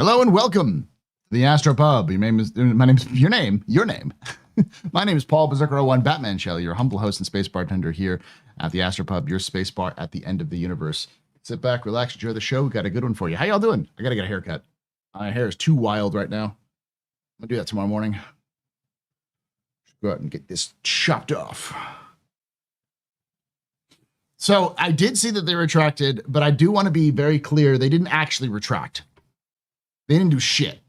Hello and welcome to the AstroPub. Your name. My name is Paul Berserker01 Batman Shell, your humble host and space bartender here at the AstroPub, your space bar at the end of the universe. Sit back, relax, enjoy the show. We got a good one for you. How y'all doing? I gotta get a haircut. My hair is too wild right now. I'm gonna do that tomorrow morning. Should go out and get this chopped off. So I did see that they retracted, but I do want to be very clear. They didn't actually retract. They didn't do shit.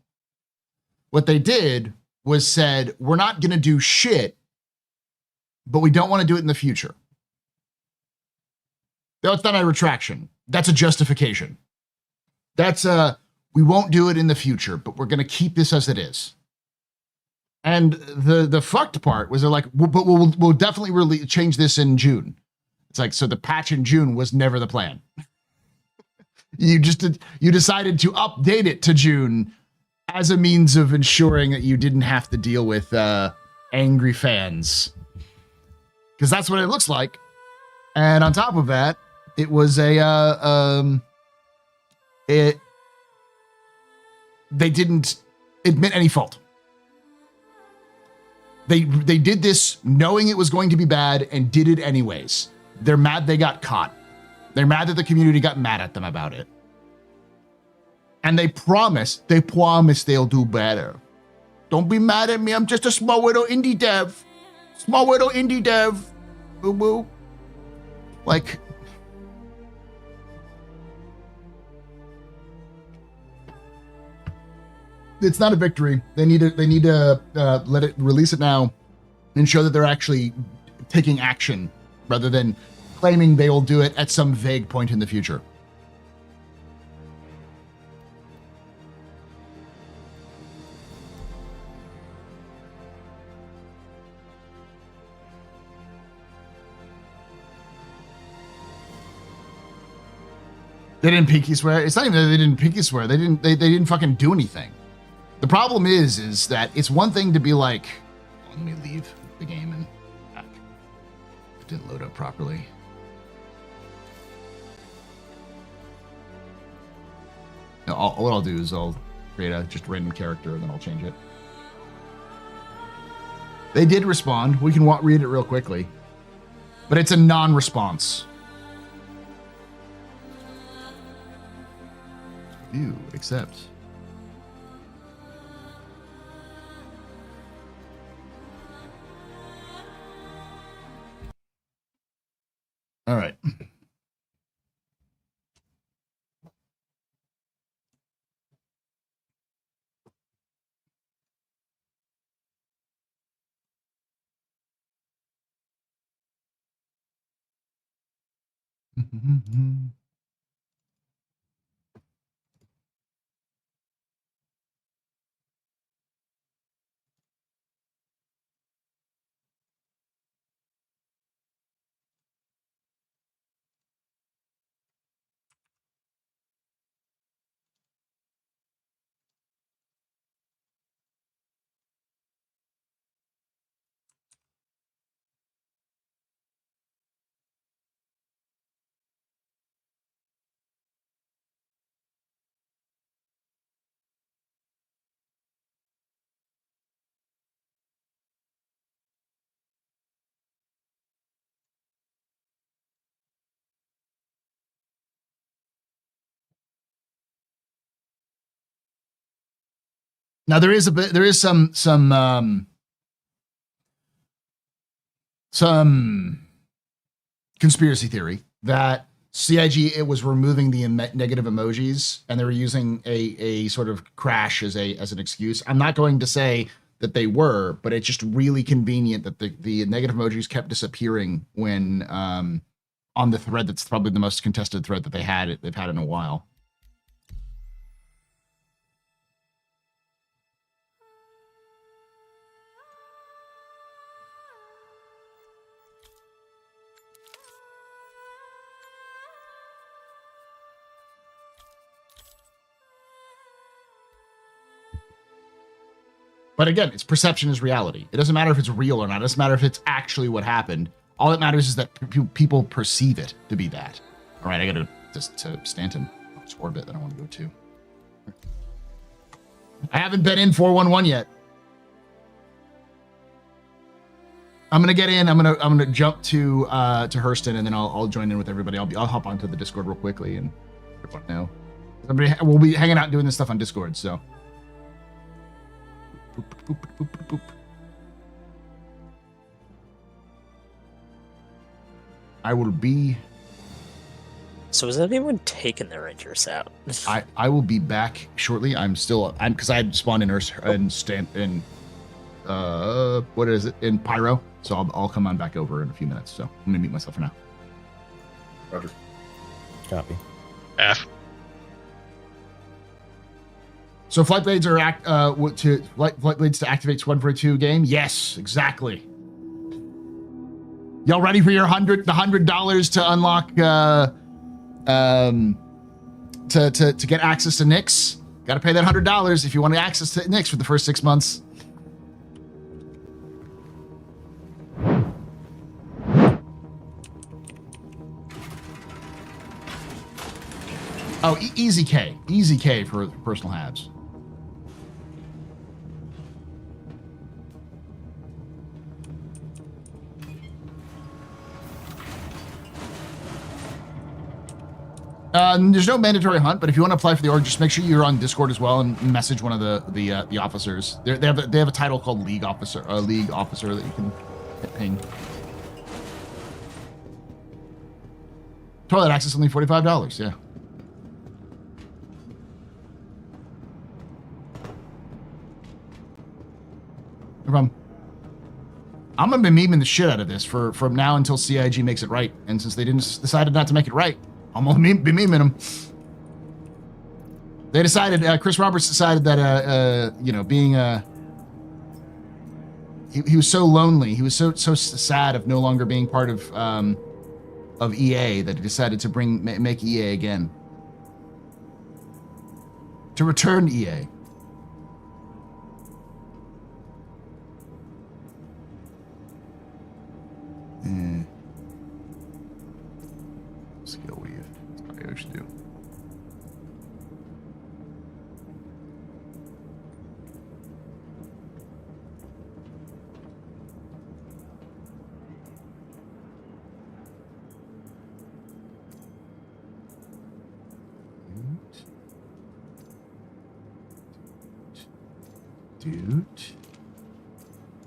What they did was said, we're not going to do shit, but we don't want to do it in the future. That's not a retraction. That's a justification. That's we won't do it in the future, but we're going to keep this as it is. And the fucked part was they're like, but we'll definitely change this in June. It's like, so the patch in June was never the plan. You decided to update it to June as a means of ensuring that you didn't have to deal with angry fans, because that's what it looks like. And on top of that, it was they didn't admit any fault. They did this knowing it was going to be bad and did it anyways. They're mad they got caught. They're mad that the community got mad at them about it. And they promise they'll do better. Don't be mad at me. I'm just a small little indie dev. Boo boo. Like, it's not a victory. They need to let it release it now and show that they're actually taking action rather than claiming they will do it at some vague point in the future. They didn't pinky swear. It's not even that they didn't pinky swear. They didn't fucking do anything. The problem is that it's one thing to be like, let me leave the game and back. It didn't load up properly. No, what I'll do is I'll create a just random character and then I'll change it. They did respond. We can read it real quickly, but it's a non-response. View, accept. All right. Now there is some conspiracy theory that CIG was removing the negative emojis and they were using a sort of crash as an excuse. I'm not going to say that they were, but it's just really convenient that the negative emojis kept disappearing when on the thread that's probably the most contested thread that they've had in a while. But again, it's perception is reality. It doesn't matter if it's real or not. It doesn't matter if it's actually what happened. All that matters is that people perceive it to be that. All right, I got to Stanton. It's orbit that I want to go to. I haven't been in 411 yet. I'm gonna get in. I'm gonna jump to Hurston, and then I'll join in with everybody. I'll hop onto the Discord real quickly and everyone know. We'll be hanging out doing this stuff on Discord. So. Boop, boop, boop, boop, boop. I will be. So has anyone taken the Rangers out? I will be back shortly. I'm because I had spawned in what is it in Pyro, so I'll come on back over in a few minutes. So I'm gonna mute myself for now. Roger. Copy. F. So flight blades are flight blades to activate Squad 42 game. Yes, exactly. Y'all ready for your $100 to unlock to get access to Nyx? Got to pay that $100 if you want access to Nyx for the first 6 months. Oh, easy K for personal halves. There's no mandatory hunt, but if you want to apply for the org, just make sure you're on Discord as well and message one of the officers. They have a title called League Officer that you can ping. Toilet access only $45. Yeah. No problem. I'm gonna be memeing the shit out of this from now until CIG makes it right, and since they decided not to make it right, I'm gonna be memeing them. They decided, Chris Roberts decided that, being he was so lonely, he was so sad of no longer being part of EA that he decided to make EA again, to return EA. Skill weave. That's probably what I should do.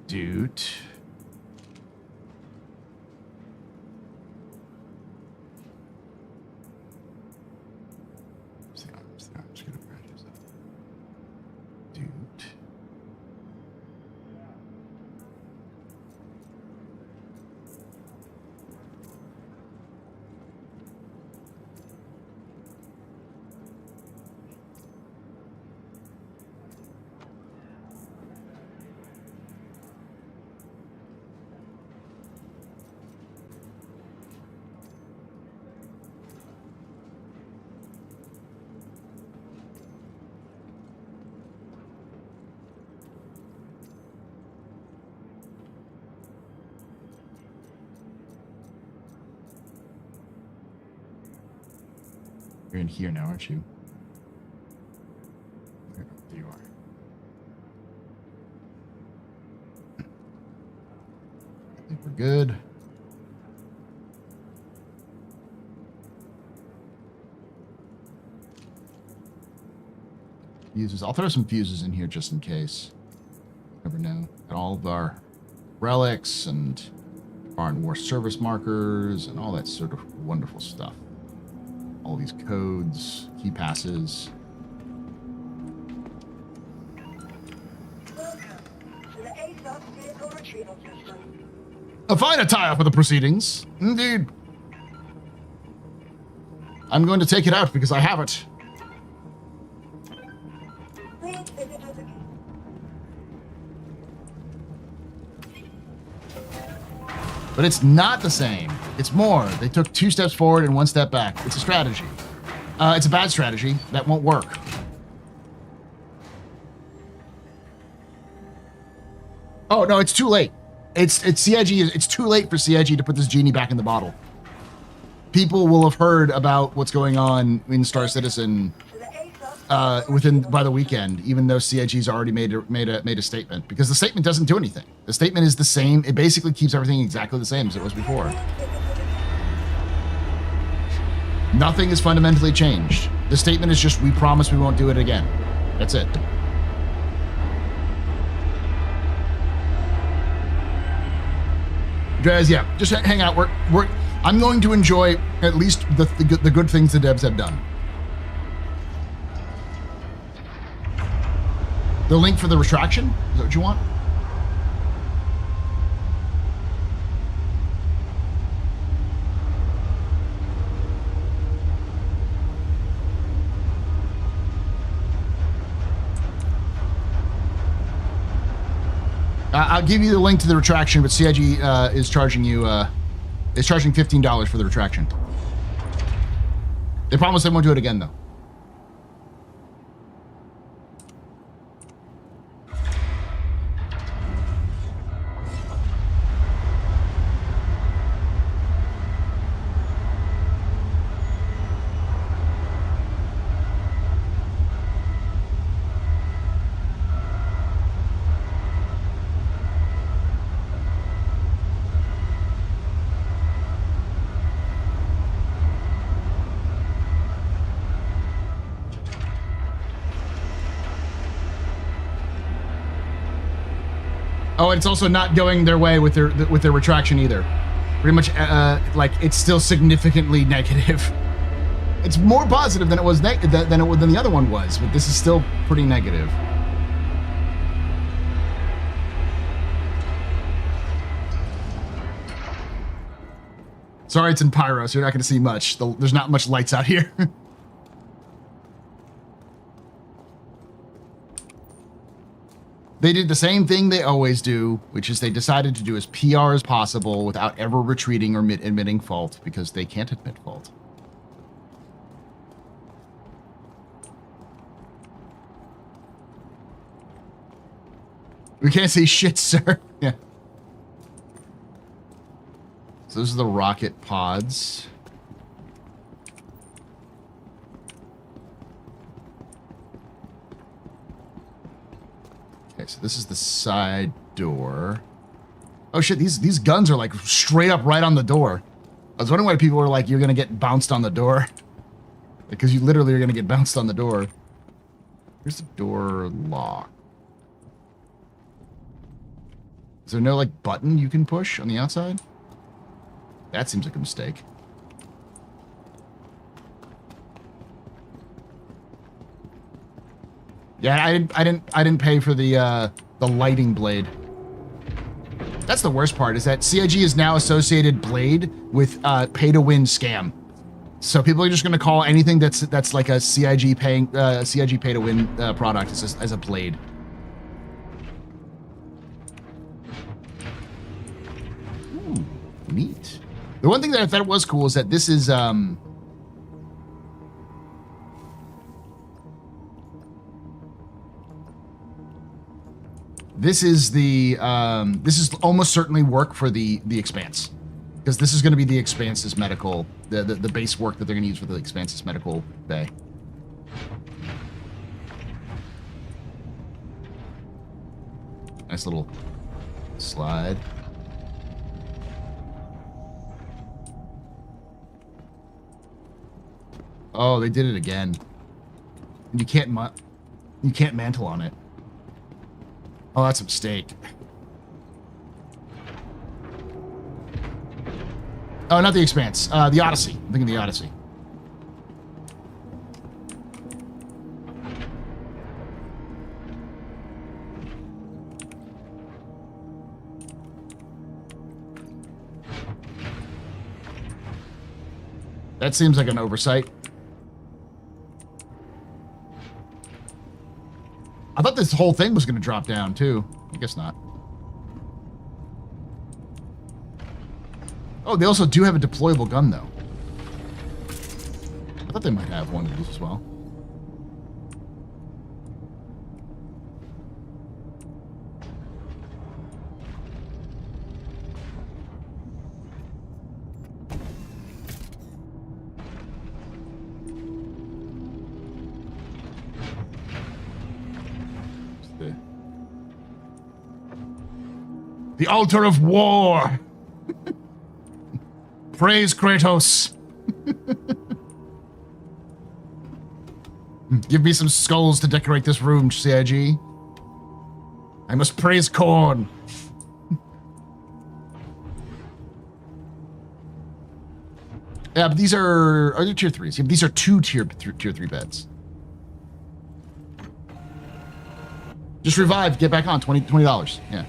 Dude. You're in here now, aren't you? There you are. I think we're good. Fuses. I'll throw some fuses in here just in case. Never know. Got all of our relics and foreign war service markers and all that sort of wonderful stuff. All these codes, key passes. A fine attire for the proceedings. Indeed. I'm going to take it out because I have it. But it's not the same. It's more. They took 2 steps forward and 1 step back. It's a strategy. It's a bad strategy. That won't work. Oh, no, it's too late. It's CIG. It's too late for CIG to put this genie back in the bottle. People will have heard about what's going on in Star Citizen by the weekend, even though CIG's already made a statement, because the statement doesn't do anything. The statement is the same. It basically keeps everything exactly the same as it was before. Nothing is fundamentally changed. The statement is just, we promise we won't do it again. That's it. Guys, yeah, just hang out. I'm going to enjoy at least the good things the devs have done. The link for the retraction? Is that what you want? I'll give you the link to the retraction, but CIG is charging you $15 for the retraction. They promise they won't do it again, though. Oh, and it's also not going their way with their retraction either. Pretty much, like, it's still significantly negative. It's more positive than it was than the other one was, but this is still pretty negative. Sorry, it's in Pyro, so you're not going to see much. There's not much lights out here. They did the same thing they always do, which is they decided to do as PR as possible without ever retreating or admitting fault, because they can't admit fault. We can't say shit, sir. Yeah. So those are the rocket pods. Okay, so this is the side door. Oh shit, these guns are like straight up right on the door. I was wondering why people were like, you're gonna get bounced on the door. Because you literally are gonna get bounced on the door. Here's the door lock. Is there no like button you can push on the outside? That seems like a mistake. Yeah, I didn't pay for the lighting blade. That's the worst part, is that CIG is now associated Blade with pay-to-win scam. So people are just going to call anything that's like a CIG pay-to-win product as a Blade. Ooh, neat. The one thing that I thought was cool is that this is this is almost certainly work for the Expanse, because this is going to be the Expanse's medical, the base work that they're going to use for the Expanse's medical bay. Nice little slide. Oh, they did it again. You can't mantle on it. Oh, that's a mistake. Oh, not the Expanse. The Odyssey. I'm thinking the Odyssey. That seems like an oversight. I thought this whole thing was going to drop down, too. I guess not. Oh, they also do have a deployable gun, though. I thought they might have one of these as well. The altar of war. Praise Kratos. Give me some skulls to decorate this room, CIG. I must praise corn. Yeah, but these are they tier 3s? Yeah, these are two tier 3 beds. Just revive, get back on, $20. Yeah.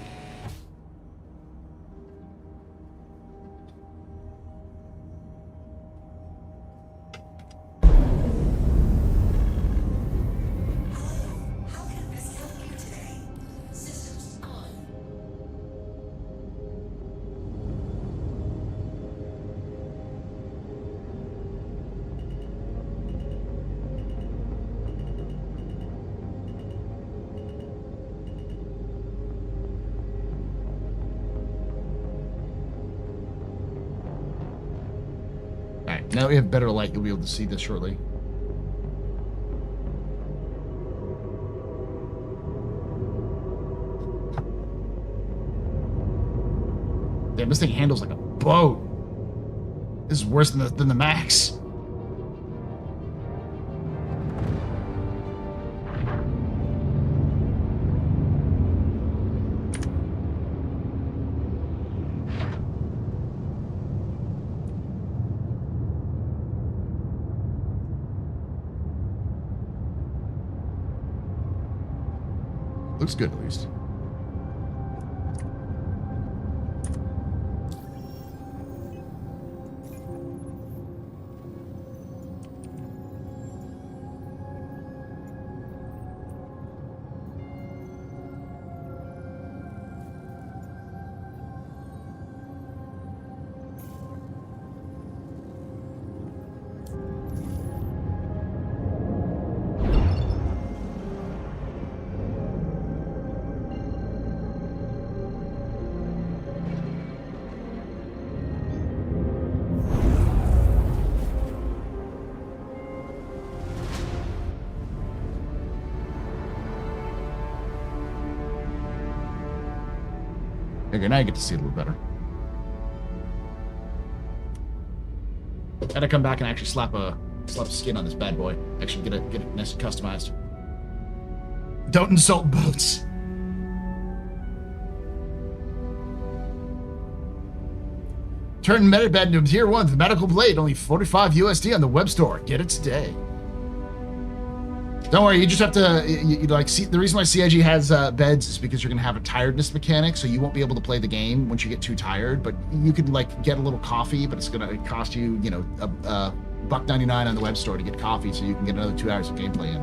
Now that we have better light, you'll be able to see this shortly. Damn, this thing handles like a boat. This is worse than the Max. Looks good, at least. Okay, now you get to see it a little better. Gotta come back and actually slap a skin on this bad boy. Actually get it nice and customized. Don't insult boats. Turn Medibed into tier 1 with medical blade, only 45 USD on the web store. Get it today. Don't worry, you just have to, you like, see, the reason why CIG has beds is because you're going to have a tiredness mechanic, so you won't be able to play the game once you get too tired, but you can, like, get a little coffee, but it's going to cost you, you know, $1.99 on the web store to get coffee, so you can get another 2 hours of gameplay in.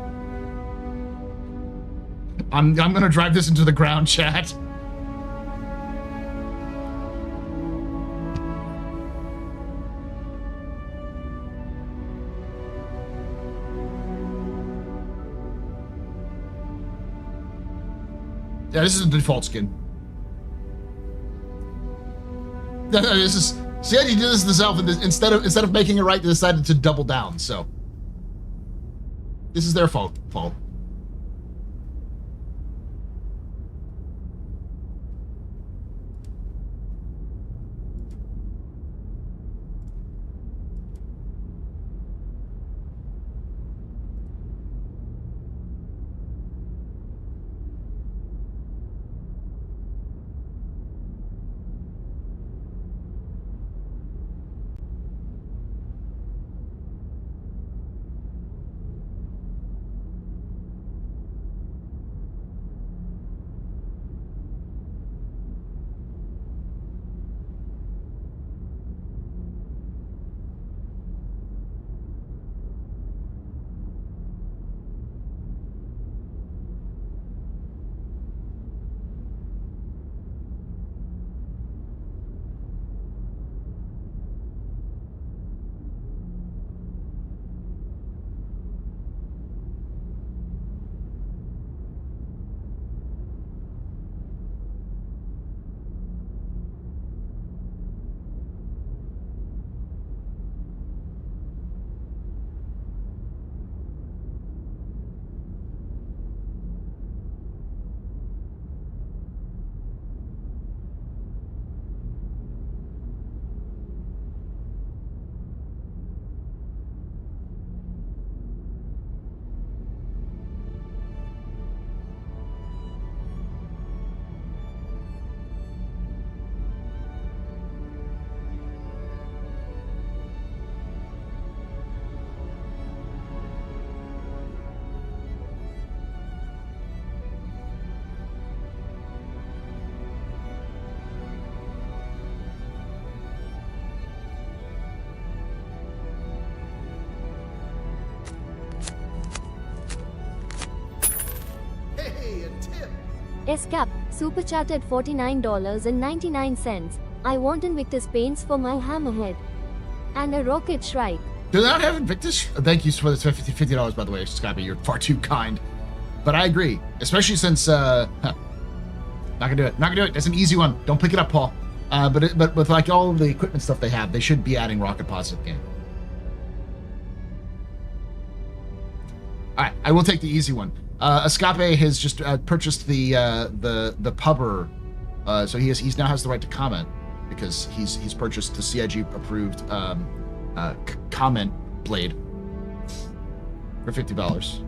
I'm going to drive this into the ground, chat. Yeah, this is the default skin. This is CIG did this themselves, and instead of making it right, they decided to double down. So this is their fault. Escape, super chatted $49.99. I want Invictus paints for my hammerhead. And a rocket shrike. Do they not have Invictus? Thank you for the $50, by the way, Scotty. You're far too kind. But I agree, especially since, not gonna do it. Not gonna do it. That's an easy one. Don't pick it up, Paul. But with like all of the equipment stuff they have, they should be adding rocket pods to the game. All right, I will take the easy one. Escape has just purchased the pubber, so he now has the right to comment because he's purchased the CIG approved comment blade for $50.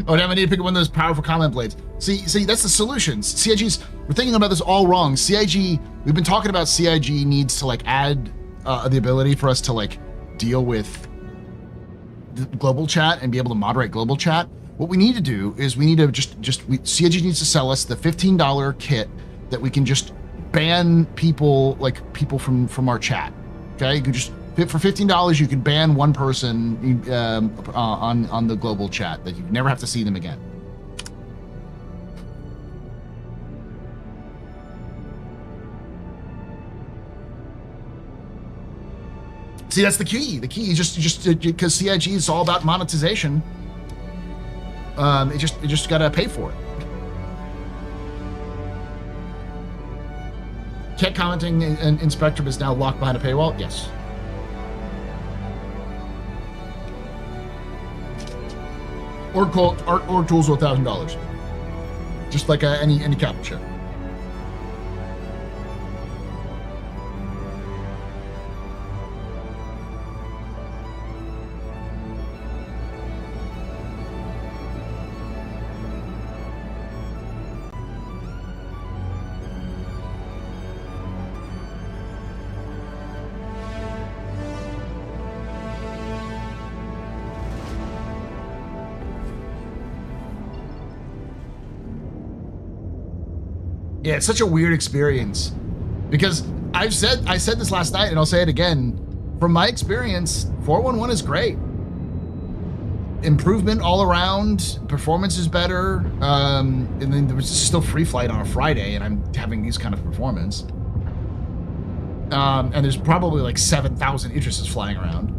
Oh, damn, I need to pick up one of those powerful comment blades. See, that's the solutions. We're thinking about this all wrong. CIG, we've been talking about CIG needs to like add the ability for us to like deal with the global chat and be able to moderate global chat. What we need to do is we need to CIG needs to sell us the $15 kit that we can just ban people from our chat. Okay, you can just for $15 you can ban one person on the global chat that you never have to see them again. See, that's the key. The key is just because CIG is all about monetization. You just gotta pay for it. Cat commenting in Spectrum is now locked behind a paywall. Yes. Or tools are $1,000, just like any capital share. Yeah, it's such a weird experience because I said this last night and I'll say it again. From my experience, 411 is great. Improvement all around, performance is better. And then there was still free flight on a Friday and I'm having these kind of performance. And there's probably like 7,000 Idrises flying around.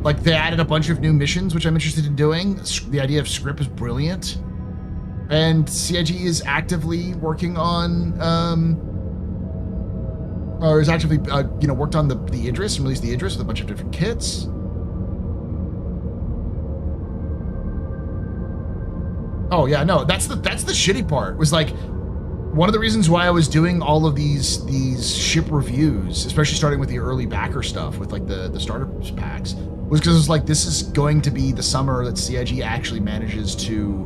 Like they added a bunch of new missions, which I'm interested in doing. The idea of script is brilliant. And CIG is actively working on, or is actively, worked on the Idris and released the Idris with a bunch of different kits. Oh yeah, no, that's the shitty part. Was like one of the reasons why I was doing all of these ship reviews, especially starting with the early backer stuff with like the starter packs, was because it's like this is going to be the summer that CIG actually manages to,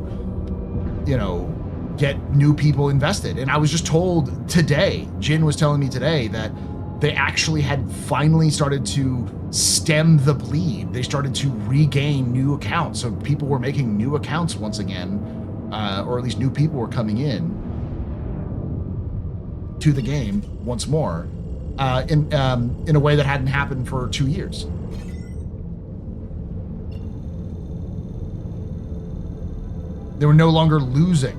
get new people invested. And I was just told today, Jin was telling me today that they actually had finally started to stem the bleed. They started to regain new accounts. So people were making new accounts once again, or at least new people were coming in to the game once more, in a way that hadn't happened for 2 years. They were no longer losing.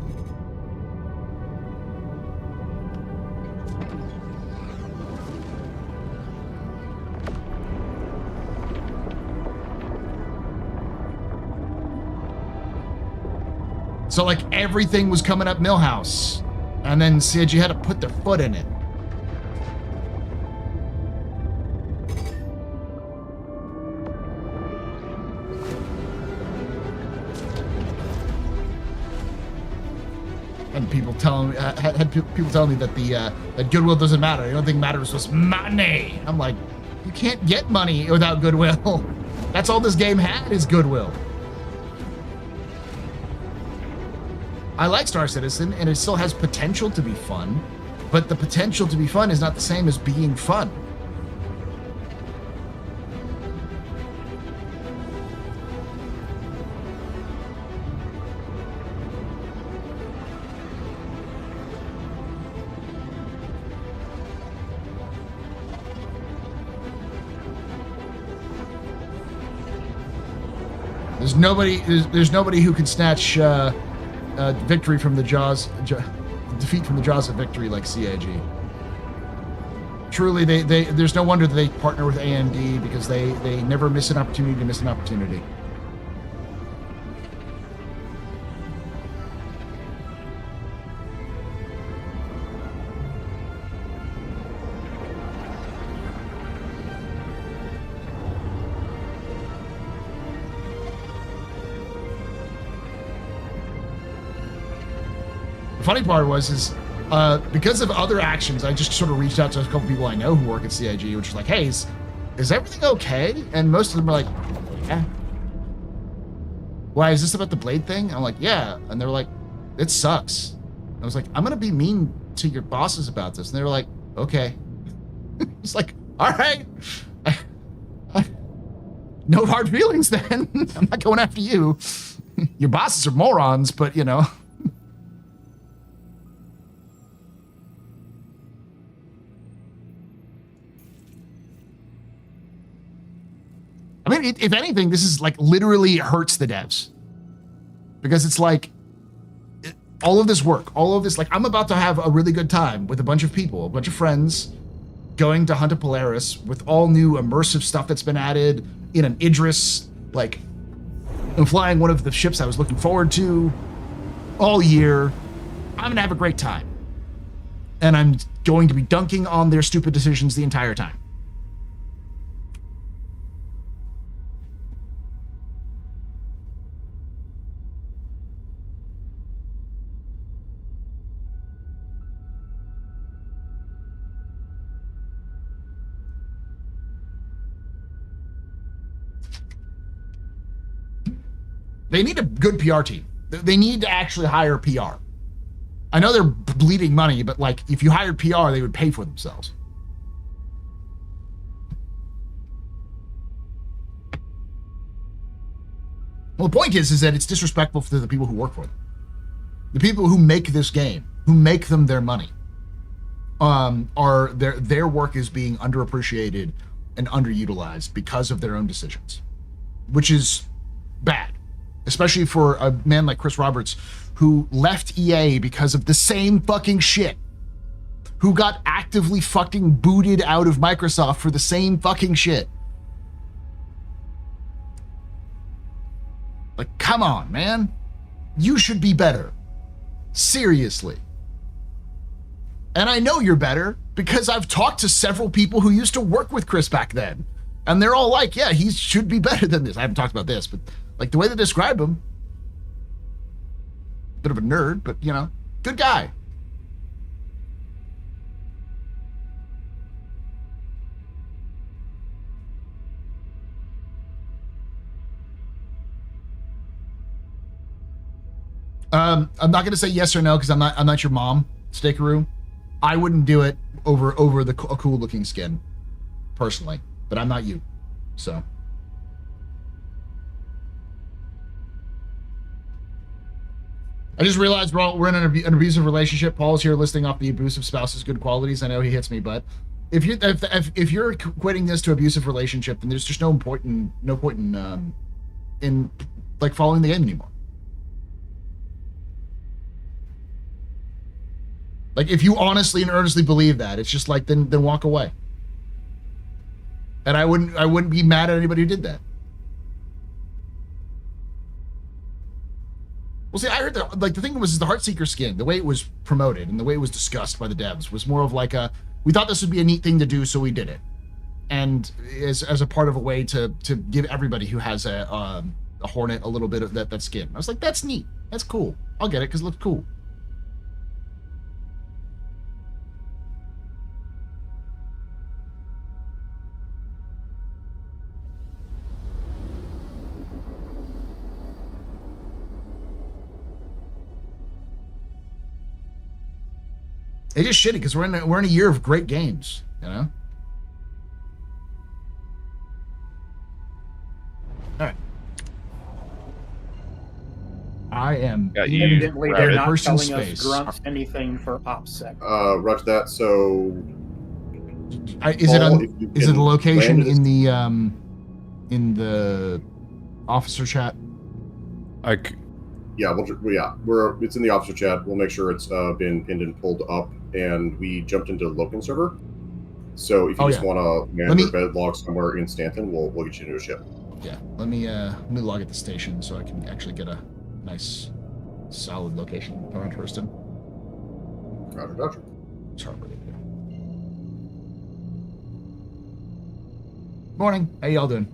So like everything was coming up Millhouse, and then CIG had to put their foot in it. And people telling me, had people telling me that that goodwill doesn't matter. The only thing matters was money. I'm like, You can't get money without goodwill. That's all this game had is goodwill. I like Star Citizen, and it still has potential to be fun, but the potential to be fun is not the same as being fun. There's nobody who can snatch victory from the jaws, defeat from the jaws of victory like CIG. Truly, there's no wonder that they partner with AMD because they never miss an opportunity to miss an opportunity. The funny part was because of other actions, I just sort of reached out to a couple people I know who work at CIG, which is like, hey, is everything okay? And most of them are like, yeah. Why, is this about the blade thing? I'm like, yeah. And they're like, it sucks. I was like, I'm gonna be mean to your bosses about this. And they were like, okay. It's like, all right. No hard feelings then. I'm not going after you. Your bosses are morons, but you know. I mean, if anything, this is like literally hurts the devs because it's like all of this work, all of this, like I'm about to have a really good time with a bunch of people, a bunch of friends going to hunt a Polaris with all new immersive stuff that's been added in an Idris, like I'm flying one of the ships I was looking forward to all year. I'm going to have a great time. And I'm going to be dunking on their stupid decisions the entire time. They need a good PR team. They need to actually hire PR. I know they're bleeding money, but like if you hired PR, they would pay for themselves. Well, the point is that it's disrespectful to the people who work for them. The people who make this game, who make them their money, are their work is being underappreciated and underutilized because of their own decisions, which is bad. Especially for a man like Chris Roberts, who left EA because of the same fucking shit. Who got actively fucking booted out of Microsoft for the same fucking shit. Like, come on, man. You should be better. Seriously. And I know you're better because I've talked to several people who used to work with Chris back then. And they're all like, yeah, he should be better than this. I haven't talked about this, but like the way they describe him, bit of a nerd, but you know, good guy. I'm not gonna say yes or no because I'm not your mom, Stickaroo. I wouldn't do it over a cool looking skin, personally, but I'm not you, so. I just realized we're in an abusive relationship. Paul's here listing off the abusive spouse's good qualities. I know he hits me, but if you're equating this to abusive relationship, then there's just no point in like following the game anymore. Like if you honestly and earnestly believe that, it's just like then walk away. And I wouldn't be mad at anybody who did that. Well, see, I heard that, like, the thing was the Heartseeker skin, the way it was promoted and the way it was discussed by the devs was more of like we thought this would be a neat thing to do, so we did it. And as a part of a way to give everybody who has a Hornet a little bit of that skin. I was like, that's neat. That's cool. I'll get it because it looks cool. It's just shitty because we're in a year of great games, you know. All right. I am Got you. Evidently, they're Rabbit. not Person telling space. us grunt anything for OPSEC. Roger that. So, is it Paul, on? if you Is it can the location land this- in the officer chat? Yeah, it's in the officer chat. We'll make sure it's been pinned and pulled up, and we jumped into the Logan server. So if you just want to land your bed log somewhere in Stanton, we'll get you into a ship. Yeah, let me log at the station so I can actually get a nice, solid location around Hurston. Roger. Sorry. Morning. How y'all doing?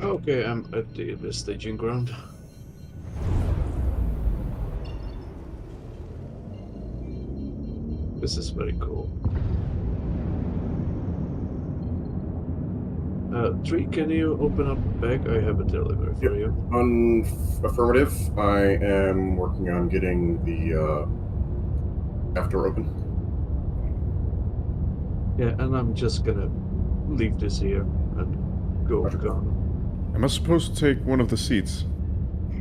Okay, I'm at the staging ground. This is very cool. Tree, can you open up a bag? I have a delivery for you. Affirmative. I am working on getting the aft door open. Yeah, and I'm just gonna leave this here and go gone. Am I supposed to take one of the seats?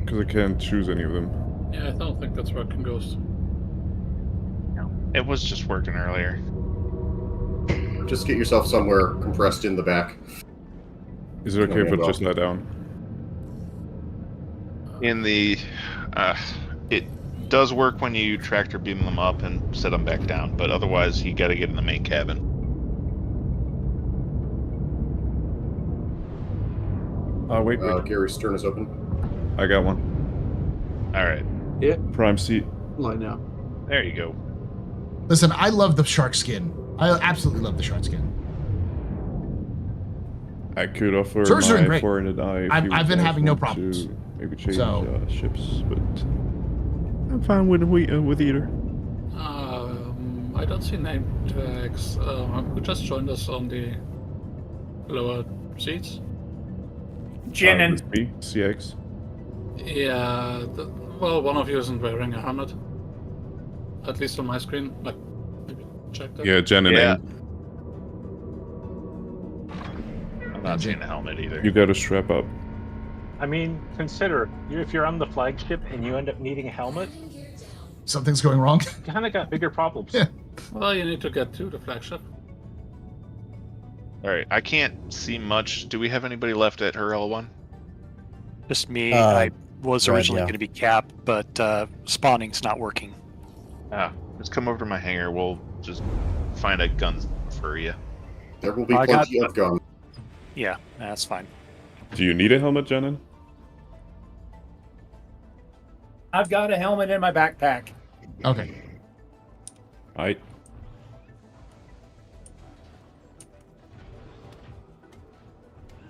Because I can't choose any of them. Yeah, I don't think that's where Ghost. It was just working earlier. Just get yourself somewhere compressed in the back. Is it okay if I just lie down? In the, it does work when you tractor beam them up and set them back down, but otherwise you got to get in the main cabin. Wait. Gary's stern is open. I got one. All right. Yeah. Prime seat. Lie now. There you go. Listen, I love the shark skin. I absolutely love the shark skin. I could offer Sharks are my great. foreign and eye. I've been having no problems. Maybe change So- ships, but I'm fine with either. I don't see name tags. Who just joined us on the lower seats? Jin and It's me, CX. Yeah, well, one of you isn't wearing a helmet. At least on my screen. Like, maybe check that. Yeah, Jen and Yeah. Aang. I'm not seeing a helmet either. You gotta strap up. I mean, consider if you're on the flagship and you end up needing a helmet, Something's going wrong. you kind of got bigger problems. Yeah. Well, you need to get to the flagship. All right, I can't see much. Do we have anybody left at her L1? Just me. I was right, originally yeah. going to be Cap, but spawning's not working. Just come over to my hangar. We'll just find a gun for you. There will be I got- plenty of guns. Yeah, that's fine. Do you need a helmet, Jenin? I've got a helmet in my backpack. Okay.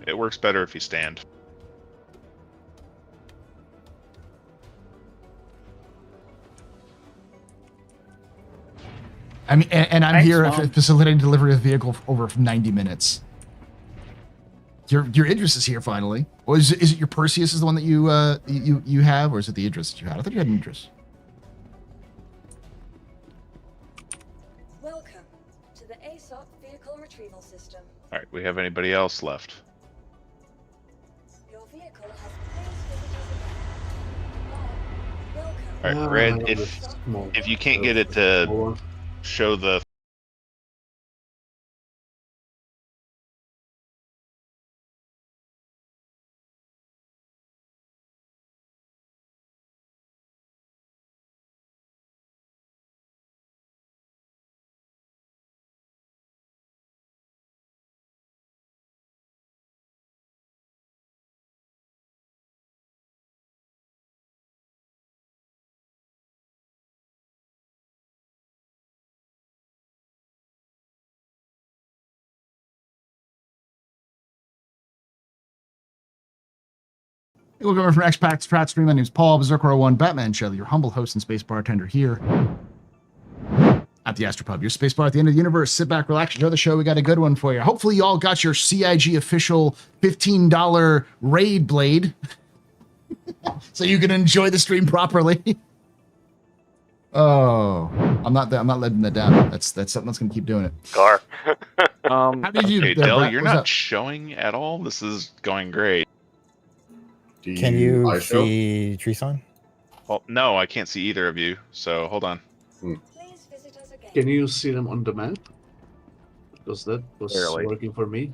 It works better if you stand. I mean, and I'm Thanks, here Mom. facilitating delivery of the vehicle for over 90 minutes. Your Idris is here finally. Or is it your Perseus is the one that you have, or is it the Idris that you had? I thought you had an Idris. Welcome to the ASOP vehicle retrieval system. All right, we have anybody else left? Your vehicle has placed visitors again. Welcome. All right, Red. If you can't get it to show the Welcome from X-Pax Strat Stream. My name is Paul, Berserker01, Batman Shelley, your humble host and space bartender here at the AstroPub, your space bar at the end of the universe. Sit back, relax, enjoy the show. We got a good one for you. Hopefully you all got your CIG official $15 raid blade so you can enjoy the stream properly. Oh, I'm not letting that down. That's something that's gonna keep doing it. Gar. How did you? Okay, there, Del, Brett, you're what's not up? showing at all. This is going great. Can you I show? see Treeson? Well, no, I can't see either of you. So hold on. Please visit us again. Can you see them on the map? Because that was Barely. working for me.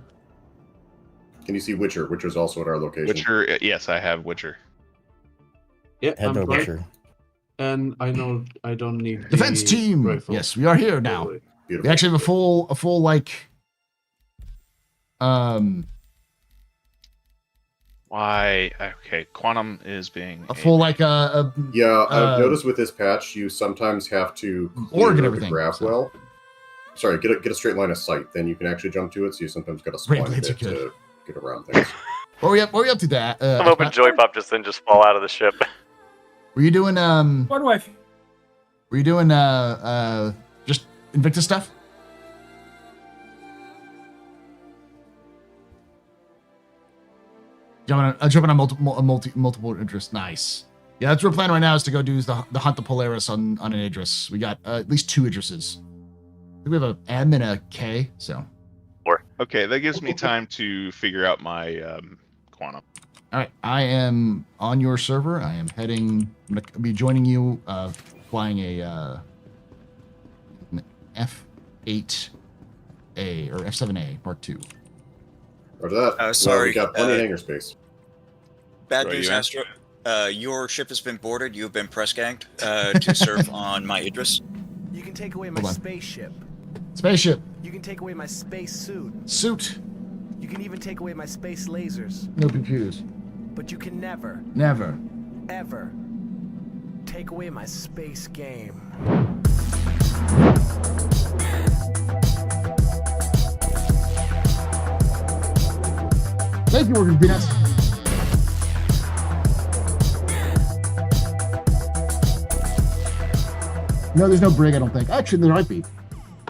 Can you see Witcher? Witcher's also at our location. Witcher, yes, I have Witcher. Yeah, Head I'm to right. Witcher. And I know I don't need Defense the team. rifle. Yes, we are here now. Really. Beautiful. We actually have a full like, Why? Okay, Quantum is being a full like Yeah, I've noticed with this patch, you sometimes have to org and clear everything, the graph so. well. Sorry, get a straight line of sight. Then you can actually jump to it. So you sometimes got to Great spline a blades are bit good. to get around things. Where we up to that? I'm hoping Joy Pop just fall out of the ship. Were you doing What do I? Were you doing just Invictus stuff? Jumping on multiple interests. Nice. Yeah, that's what we're planning right now is to go do the hunt the Polaris on an Idris. We got at least 2 Idrises. I think we have an M and a K. So. Okay, that gives me time to figure out my Quantum. All right, I am on your server. I am heading. I'm gonna be joining you, flying a an F8A or F7A Mark II. Roger that. Sorry, we got plenty of hangar space. Bad Right, news, you Astro. Your ship has been boarded. You've been press ganged to serve on my Idris. You can take away my Hold on. spaceship. Spaceship. You can take away my space suit. Suit. You can even take away my space lasers. No computers. But you can never, Never. ever take away my space game. Thank you, Morgan Peanuts. No, there's no brig, I don't think. Actually, there might be.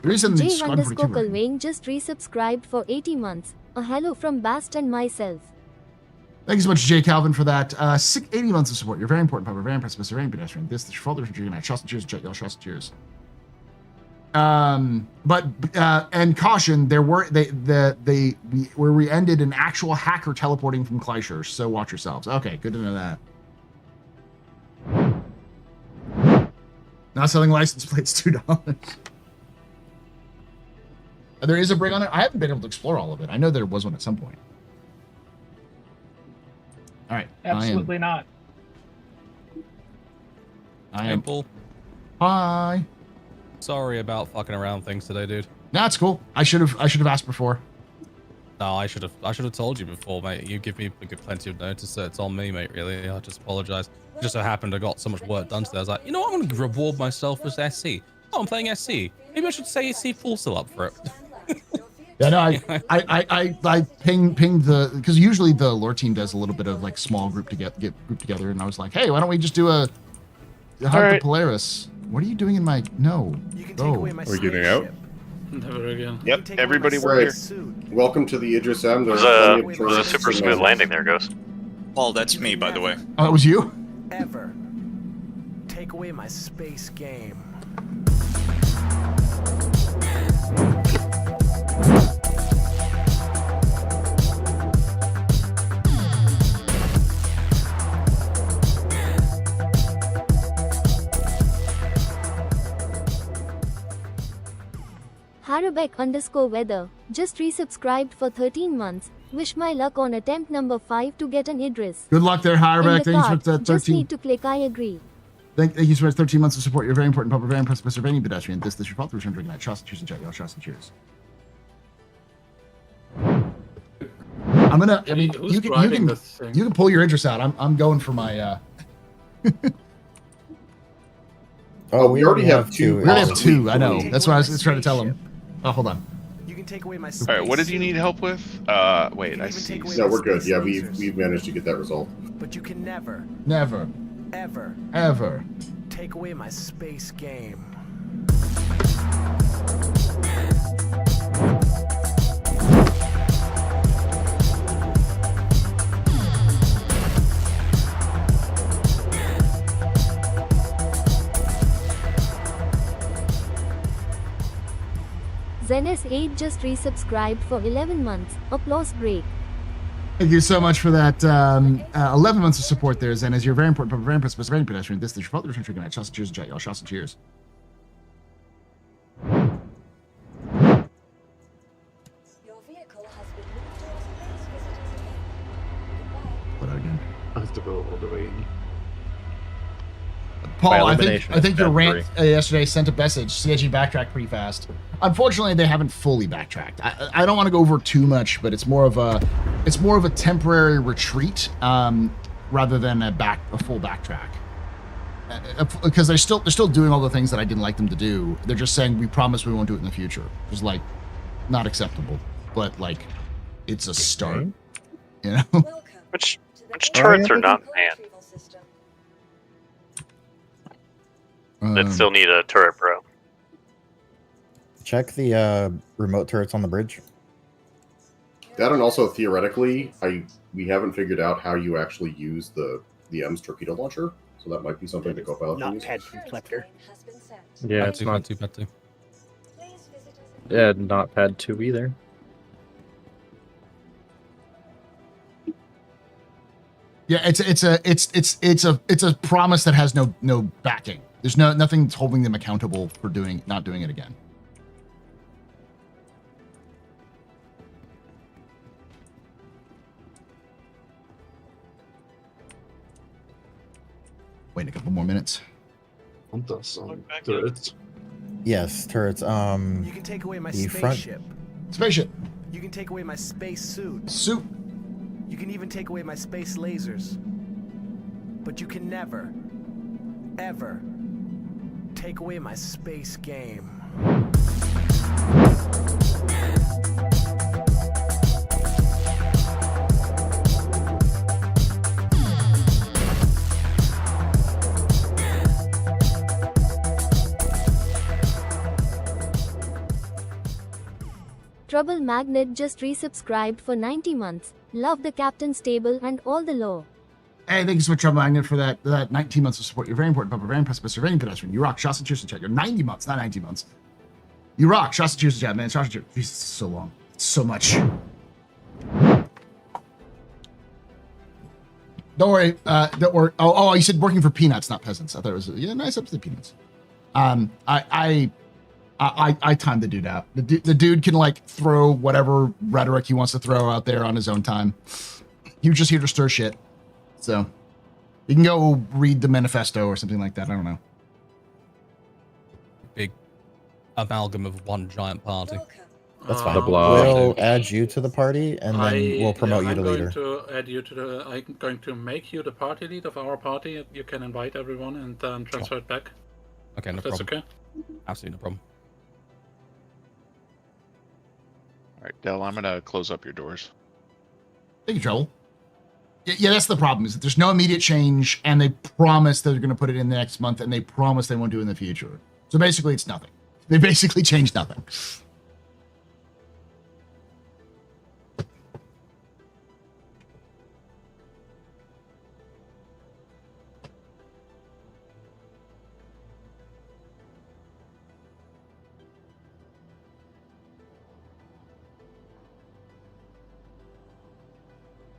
There is in the Squad 42. J_Culvain just resubscribed for 80 months. A hello from Bast and myself. Thank you so much, Jay Calvin, for that. 80 months of support. You're very important, Papa. Very impressive, Mr. Very pedestrian. This is your fault. There's a dream. Shots and cheers, Jet. Y'all shots and cheers. But and caution, there were where we ended an actual hacker teleporting from Kleischer. So watch yourselves. Okay, good to know that. Not selling license plates, $2. There is a brig on it. I haven't been able to explore all of it. I know there was one at some point. All right. Absolutely not. I am. Paul. Hi. Sorry about fucking around things today, dude. No, it's cool. I should have asked before. No, I should have told you before, mate. You give me plenty of notice, so it's on me, mate. Really, I just apologize. It just so happened I got so much work done today. I was like, you know what? I'm gonna reward myself with SC. Oh, I'm playing SC. Maybe I should say SC full still up for it. Yeah, no, I pinged the, because usually the lore team does a little bit of like small group to get grouped together, and I was like, hey, why don't we just do a hunt the Polaris? What are you doing in my We're getting out. Never again. Yep, everybody we're here. Welcome to the Idris M. It was a super smooth landing there, Ghost. Paul, that's me, by the way. Oh, that was you? Ever take away my space game. Harabek_weather just resubscribed for 13 months. Wish my luck on attempt number 5 to get an Idris. Good luck there, Harabek. In the Thank you card, for just 13. need to click I agree. Thank you for 13 months of support. You're very important, Papa. Very impressed, Mr. Vanny Pedestrian. This your fault. Return drinking night. Shots and cheers and chat. Y'all shots and cheers. I'm gonna. I mean, Who's you driving this thing? can pull your Idris out. I'm going for my. Oh, we already have two. We already have 2. I know. That's why I was trying to tell him. Oh, hold on. You can take away my All right, what did you need help with? Wait, I see. No, we're good. Yeah, we've managed to get that result. But you can never, Ever take away my space game. Zenes8 just resubscribed for 11 months. Applause break. Thank you so much for that 11 months of support there, Zen, as you're very important, but very impressive, very pedestrian. This is your father, good night. Shots and cheers, and chat, y'all. Shots and cheers. Your vehicle has been moved. Please visit us again. Goodbye. What again? I have to go all the way in. Paul, I think your rant yesterday sent a message. CIG backtracked pretty fast. Unfortunately, they haven't fully backtracked. I don't want to go over too much, but it's more of a temporary retreat rather than a full backtrack. Because they're still doing all the things that I didn't like them to do. They're just saying we promise we won't do it in the future. It's like not acceptable, but like it's a start. You know. Which turrets are not manned? That still need a turret pro. Check the remote turrets on the bridge. That, and also theoretically, we haven't figured out how you actually use the M's torpedo launcher, so that might be something to co-pilot can use. Not pad reflector. Yeah, it's not too bad too. Yeah, not pad 2 either. Yeah, it's a promise that has no backing. There's nothing that's holding them accountable for not doing it again. Wait a couple more minutes. Turrets. Yes, turrets. You can take away my the spaceship. Spaceship. You can take away my space suit. Suit. You can even take away my space lasers. But you can never, ever take away my space game. Trouble Magnet just resubscribed for 90 months. Love the captain's table and all the lore. Hey, thank you so much, Trouble Magnet, for that 19 months of support. You're very important, Papa. Very impressed by surveying pedestrian. You rock. Shots and cheers to chat. You're 90 months, not 19 months. You rock. Shots and cheers to chat, man. Shots and cheers. Jesus, so long. So much. Don't worry. Don't worry. Oh, you said working for peanuts, not peasants. I thought it was nice up to the peanuts. I timed the dude out. The dude can like throw whatever rhetoric he wants to throw out there on his own time. He was just here to stir shit. So you can go read the manifesto or something like that. I don't know. Big amalgam of one giant party. That's fine. We'll add you to the party, and then we'll promote you to leader. I'm going to make you the party lead of our party. You can invite everyone and then transfer it back. Okay, no That's problem. okay. Absolutely no problem. All right, Del, I'm gonna close up your doors. Thank you, Trouble. Yeah, that's the problem, is that there's no immediate change, and they promise that they're going to put it in the next month, and they promise they won't do it in the future. So basically, it's nothing. They basically changed nothing.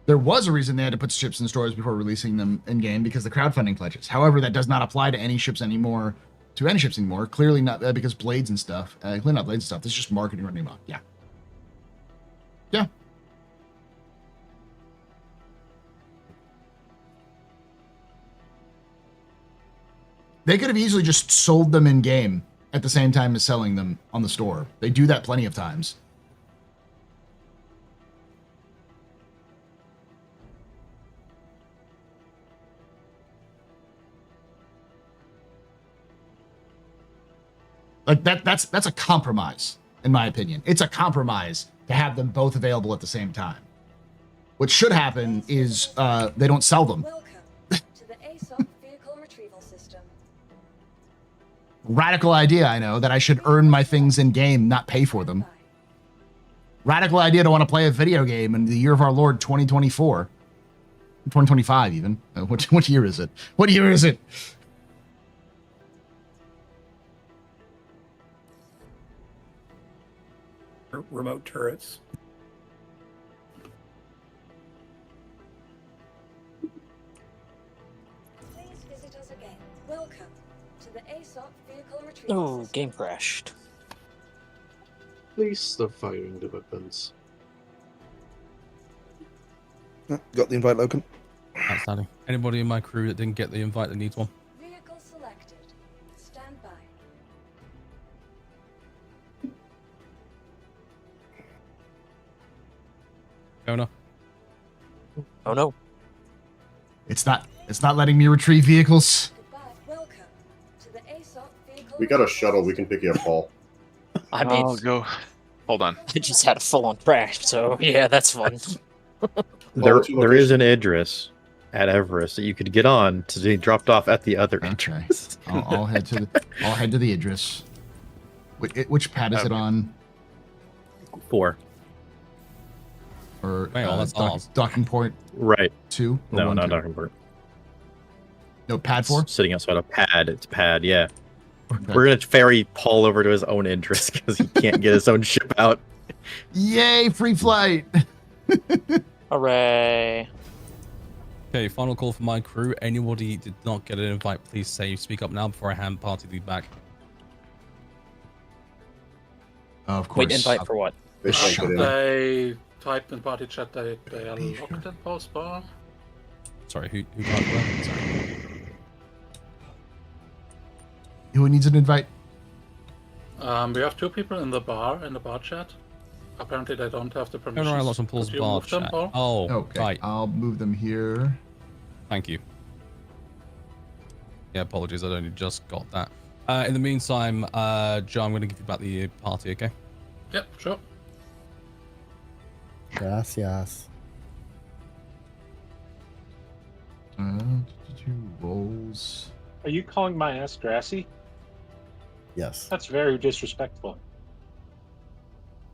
There was a reason they had to put ships in stores before releasing them in game, because the crowdfunding pledges. However, that does not apply to any ships anymore. Clearly not because blades and stuff. Clearly not blades and stuff. This is just marketing running amok. Yeah. Yeah. They could have easily just sold them in game at the same time as selling them on the store. They do that plenty of times. Like that's a compromise, in my opinion. It's a compromise to have them both available at the same time. What should happen is they don't sell them. Welcome to the ASOP vehicle retrieval system. Radical idea, I know, that I should earn my things in game, not pay for them. Radical idea to want to play a video game in the year of our Lord 2024. 2025 even. What year is it? What year is it? remote turrets. Please visit us again. Welcome to the ASOP vehicle retrieval Oh, system. game crashed. Please stop firing the weapons. Got the invite, Logan. Outstanding. Anybody in my crew that didn't get the invite that needs one? Vehicle selected. Stand by. Kona? Oh no. It's not letting me retrieve vehicles. Welcome to the ASOP vehicle. We got a shuttle. We can pick you up, Paul. I mean, I'll go. Hold on. I just had a full-on crash, so yeah, that's fun. There is an Idris at Everest that you could get on to be dropped off at the other entrance. I'll head to the Idris. Which pad is it on? 4. Or Wait, that's ours. docking point? Right. 2? No, 1, not 2? docking point. No, pad 4? Sitting outside a pad. It's pad, yeah. Okay. We're gonna ferry Paul over to his own Idris because he can't get his own ship out. Yay, free flight! Hooray. Okay, final call for my crew. Anybody did not get an invite, please speak up now before I hand party lead back. Of course. Wait, invite for what? They typed in party chat that they are locked in post bar. Sorry, who typed that? Sorry. Who needs an invite? We have 2 people in the bar chat. Apparently they don't have the permission. No, lots on Paul's bar chat. Oh, okay. right. I'll move them here. Thank you. Yeah, apologies. I only just got that. In the meantime, Joe, I'm going to give you back the party, okay? Yep, sure. Gracias. Rolls. Are you calling my ass grassy? Yes. That's very disrespectful.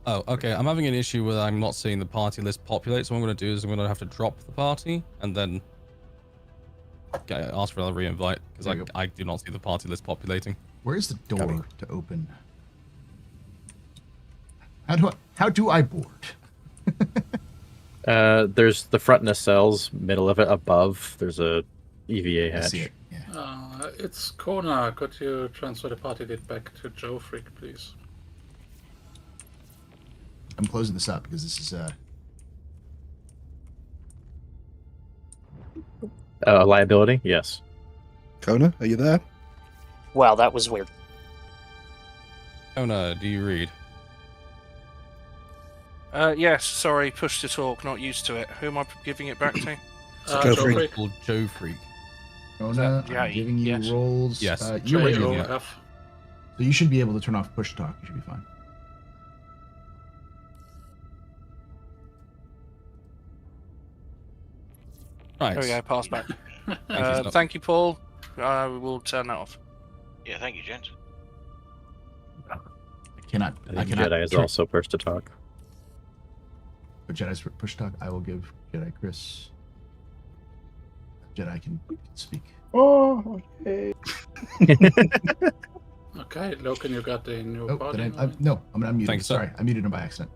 Oh, okay. I'm having an issue with I'm not seeing the party list populate. So what I'm going to do is I'm going to have to drop the party and then ask for another re-invite because I do not see the party list populating. Where's the door to open? How do I board? There's the front nacelles, middle of it, above. There's a EVA hatch. It's Kona. Could you transfer the party lead back to Joe Freak, please? I'm closing this up because this is liability. Yes. Kona, are you there? Wow, that was weird. Kona, do you read? Yes, sorry, push to talk, not used to it. Who am I giving it back to? Joe Freak. Called Joe Freak. Kona, Yeah, I'm giving you yes. rolls. Yes. You're ready. J-O-F. So you should be able to turn off push talk. You should be fine. Right. There we go, pass back. Thank you, thank you, Paul. I will turn that off. Yeah, thank you, gents. I cannot. I cannot. Jedi is also push to talk. For Jedi's push talk, I will give Jedi Chris. Jedi can speak. Oh, okay. Okay, Logan, you got the new party. No, I'm unmuted. Thanks, sir. Sorry, I muted him by accident.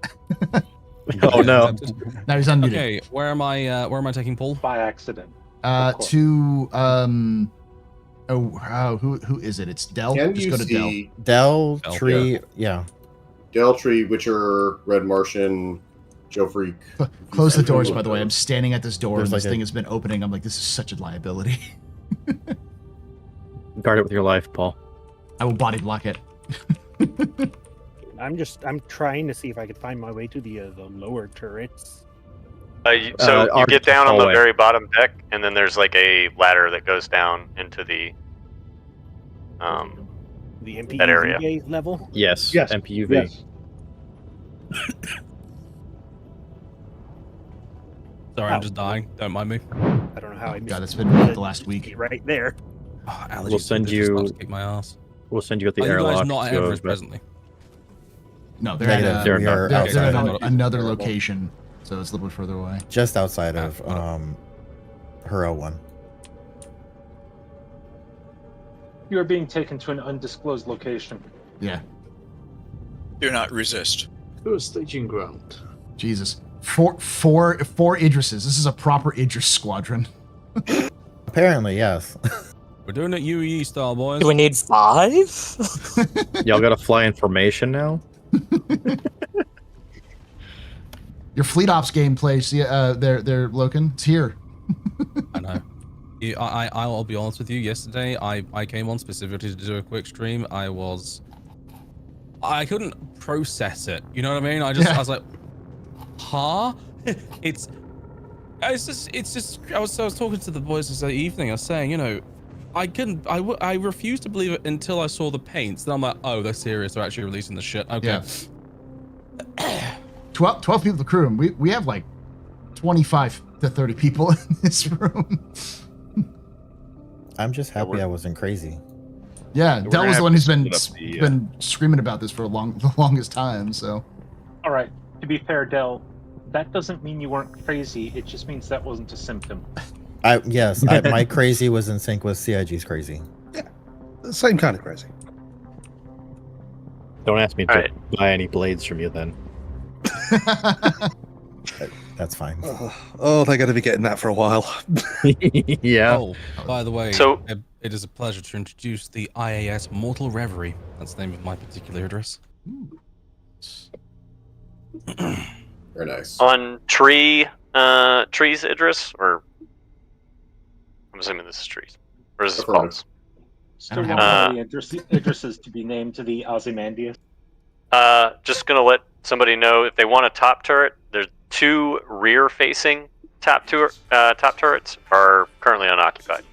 Oh no! Now he's unmuted. Okay, where am I taking Paul? By accident. To who is it? It's Del. Can Just you go to see Del Tree? Yeah. Del Tree, Witcher, Red Martian, Joe Freak. Close the doors, by the way. I'm standing at this door, There's and this like thing has been opening. I'm like, this is such a liability. Guard it with your life, Paul. I will body block it. I'm trying to see if I could find my way to the lower turrets. You Arctic get down on the hallway. very bottom deck, and then there's like a ladder that goes down into the The that area. MPUV level? Yes. Yes. MPUV. Yes. Sorry, I'm just dying. Don't mind me. I don't know how I missed God, it's been rough the last week. right there. Oh, allergies We'll send just about you. to kick my ass. We'll send you at the Are you airlock. guys not at to go Everest back. presently? No, they're Negative, at, they're they're, not they're outside. at another location, so it's a little bit further away. Just outside of her O1. You are being taken to an undisclosed location. Yeah. Do not resist. To a staging ground. Jesus. Four Idrises. This is a proper Idris squadron. Apparently, yes. We're doing it UEE style, boys. Do we need 5? Y'all gotta fly in formation now? Your fleet ops gameplay, see, they're Loken. It's here. I know. I'll be honest with you. Yesterday, I came on specifically to do a quick stream. I couldn't process it. You know what I mean? I was like, huh? It's just. I was talking to the boys this evening. I was saying, you know, I refused to believe it until I saw the paints. Then I'm like, oh, they're serious. They're actually releasing the shit. Okay. Yeah. 12 people in the crew, and we have like 25 to 30 people in this room. I'm just happy I wasn't crazy. Yeah, Del was the one who's been screaming about this for the longest time. So. All right. To be fair, Del, that doesn't mean you weren't crazy. It just means that wasn't a symptom. My crazy was in sync with CIG's crazy. Yeah, the same kind of crazy. Don't ask me to buy any blades from you then. That's fine. Oh, they're going to be getting that for a while. Yeah. Oh, by the way, So- it is a pleasure to introduce the IAS Mortal Reverie. That's the name of my particular address. Very nice. On trees, Idris, or I'm assuming this is trees, or is this palms? Still want the Idrises to be named to the Ozymandias. Just gonna let somebody know if they want a top turret. There's 2 rear-facing top turrets are currently unoccupied.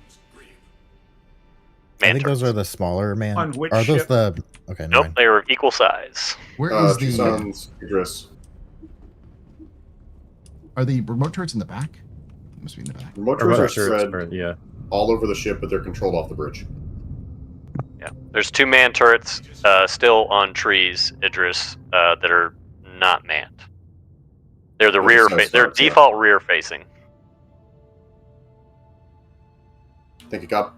I think those are the smaller man. On which Are those ship? the? Okay. Nope, they were equal size. Where is the? Tucson's Idris. Are the remote turrets in the back? Must be in the back. Remote turrets are spread all over the ship, but they're controlled off the bridge. Yeah, there's 2 man turrets still on trees, Idris, that are not manned. They're the rear. They're default rear facing. Thank you, Cop.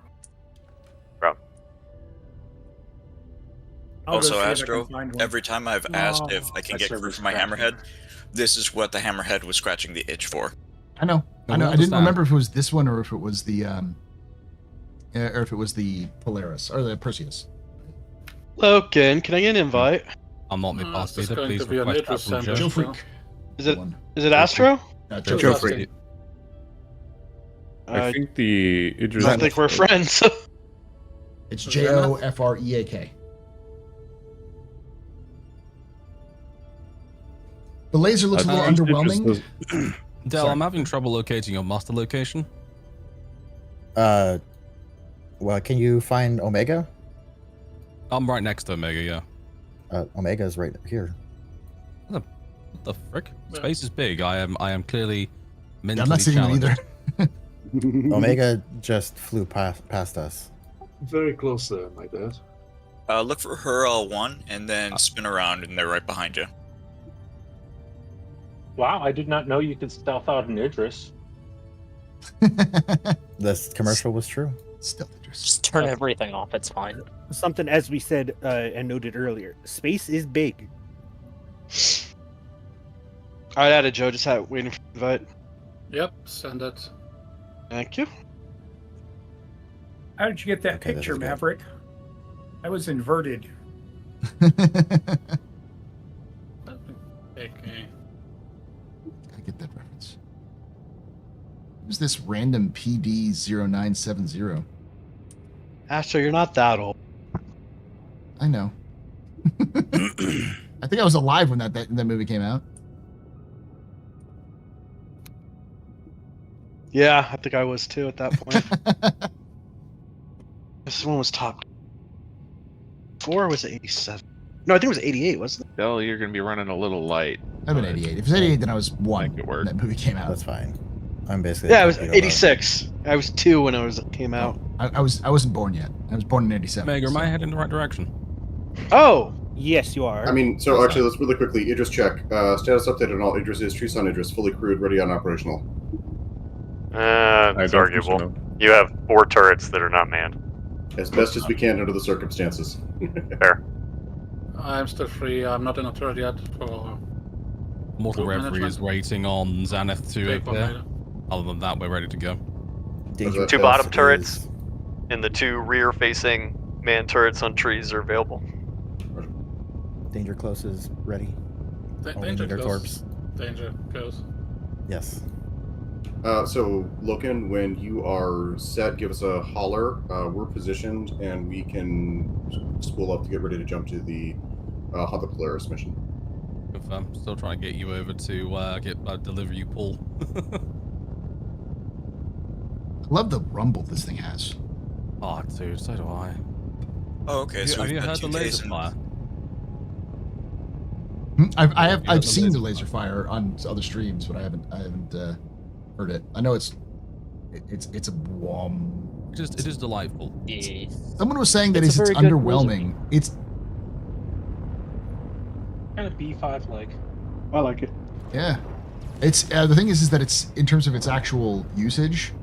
Also, Astro, every time I've asked if I can get crew for my hammerhead, this is what the hammerhead was scratching the itch for. I know. I didn't remember if it was this one or if it was the Polaris or the Perseus. Loken, can I get an invite? I'm not the boss This is either. going Please to be an request that Idris from sandwich. Joe. Is it Astro? Joe Freak. I think the Idris. I think we're friends. It's JOFREAK. The laser looks a little underwhelming. Del, I'm having trouble locating your master location. Well, can you find Omega? I'm right next to Omega, yeah. Omega is right here. What the frick? Space is big. I am clearly mentally I'm not seeing it either. Omega just flew past us. Very close there, my dad. Look for her L1 and then spin around, and they're right behind you. Wow, I did not know you could stealth out an Idris. This commercial was true. Stealth Idris. Just turn everything off. It's fine. Something, as we said and noted earlier, space is big. All right, added Joe. Just waiting for the invite. Yep, send it. Thank you. How did you get that picture, Maverick? I was inverted. Okay. I get that reference. Who's this random PD0970? Astro, you're not that old. I know. I think I was alive when that movie came out. Yeah, I think I was too at that point. This one was top 4, or was it 87? No, I think it was 88, wasn't it? Del, you're going to be running a little light. I've been 88. If it was 88, then I was 1 when that movie came out. That's fine. I'm basically. Yeah, it was 86. I was 2 when it came out. I wasn't born yet. I was born in 87. Meg, am I heading in the right direction? Oh! Yes, you are. I mean, so actually, let's really quickly. Idris check. Status update on all Idrises. Tucson Idris, fully crewed, ready and operational. It's arguable. You have 4 turrets that are not manned. As best as we can under the circumstances. Fair. I'm still free. I'm not in a turret yet for Mortal group Referee is management. waiting on Xanath to Take one appear. later. Other than that, we're ready to go. Two bottom turrets and the 2 rear-facing man turrets on trees are available. Danger close is ready. All Danger meter close. torps. Danger goes. Yes. So, Loken, when you are set, give us a holler. We're positioned, and we can spool up to get ready to jump to the Hunt the Polaris mission. I'm still trying to get you over to deliver you, Paul. I love the rumble this thing has. Oh, dude, so do I. Oh, okay. So have you we've got heard the 2Ks laser in- fire? I've seen the laser fire on other streams, but I haven't heard it. I know it's a wom. It is delightful. Yeah. Someone was saying that It's a it's very good underwhelming. It's Kind of B5 like. I like it. yeah. It's the thing is that it's in terms of its actual usage.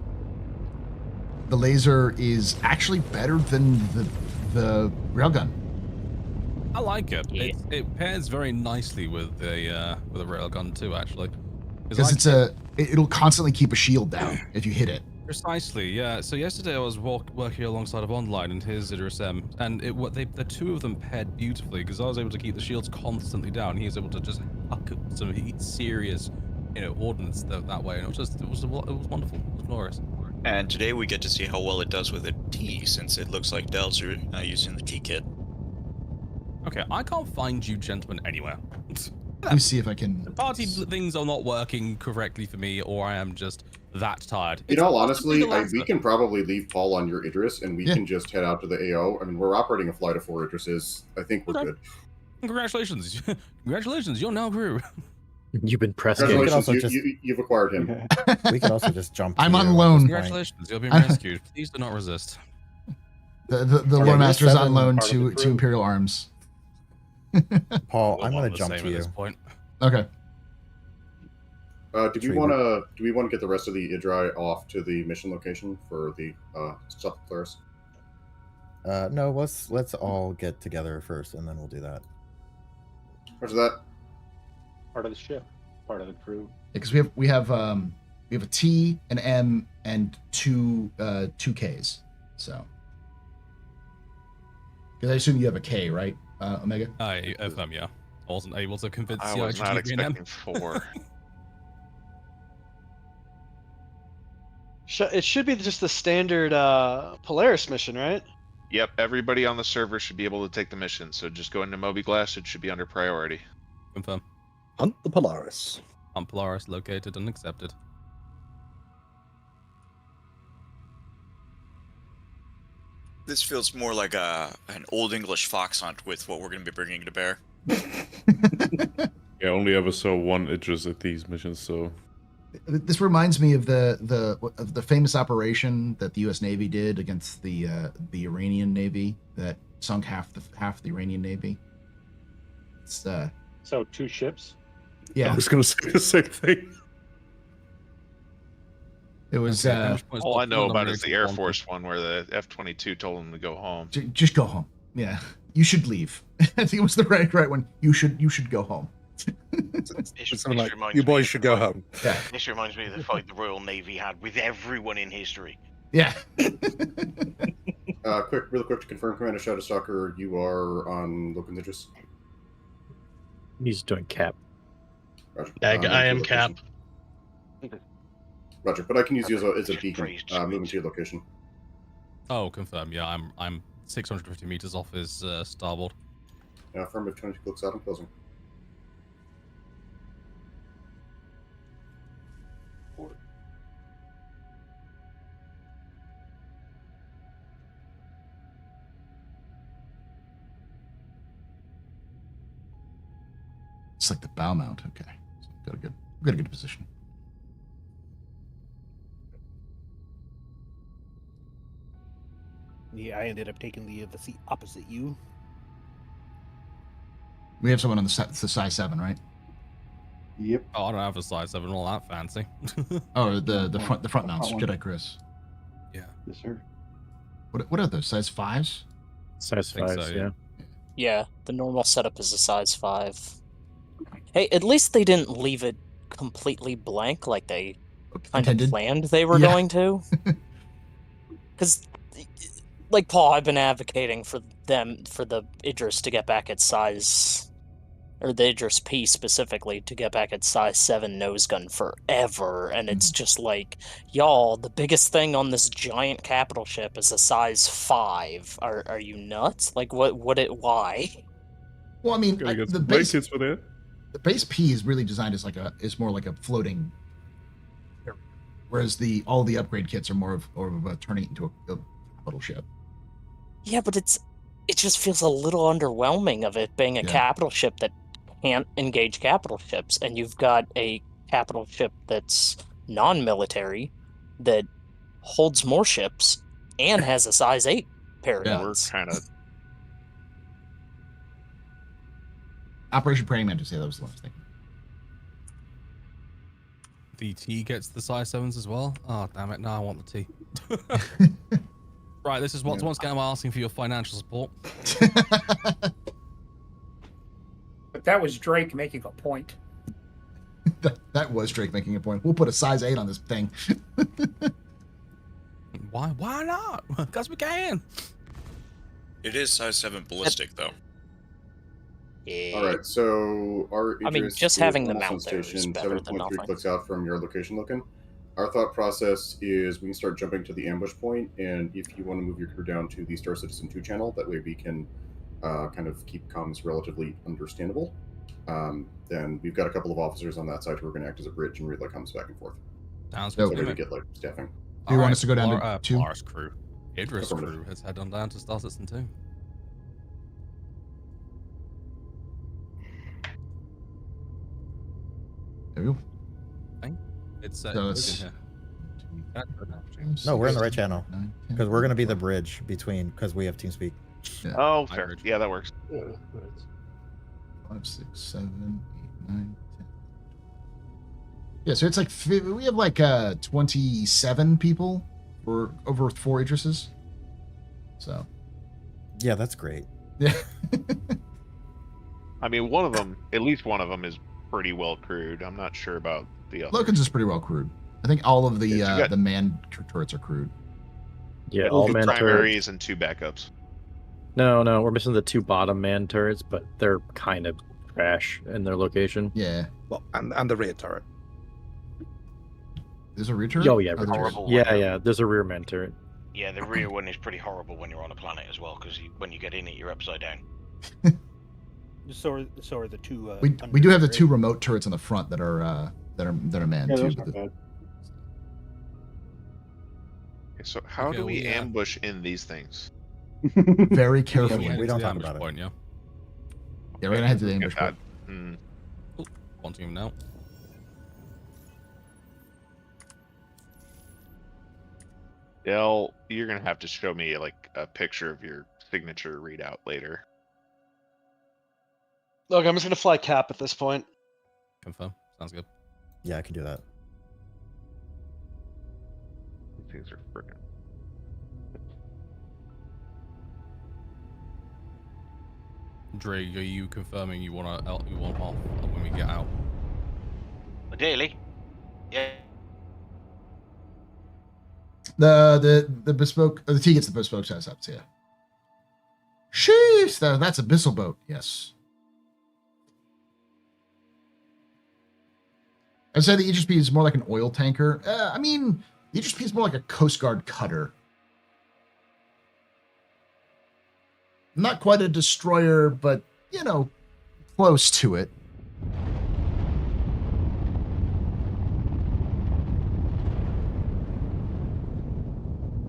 The laser is actually better than the railgun. I like it. Yeah. It pairs very nicely with a railgun too, actually. Because it'll constantly keep a shield down if you hit it. Precisely, yeah. So yesterday I was working alongside of Online and his Idris M, and the two of them paired beautifully because I was able to keep the shields constantly down. He was able to just huck up some serious, ordnance that way, and it was wonderful. It was glorious. And today we get to see how well it does with a T, since it looks like Dells are using the T kit. Okay, I can't find you gentlemen anywhere. Let me see if I can. The party things are not working correctly for me, or I am just that tired. You know, honestly, we can probably leave Paul on your Idris, and we can just head out to the AO. I mean, we're operating a flight of 4 Idrises. I think we're good. Congratulations. Congratulations, you're now crew. You've been pressed. Congratulations, you've acquired him. We can also just jump. I'm to on you at loan. this point. Congratulations, you're being rescued. Please do not resist. The Lore Master is on loan to Imperial Arms. Paul, I'm One gonna and the jump same to at you. this point. Okay. Do we want to get the rest of the Idri off to the mission location for the South Polaris? No, let's all get together first, and then we'll do that. Where's that? Part of the ship, part of the crew. Because we have a T, an M, and two Ks. So. Because I assume you have a K, right, Omega? FM, yeah. I wasn't able to convince I you was not to be an M. expecting 4. It should be just the standard Polaris mission, right? Yep, everybody on the server should be able to take the mission, so just go into Moby-Glass, it should be under priority. Confirm. Hunt the Polaris. Hunt Polaris located and accepted. This feels more like an old English fox hunt with what we're going to be bringing to bear. Yeah, only ever saw one Idris at these missions, so This reminds me of the famous operation that the U.S. Navy did against the Iranian Navy that sunk half the Iranian Navy. It's So 2 ships. Yeah, I was gonna say the same thing. It was. All I know about is the Air Force one where the F-22 told them to go home. Just go home. Yeah, you should leave. I think it was the right one. You should go home. Something like, you boys should go home. Yeah. This reminds me of the fight the Royal Navy had with everyone in history. Yeah. Really quick to confirm, Commander Shadowstalker, you are on Loken's Idris. He's doing cap. Roger. I am cap. Roger, but I can use you as a beacon, moving to your location. Oh, confirm. Yeah, I'm 650 meters off his starboard. Affirmative 22 looks out, I'm closing. It's like the bow mount. Okay, so got a good position. Yeah, I ended up taking the seat opposite you. We have someone on the size 7, right? Yep. Oh, I don't have a size 7 all that fancy. Oh, the front mounts, one. Jedi Chris. Yeah. Yes, sir. What are those? Size 5s? Size 5s, so, yeah. Yeah, the normal setup is a size 5. Hey, at least they didn't leave it completely blank like they kind of planned they were going to. Because, like Paul, I've been advocating for the Idris to get back its size, or the Idris P specifically, to get back its size 7 nose gun forever, and it's just like, y'all, the biggest thing on this giant capital ship is a size 5. Are you nuts? Like, why? Well, I mean, the base blankets for that. The base P is really designed as more like a floating, whereas all the upgrade kits are more of turning it into a capital ship. Yeah, but it just feels a little underwhelming of it being a capital ship that can't engage capital ships, and you've got a capital ship that's non-military that holds more ships and has a size 8 pair of guns. We're kind of Operation Praying Mantis. Yeah, that was the last thing. The T gets the size 7s as well. Oh damn it! Now I want the T. Right, this is once again I'm asking for your financial support. But that was Drake making a point. that was Drake making a point. We'll put a size 8 on this thing. Why not? Because we can. It is size 7 ballistic, though. All right, so our Idris just having the mount there station is better than 7.3 nothing. clicks out from your location looking. Our thought process is we can start jumping to the ambush point, and if you want to move your crew down to the Star Citizen 2 channel, that way we can kind of keep comms relatively understandable. Then we've got a couple of officers on that side who are going to act as a bridge and relay comms back and forth. Sounds so good. we get like staffing. Do you want us to go down to 2? Polaris crew. Idris crew has head on down to Star Citizen 2. There you go. It's no, we're in the right channel because we're going to be the bridge between because we have TeamSpeak. Yeah. Oh, fair. Yeah, that works. 5, 6, 7, 8, 9, 10. Yeah, so it's like we have like 27 people for over 4 Idrises. So. Yeah, that's great. Yeah. I mean, one of them, at least one of them, is pretty well crewed. I'm not sure about the other. Logan's is pretty well crewed. I think all of the man turrets are crewed. Yeah, all man primaries turrets. And 2 backups. No, we're missing the 2 bottom man turrets, but they're kind of trash in their location. Yeah. Well, and the rear turret. There's a rear turret? Oh yeah, horrible. Yeah. There's a rear man turret. Yeah, the rear one is pretty horrible when you're on a planet as well, because when you get in it, you're upside down. So are the 2. We do have the 2 remote turrets on the front that are manned too. Okay, so how do we ambush in these things? Very carefully. We don't talk about it. Point, yeah, we're gonna head to the ambush point. Wanting him now. Dell, you're gonna have to show me like a picture of your signature readout later. Look, I'm just gonna fly cap at this point. Confirm. Sounds good. Yeah, I can do that. These things are freaking. Drake, are you confirming you want off when we get out? Ideally, yeah. The bespoke, the T gets the bespoke size up, so yeah. Sheesh, that's Abyssal boat. Yes. I'd say the Idris P is more like an oil tanker. I mean, the Idris P is more like a Coast Guard cutter. Not quite a destroyer, but, you know, close to it.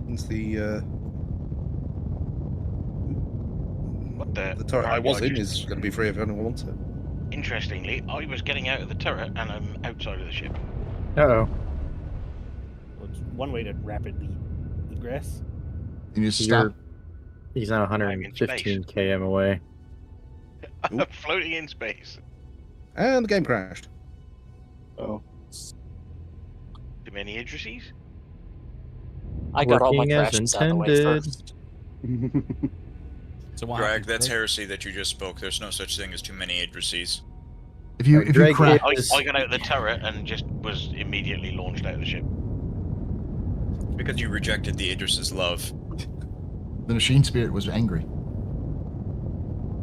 It's the What the turret I was in is going to be free if anyone wants it. Interestingly, I was getting out of the turret and I'm outside of the ship. Uh-oh. Well, it's one way to rapidly egress. You need to stop. He's now 115 km away. Floating in space. And the game crashed. Oh. Too many Idrises? I got all my Working as crashes out of the way intended. first. So what Drag, happens, that's Drake? heresy that you just spoke. There's no such thing as too many Idrises. If you crash, I got out of the turret and just was immediately launched out of the ship. Because you rejected the Idris's love. the machine spirit was angry.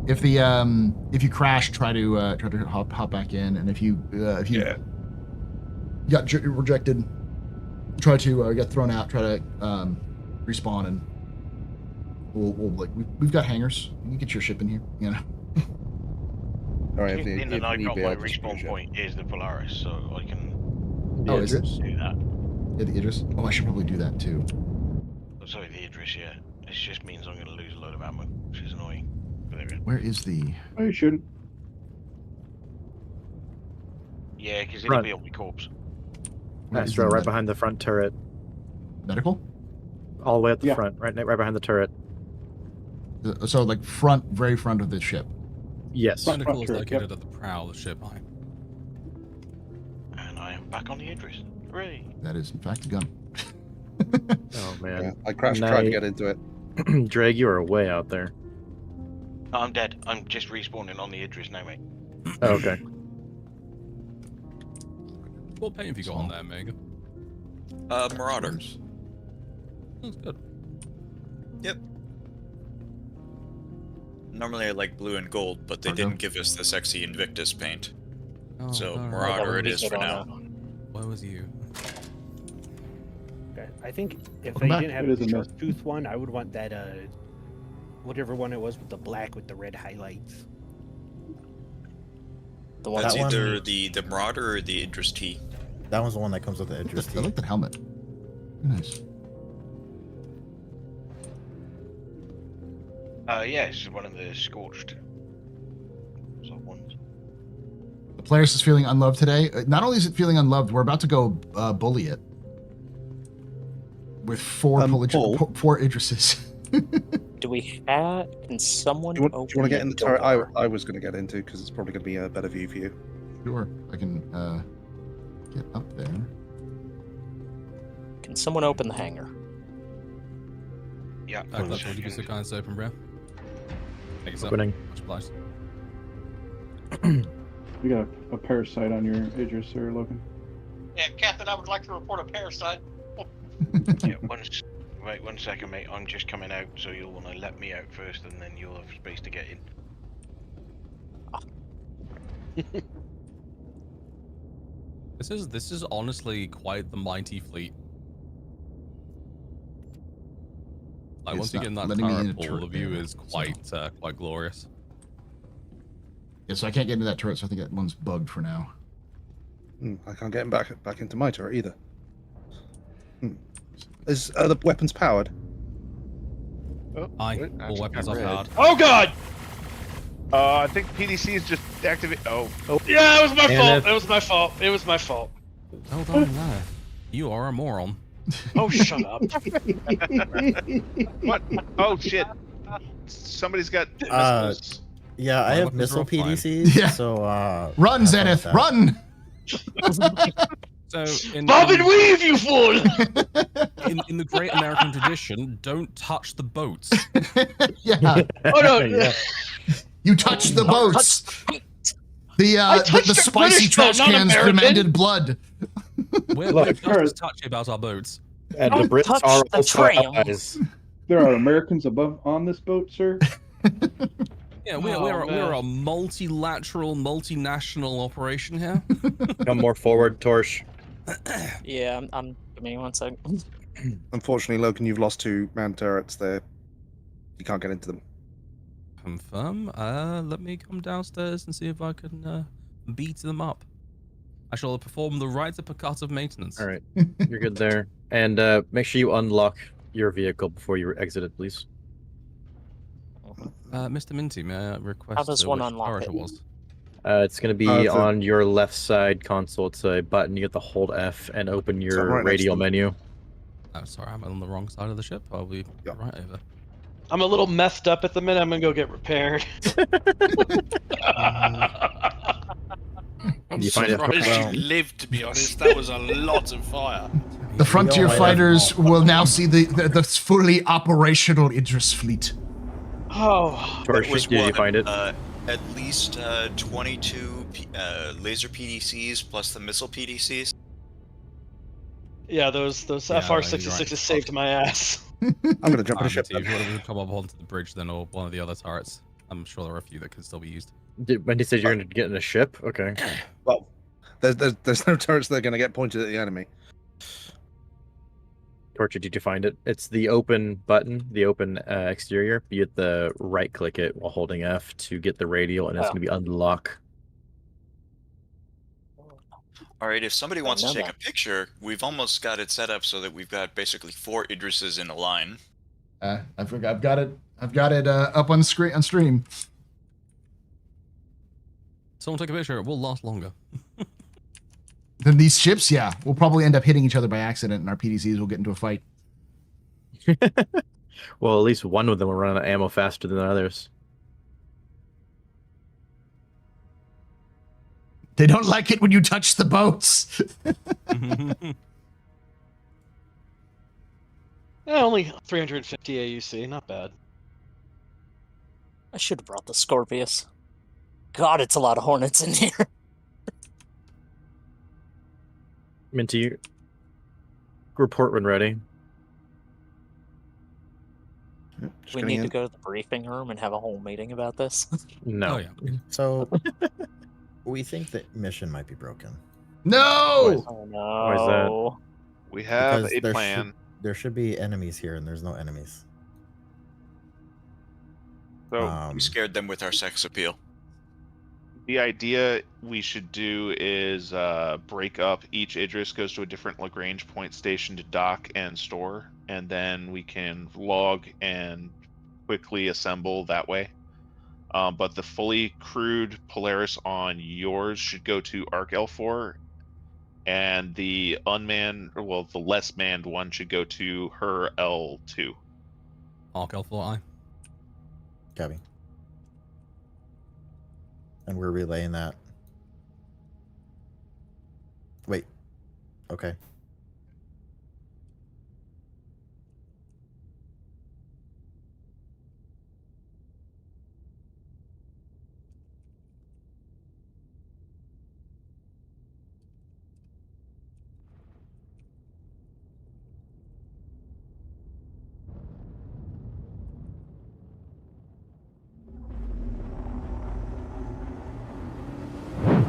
If you crash, try to hop back in, and if you got rejected, try to get thrown out, try to respawn, and we've got hangars. You can get your ship in here, you know. All right, And then I got my respawn point is the Polaris, so I can. Oh, is it? Do that. Yeah, the Idris. Oh, I should probably do that too. Oh, sorry, the Idris. Yeah, it just means I'm going to lose a load of ammo, which is annoying. But there we go. Where is the? Oh, you shouldn't. Yeah, because it'll be on my corpse. Astro, right behind the front turret. Medical? All the way at the front, right behind the turret. So, like very front of the ship. Yes. Medical is located at the prow of the ship. And I am back on the Idris. Hooray! That is, in fact, a gun. Oh man, Yeah, I crashed trying to get into it. Drake, you are way out there. No, I'm dead. I'm just respawning on the Idris now, mate. Oh, okay. What paint have you got on there, Mega? Marauders. That's good. Yep. Normally I like blue and gold, but they didn't give us the sexy Invictus paint. Oh, So no. Marauder it is for now. Where was you? Okay. I think if Welcome they back. didn't have It is the a shark tooth one, I would want that whatever one it was with the black with the red highlights. That's either the Marauder or the Idris T. That one's the one that comes with the Idris T. I like that helmet. Nice. Yeah, it's one of the scorched ones. The Polaris is feeling unloved today. Not only is it feeling unloved, we're about to go bully it with four Idrises. Do we have? Can someone Do you want to get in the turret? door? I was going to get into because it's probably going to be a better view for you. Sure, I can get up there. Can someone open the hangar? Yeah. Would you be so kind as to open, bro? Thanks. Opening. Much obliged. We got a parasite on your Idris there, Logan. Yeah, Captain, I would like to report a parasite. Yeah, wait 1 second, mate. I'm just coming out, so you'll want to let me out first, and then you'll have space to get in. This is honestly quite the mighty fleet. Like It's once you not get in that letting me in a turret pool, the turret view there, is quite glorious. Yeah, so I can't get into that turret, so I think that one's bugged for now. I can't get him back into my turret either. Is the weapons powered? Aye, all weapons are powered. Oh god! I think PDC is just activate. Oh. Yeah, it was my Damn fault. it. It was my fault. It was my fault. Well done there. You are a moron. Oh, shut up. What? Oh shit! Somebody's got. Yeah, I have weapons missile are all fine. PDCs, Yeah. so Run, have fun Zenith, with that. run! So in Bob and weave, you fool! in the great American tradition, don't touch the boats. Yeah. Oh no! Yeah. You touched the boats. The touched a spicy British boat, trash not cans American. demanded blood. We're just touchy about our boats. And the Don't Brits touch are the also tram. allies. There are Americans on this boat, sir. Yeah, we're a multilateral, multinational operation here. Come more forward, Torch. Yeah, I'm. Give me 1 second. Unfortunately, Logan, you've lost 2 man turrets there. You can't get into them. Confirm. Let me come downstairs and see if I can beat them up. I shall perform the rites of percussive maintenance. All right, you're good there. And make sure you unlock your vehicle before you exit it, please. Mr. Minty, may I request How does one which unlock turret it? it was? It's going to be on your left side console. It's a button. You get to hold F and open your right next to radial them. menu. Oh, sorry, I'm on the wrong side of the ship. I'll be right over. I'm a little messed up at the minute. I'm gonna go get repaired. I'm You find it- surprised well- you lived, to be honest. That was a lot of fire. The frontier We all might fighters will now see the fully operational Idris fleet. Oh, It was Did you find it? At least 22 laser PDCs plus the missile PDCs. yeah, those Yeah, FR-66s saved my ass. I'm gonna jump on a ship. If you want to come up onto the bridge, then or one of the other turrets, I'm sure there are a few that can still be used. When he said you're going to get in a ship, okay. Well, there's no turrets that are gonna get pointed at the enemy. Torture, did you find it? It's the open button, the open exterior. You hit the right click it while holding F to get the radial, and it's going to be unlock. All right, if somebody wants to take a picture, we've almost got it set up so that we've got basically 4 Idrises in a line. I've got it up on screen on stream. Someone take a picture. It will last longer. Then these ships, yeah, will probably end up hitting each other by accident, and our PDCs will get into a fight. Well, at least one of them will run out of ammo faster than the others. They don't like it when you touch the boats. Only 350 AUC, not bad. I should have brought the Scorpius. God, it's a lot of Hornets in here. Minty, report when ready. We need to go to the briefing room and have a whole meeting about this. No. Oh, yeah. So, we think that mission might be broken. No! Oh, no. Why is that? We have Because a plan. There should be enemies here, and there's no enemies. So We scared them with our sex appeal. the idea we should do is break up. Each Idris goes to a different Lagrange point station to dock and store, and then we can log and quickly assemble that way. But the fully crewed Polaris on yours should go to Arc L4, and the unmanned, well, the less manned one should go to her L2. Arc L4I. Copy. And we're relaying that. Wait. Okay.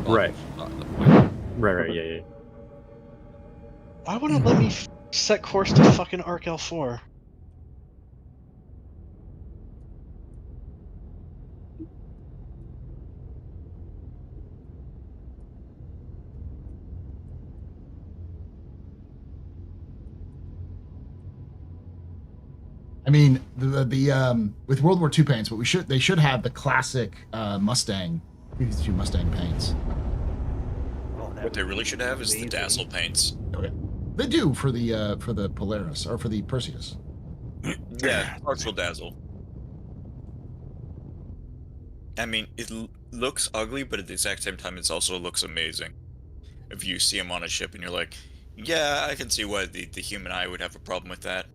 Right. Right, yeah. Why wouldn't it let me set course to fucking Arc L4? I mean, the with World War II paints, but they should have the classic Mustang, these Mustang paints. What they really should have is the Dazzle paints. Okay. They do for the Polaris or for the Perseus. Yeah, partial Dazzle. I mean, it looks ugly, but at the exact same time, it also looks amazing. If you see them on a ship and you're like, yeah, I can see why the human eye would have a problem with that.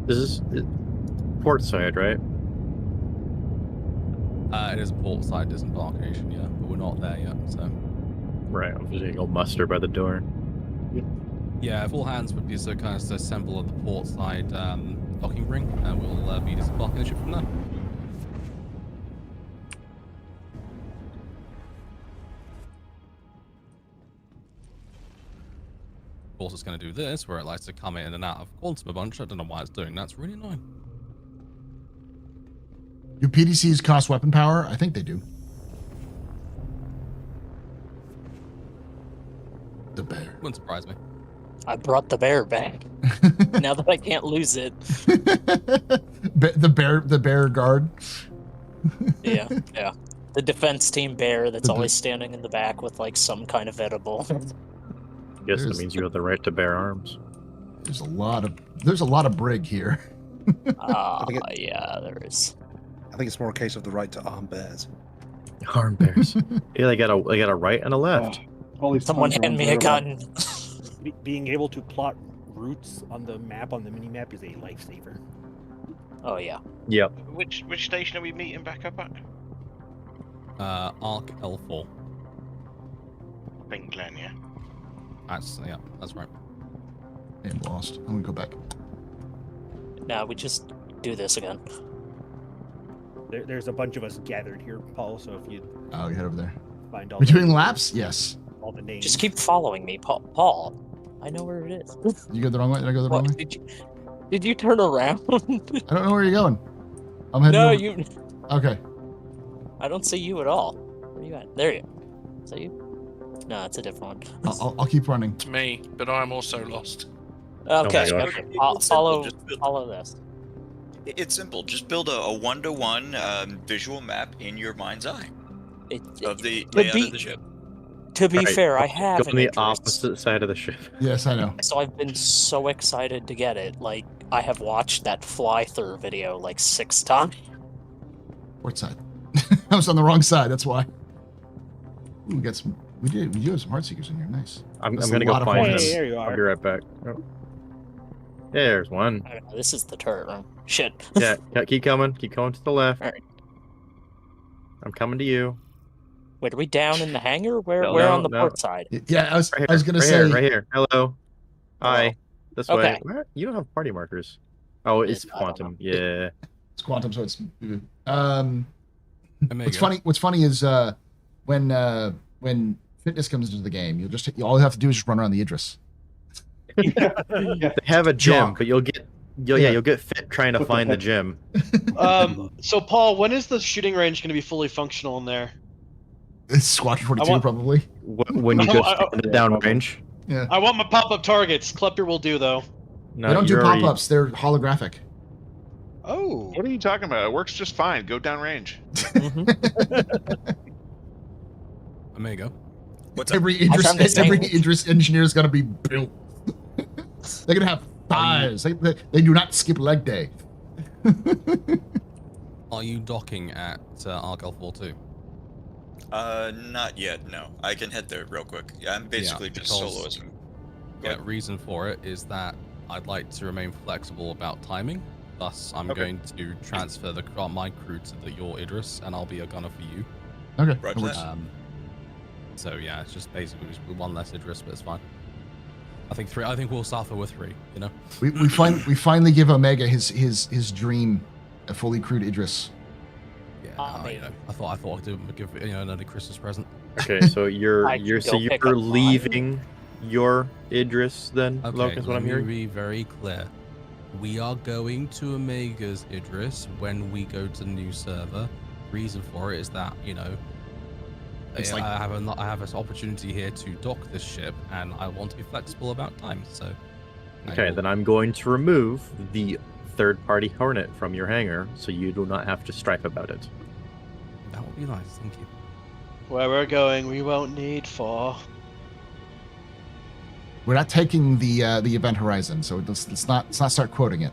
This is port side, right? It is a port side disembarkation, yeah, but we're not there yet, so. Right, obviously you'll muster by the door. Yeah, if all hands would be so kind as to assemble at the port side docking ring, and we'll be disembarking the ship from there. Of course, it's going to do this, where it likes to come in and out of quantum a bunch. I don't know why it's doing that. It's really annoying. Do PDCs cost weapon power? I think they do. The bear. Wouldn't surprise me. I brought the bear back. Now that I can't lose it. The bear guard. Yeah. The defense team bear that's always standing in the back with like some kind of edible. I guess that means you have the right to bear arms. There's a lot of brig here. Yeah, there is. I think it's more a case of the right to arm bears. Arm bears. Yeah, they got a right and a left. Someone hand me a gun. Being able to plot routes on the map, on the mini map, is a lifesaver. Oh yeah. Yep. Which station are we meeting back up at? Arc L4. Ben Glen, yeah. That's right. I'm lost. I'm gonna go back. Now we just do this again. There's a bunch of us gathered here, Paul. So if you you head over there. find all We're the- doing laps? Yes. all the names. Just keep following me, Paul. I know where it is. You go the wrong way? Did I go the wrong way? Did you turn around? I don't know where you're going. I'm heading No, over. you. Okay. I don't see you at all. Where are you at? There you are. Is that you? No, it's a different one. I'll keep running. It's me, but I'm also lost. Okay. Oh my Okay. gosh. Follow this. It's simple. Just build a one-to-one visual map in your mind's eye of the layout of the ship. To be Right. fair, I have Go on an the interest. opposite side of the ship. Yes, I know. So I've been so excited to get it. Like, I have watched that fly-through video like 6 times. What side? I was on the wrong side. That's why. Ooh, we got some. We do have some heart seekers in here. Nice. I'm That's gonna a go lot of find points. him. There you I'll are. be right back. Oh. There's one. I don't know, this is the turret room. Shit. Yeah, keep coming. Keep going to the left. All right. I'm coming to you. Wait, are we down in the hangar? Where No, on the no. port side? Yeah, I was gonna right say here, right here. Hello. Hi. This way. Okay. Where? You don't have party markers. Oh, it's I don't quantum. Yeah. it's quantum, so it's. Omega. What's funny is when fitness comes into the game, all you have to do is just run around the Idris. They have a gym, Jog. but you'll get fit trying to find the gym. So Paul, when is the shooting range going to be fully functional in there? It's Squadron 42 probably. When you go down range. Yeah. I want my pop-up targets. Klepter will do though. No, They don't do you're already- pop-ups. They're holographic. Oh. What are you talking about? It works just fine. Go down range. Omega. Every Idris engineer's got to be built. They're gonna have thighs. They do not skip leg day. Are you docking at Arc L4 too? Not yet. No, I can head there real quick. Yeah, I'm basically just soloism. Yeah, reason for it is that I'd like to remain flexible about timing. Thus, I'm going to transfer my crew to your Idris, and I'll be a gunner for you. Okay. Right. So yeah, it's just basically just one less Idris, but it's fine. I think we'll suffer with 3. You know. We finally give Omega his dream, a fully crewed Idris. Yeah, you know, I thought I'd give another Christmas present. Okay, so you're leaving your Idris then, Okay, Logan, is what I'm let hearing? me be very clear. We are going to Omega's Idris when we go to the new server. Reason for it is that, I have an opportunity here to dock this ship, and I want to be flexible about time. So, Okay, then I'm going to remove the third-party Hornet from your hangar, so you do not have to stripe about it. That would be nice, thank you. Where we're going, we won't need 4. We're not taking the event horizon, so let's not start quoting it.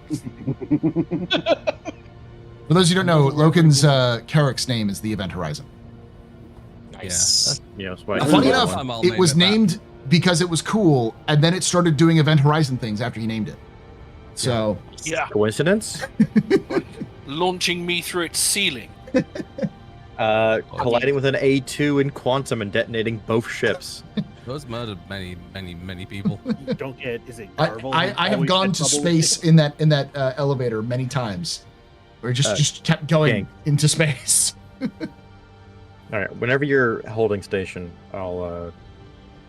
For those who don't know, Loken's Carrick's name is the event horizon. Nice. Yeah, that's why. Funny enough, it was named because it was cool, and then it started doing event horizon things after he named it. So Yeah. Coincidence? Launching me through its ceiling. Colliding with an A2 in quantum and detonating both ships. Those murdered many people. Don't get. Is it Garble? I have gone to space in that elevator many times, where it just kept going into space. All right, whenever you're holding station, I'll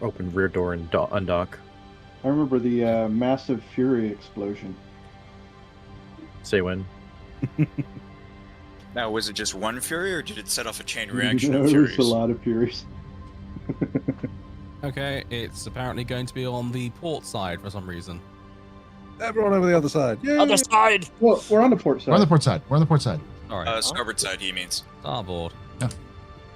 open rear door and undock. I remember the massive Fury explosion. Say when. Now, was it just one Fury, or did it set off a chain reaction No, of there's Furies? a lot of Furies. Okay, it's apparently going to be on the port side for some reason. Everyone over the other side. Yay! Other side. Well, we're on the port side. We're on the port side. We're on the port side. All right. Starboard side, he means. Starboard.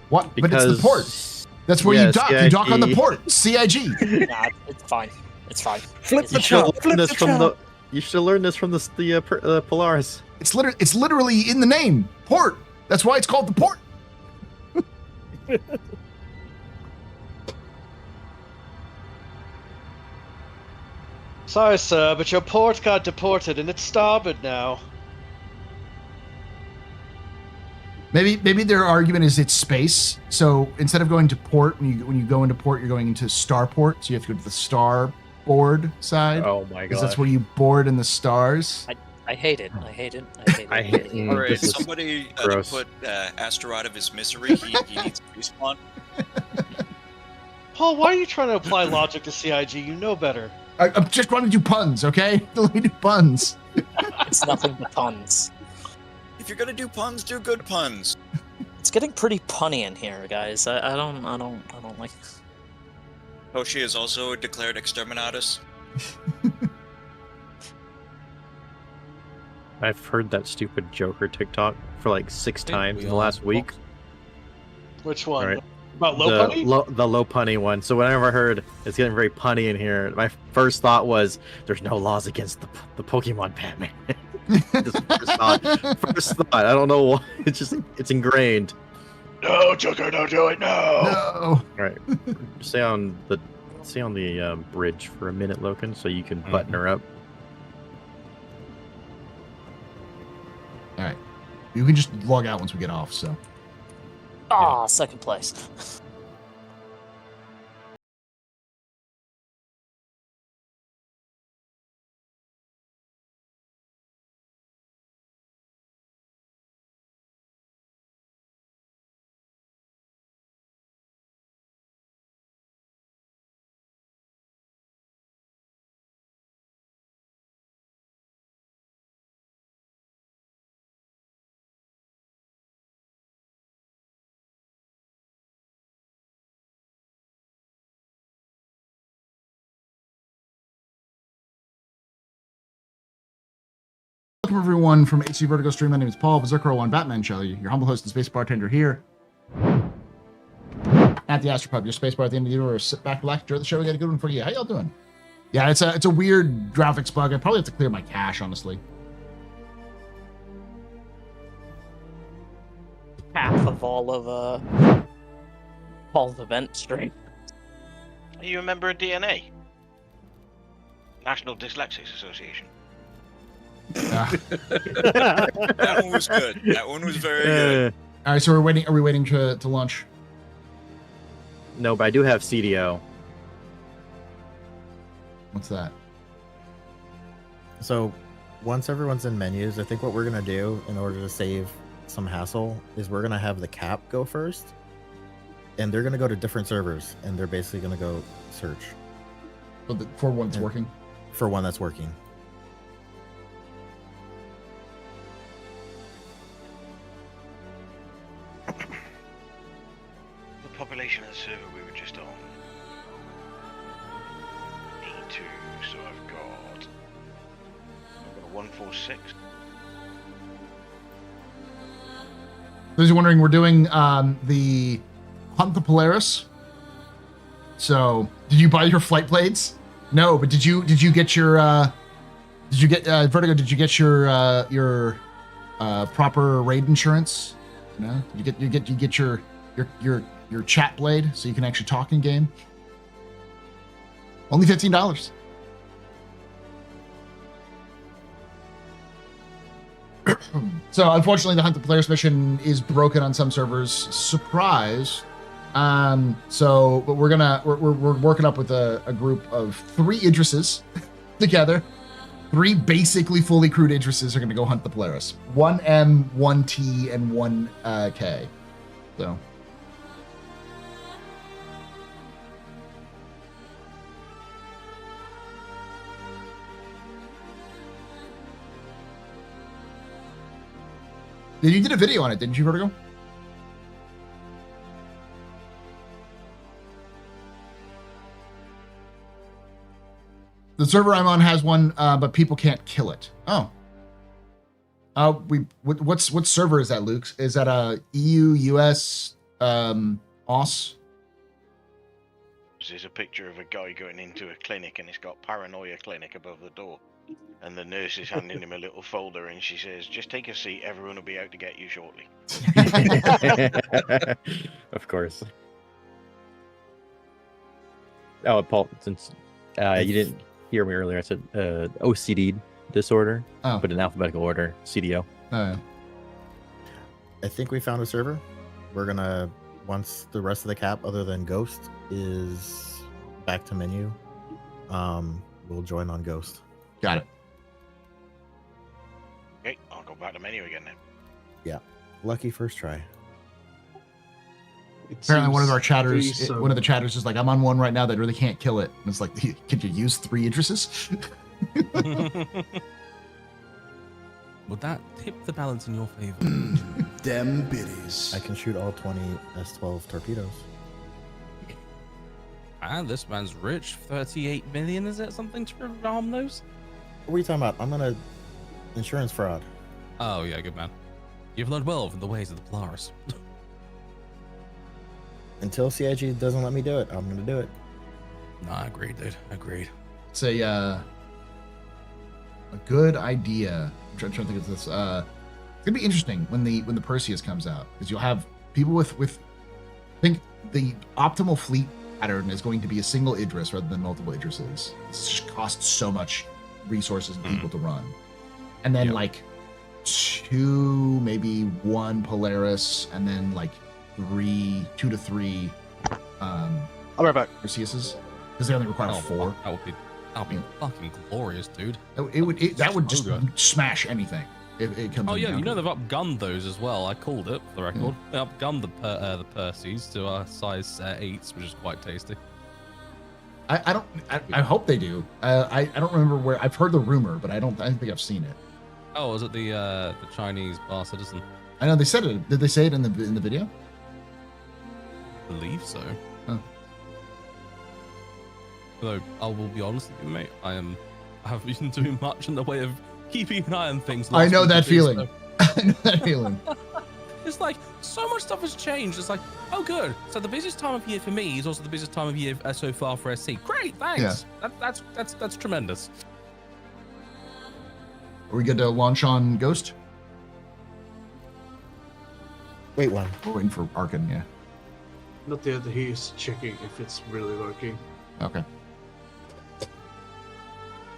What? But it's the Because- port. That's where you dock. You dock on the port. CIG. Nah, it's fine. It's fine. Flip You should have learned this from the. You should have learned this from the Polaris. It's literally in the name, port. That's why it's called the port. Sorry, sir, but your port got deported and it's starboard now. Maybe their argument is it's space. So instead of going to port, when you go into port, you're going into starport. So you have to go to the starboard side. Oh my Because god. that's where you board in the stars. I hate it. I hate it. I hate it. I hate it. All right, This is somebody gross. put Astro out of his misery. He needs to respawn. Paul, why are you trying to apply logic to CIG? You know better. I'm just trying to do puns, okay? Let me do puns. It's nothing but puns. If you're gonna do puns, do good puns. It's getting pretty punny in here, guys. I don't like. Hoshi is also a declared exterminatus. I've heard that stupid Joker TikTok for like 6 times in the last week. Which one? Alright. About low punny? The low punny one. So whenever I heard it's getting very punny in here, my first thought was, "There's no laws against the Pokemon Batman." First thought. I don't know why. It's ingrained. No, Joker, don't do it. No. No. All right. Stay on the bridge for a minute, Loken, so you can button her up. All right. You can just log out once we get off, so. Ah, second place. Welcome everyone from HC Vertigo Stream. My name is Paul Berserker1 Batman Shelley, your humble host and space bartender here at the AstroPub, your space bar at the end of the universe. Sit back, relax, enjoy the show. We got a good one for you. How y'all doing? Yeah, it's a weird graphics bug. I probably have to clear my cache, honestly. Half of all of Paul's event stream. Are you a member of DNA? National Dyslexics Association. That one was good. That one was very good. All right, so we're waiting. Are we waiting to launch? No, but I do have CDO. What's that? So, once everyone's in menus, I think what we're gonna do in order to save some hassle is we're gonna have the cap go first, and they're gonna go to different servers, and they're basically gonna go search. For one that's working. For one that's working. The population of the server we were just on. E2, so I've got 146. Those who are wondering, we're doing the Hunt the Polaris. So, did you buy your flight blades? No, but did you get your Vertigo? Did you get your proper raid insurance? No, you get your chat blade so you can actually talk in game. Only $15. So unfortunately, the Hunt the Polaris mission is broken on some servers. Surprise. So but we're working up with a group of 3 Idrises together. 3 basically fully crewed Idrises are going to go hunt the Polaris. 1 M, 1 T, and 1 K. So. You did a video on it, didn't you, Vertigo? The server I'm on has one, but people can't kill it. Oh. What server is that, Luke? Is that a EU, US, OS? tabs is a picture of a guy going into a clinic, and it's got Paranoia Clinic above the door. And the nurse is handing him a little folder, and she says, "Just take a seat. Everyone will be out to get you shortly." Of course. Oh, Paul, since you didn't hear me earlier, I said OCD disorder, but in alphabetical order, CDO. Oh, yeah. I think we found a server. We're gonna, once the rest of the cap, other than Ghost, is back to menu, we'll join on Ghost. Got it. Okay, I'll go back to menu again then. Yeah. Lucky first try. Apparently, one of our chatters, one of the chatters is like, "I'm on one right now that really can't kill it." And it's like, "Could you use 3 Idrises?" Would that tip the balance in your favor? Dem biddies. I can shoot all 20 S12 torpedoes. And this man's rich. 38 million, is it something to arm those? What are you talking about? I'm gonna insurance fraud. Oh yeah, good man. You've learned well from the ways of the Polaris. Until CIG doesn't let me do it, I'm gonna do it. Nah, agreed, dude. Agreed. It's a good idea. I'm trying to think of this. It's gonna be interesting when the Perseus comes out, because you'll have people with I think the optimal fleet pattern is going to be a single Idris rather than multiple Idrises. It just costs so much resources and people to run, and then like 2, maybe 1 Polaris, and then like 2 to 3 I'll be right back. Perseuses, because they only require 4. That would be fucking glorious, dude. That would just smash anything. It comes. Oh yeah, you know they've upgunned those as well. I called it for the record. They upgunned the Perseus to size 8s, which is quite tasty. I hope they do. I don't remember where. I've heard the rumor, but I don't think I've seen it. Oh, was it the Chinese bar citizen? I know they said it. Did they say it in the video? I believe so. Oh. Although I will be honest with you, mate, I haven't been doing much in the way of keeping an eye on things. I know that feeling. I know that feeling. It's like so much stuff has changed. It's like, oh, good. So the busiest time of year for me is also the busiest time of year so far for SC. Great, thanks. Yeah. That's tremendous. Are we good to launch on Ghost? Wait, one. We're waiting for Arkin. Yeah. Not yet. He's checking if it's really working. Okay.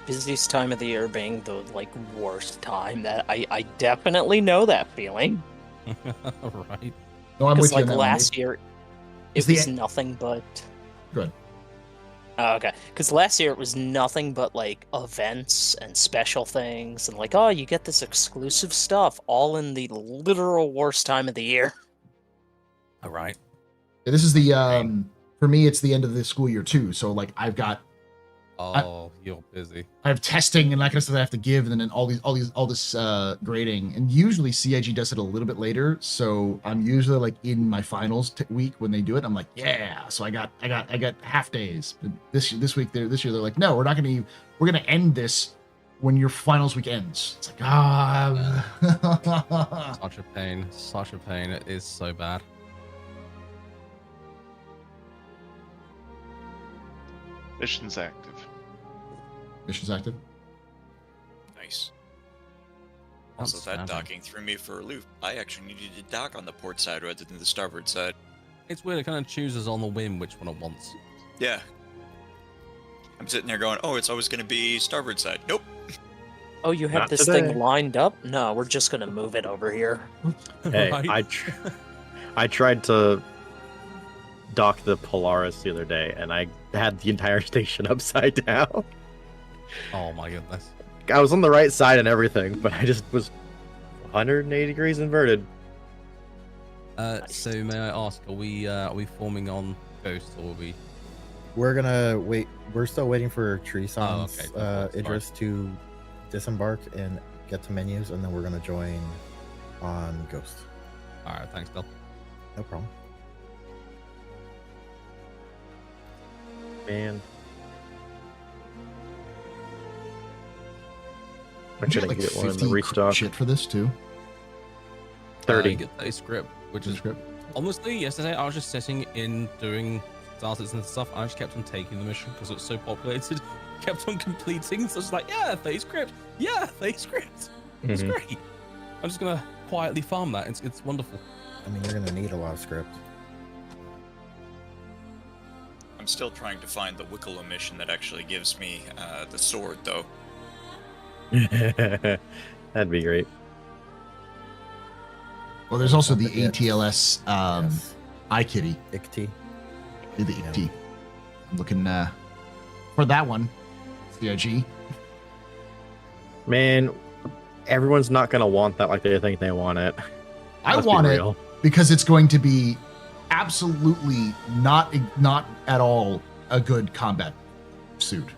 Busiest time of the year being the worst time. That I definitely know that feeling. Right. No, I'm with you. Last year, it was nothing but. Good. Oh, okay. Because last year it was nothing but events and special things, and oh, you get this exclusive stuff, all in the literal worst time of the year. All right. Yeah, this is the for me, it's the end of the school year too. So I've got. You're busy. I have testing and that kind of stuff I have to give, and then all this grading. And usually CIG does it a little bit later, so I'm usually in my finals week when they do it. I'm like, yeah. So I got half days. But this year they're like, no, we're gonna end this when your finals week ends. It's like Such a pain. Such a pain. It is so bad. Mission's active. Mission's active. Nice. Also, that docking threw me for a loop. I actually needed to dock on the port side rather than the starboard side. It's weird. It kind of chooses on the whim which one it wants. Yeah. I'm sitting there going, oh, it's always going to be starboard side. Nope. Oh, you have this thing lined up? No, we're just going to move it over here. Hey, Right. I tried to dock the Polaris the other day, and I had the entire station upside down. Oh my goodness. I was on the right side and everything, but I just was 180 degrees inverted. So may I ask, are we forming on Ghost, or are we? We're gonna wait. We're still waiting for Treeson's okay. Idris to disembark and get to menus, and then we're gonna join on Ghost. All right, thanks, Bill. No problem. Man. Aren't you I like get one in the 50 restock. shit for this too? 30. You get a script, which is honestly yesterday I was just sitting in doing Star Citizen and stuff. I just kept on taking the mission because it was so populated. Kept on completing. So it's like, yeah, phase script. Yeah, phase script. It's great. I'm just gonna quietly farm that. It's wonderful. I mean, you're gonna need a lot of script. I'm still trying to find the Wicklow mission that actually gives me the sword, though. That'd be great. Well, there's also the ATLS iKitty. IKT. The IKT. I'm looking for that one. CIG. Man, everyone's not gonna want that like they think they want it. I want it because it's going to be absolutely not at all a good combat suit.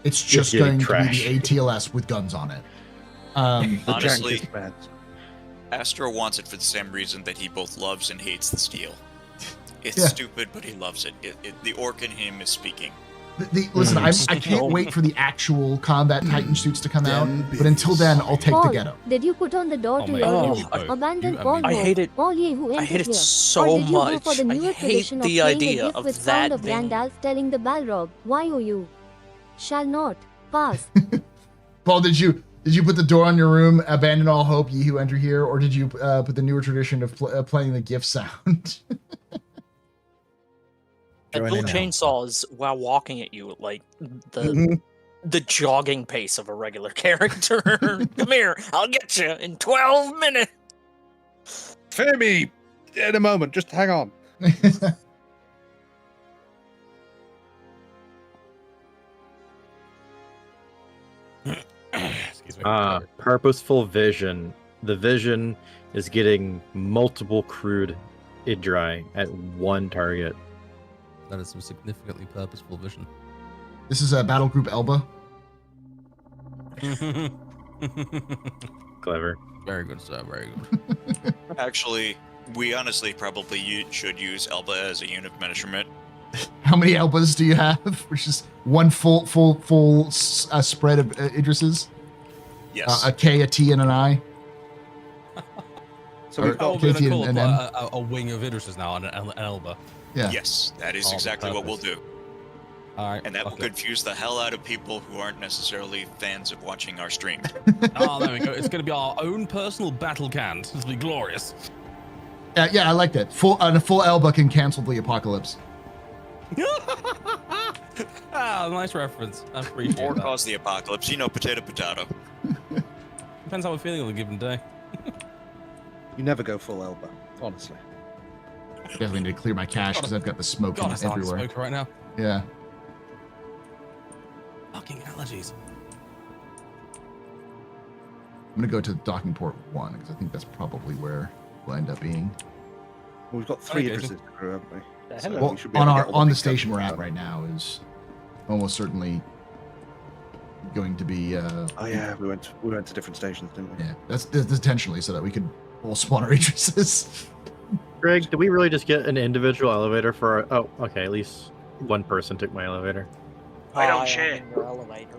It's just going to be the ATLS with guns on it. Honestly, Astro wants it for the same reason that he both loves and hates the steel. It's stupid, but he loves it. The orc in him is speaking. Listen, I can't wait for the actual combat Titan suits to come out, but until then, I'll take the ghetto. Did you put on the door to your new abandoned Volvo? I hate it. I hate it so much. I hate the idea of that of Gandalf telling the Balrog, "Why you shall not pass." Paul, did you put the door on your room, abandon all hope, ye who enter here, or did you put the newer tradition of playing the GIF sound? And little chainsaws while walking at you like the jogging pace of a regular character. Come here, I'll get you in 12 minutes. Fear me in a moment. Just hang on. Purposeful vision. The vision is getting multiple crude Idris at one target. That is some significantly purposeful vision. This is a battle group Elba. Clever. Very good, sir. Very good. Actually, we honestly probably should use Elba as a unit of measurement. How many Elbas do you have? Which is one full spread of Idrises? Yes. A K, a T, and an I. So we're going to call up a wing of Idrises now, an Elba. Yeah. Yes, that is exactly what we'll do. All right. And that will confuse the hell out of people who aren't necessarily fans of watching our stream. Oh, there we go. It's going to be our own personal battle can. This will be glorious. Yeah, I like that. A full Elba can cancel the apocalypse. Nice reference. I appreciate Or that. cause the apocalypse. You know, potato, potato. Depends how we're feeling on a given day. You never go full Elba, honestly. Definitely need to clear my cache because I've got the smoke everywhere. Smoke right now. Yeah. Fucking allergies. I'm gonna go to docking port 1 because I think that's probably where we'll end up being. Well, we've got 3 Idrises to crew, haven't we? So Well, we should be able to get all on the big station guns we're at done. right now is almost certainly going to be. Oh yeah, we went to different stations, didn't we? Yeah, that's intentionally so that we could all spawn our Idrises. Greg, did we really just get an individual elevator for our... Oh, okay, at least one person took my elevator. I don't share. Your elevator.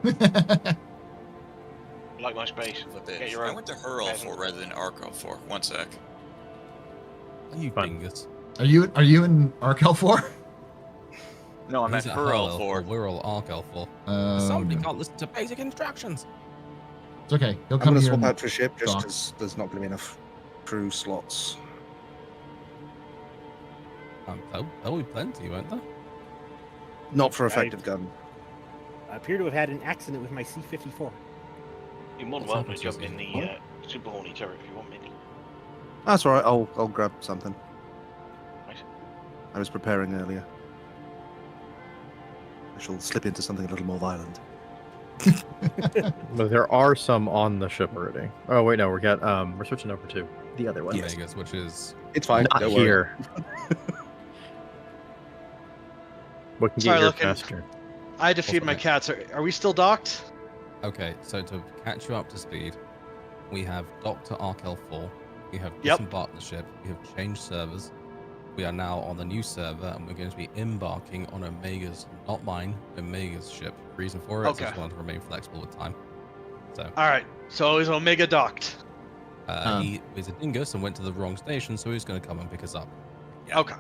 Like my space. Get your I own. went to her L4 rather than Arc L4. One sec. You dingus. Are you in Arkel 4? No, I'm He's at at her L4. L4. We're all Arc L4. Somebody can't listen to basic instructions. It's okay. He'll I'm come going to here. swap and out for ship just dock. because there's not going to be enough crew slots. There'll be plenty, won't there? Not for effective gun. I appear to have had an accident with my C-54. You're more than welcome to jump in the Super Horny turret if you want me. That's all right. I'll grab something. Right. I was preparing earlier. I shall slip into something a little more violent. But there are some on the ship already. Oh wait, no, we're switching over to the other one. Vegas, which is It's fine. Not don't worry. here. What can Sorry, get here looking. faster? I had to feed my cats. Are we still docked? okay. So to catch you up to speed, we have Dr. Arc L4. We have Yep. disembarked the ship. We have changed servers. We are now on the new server, and we're going to be embarking on Omega's, not mine, Omega's ship. Reason for it is I just Okay. wanted to remain flexible with time. So All right. So is Omega docked? he is a dingus and went to the wrong station, so he's going to come and pick us up. Okay.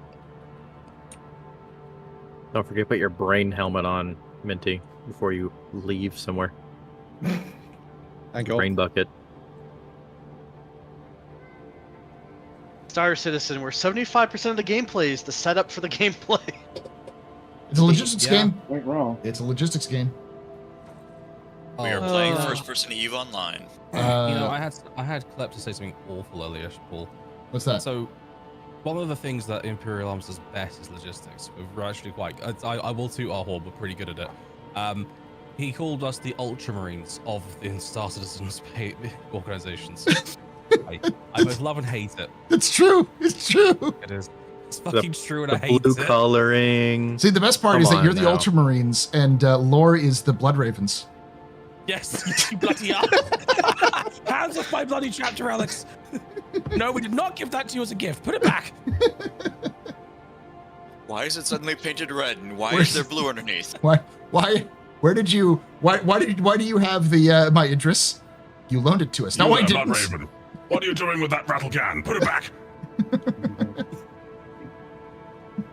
Don't forget to put your brain helmet on, Minty, before you leave somewhere. Thank you. Brain bucket. Star Citizen, where 75% of the gameplay is the setup for the gameplay. It's a logistics game. Went wrong. It's a logistics game. We are playing first-person EVE Online. You know, I had Klep to say something awful earlier, Paul. What's that? So, one of the things that Imperial Arms does best is logistics. We're actually quite. I will toot our horn. We're pretty good at it. He called us the Ultramarines of the Star Citizen's organizations. I both love and hate it. It's true. It's true. It is. It's fucking true, and I hate blue it. coloring. See, the best part Come is that you're on the now. Ultramarines and Lore is the Blood Ravens. Yes, you bloody hell. Hands off my bloody chapter, Alex. No, we did not give that to you as a gift. Put it back. Why is it suddenly painted red, and why is there blue underneath? Why? Where did you? Why do you have the my Idris? You loaned it to us. No, I didn't. Raven. What are you doing with that rattle can? Put it back.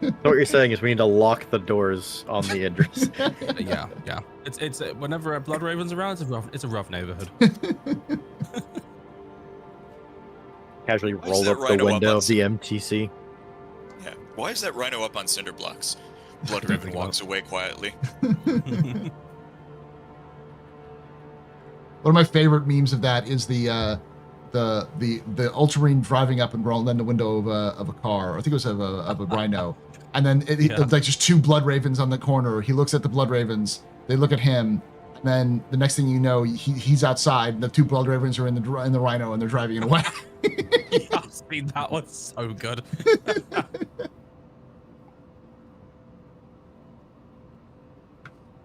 So what you're saying is we need to lock the doors on the Idris. Yeah. It's whenever a Blood Raven's around, it's a rough neighborhood. Casually Why is roll that up the rhino up window on of the MTC. Yeah. Why is that rhino up on cinder blocks? Blood Raven walks away quietly. One of my favorite memes of that is the Ultramarine driving up and rolling in the window of a car. I think it was of a Rhino, and then like just two Blood Ravens on the corner. He looks at the Blood Ravens. They look at him, and then the next thing you know, he's outside. And the two Blood Ravens are in the Rhino, and they're driving it away. Yes, I mean, that was so good.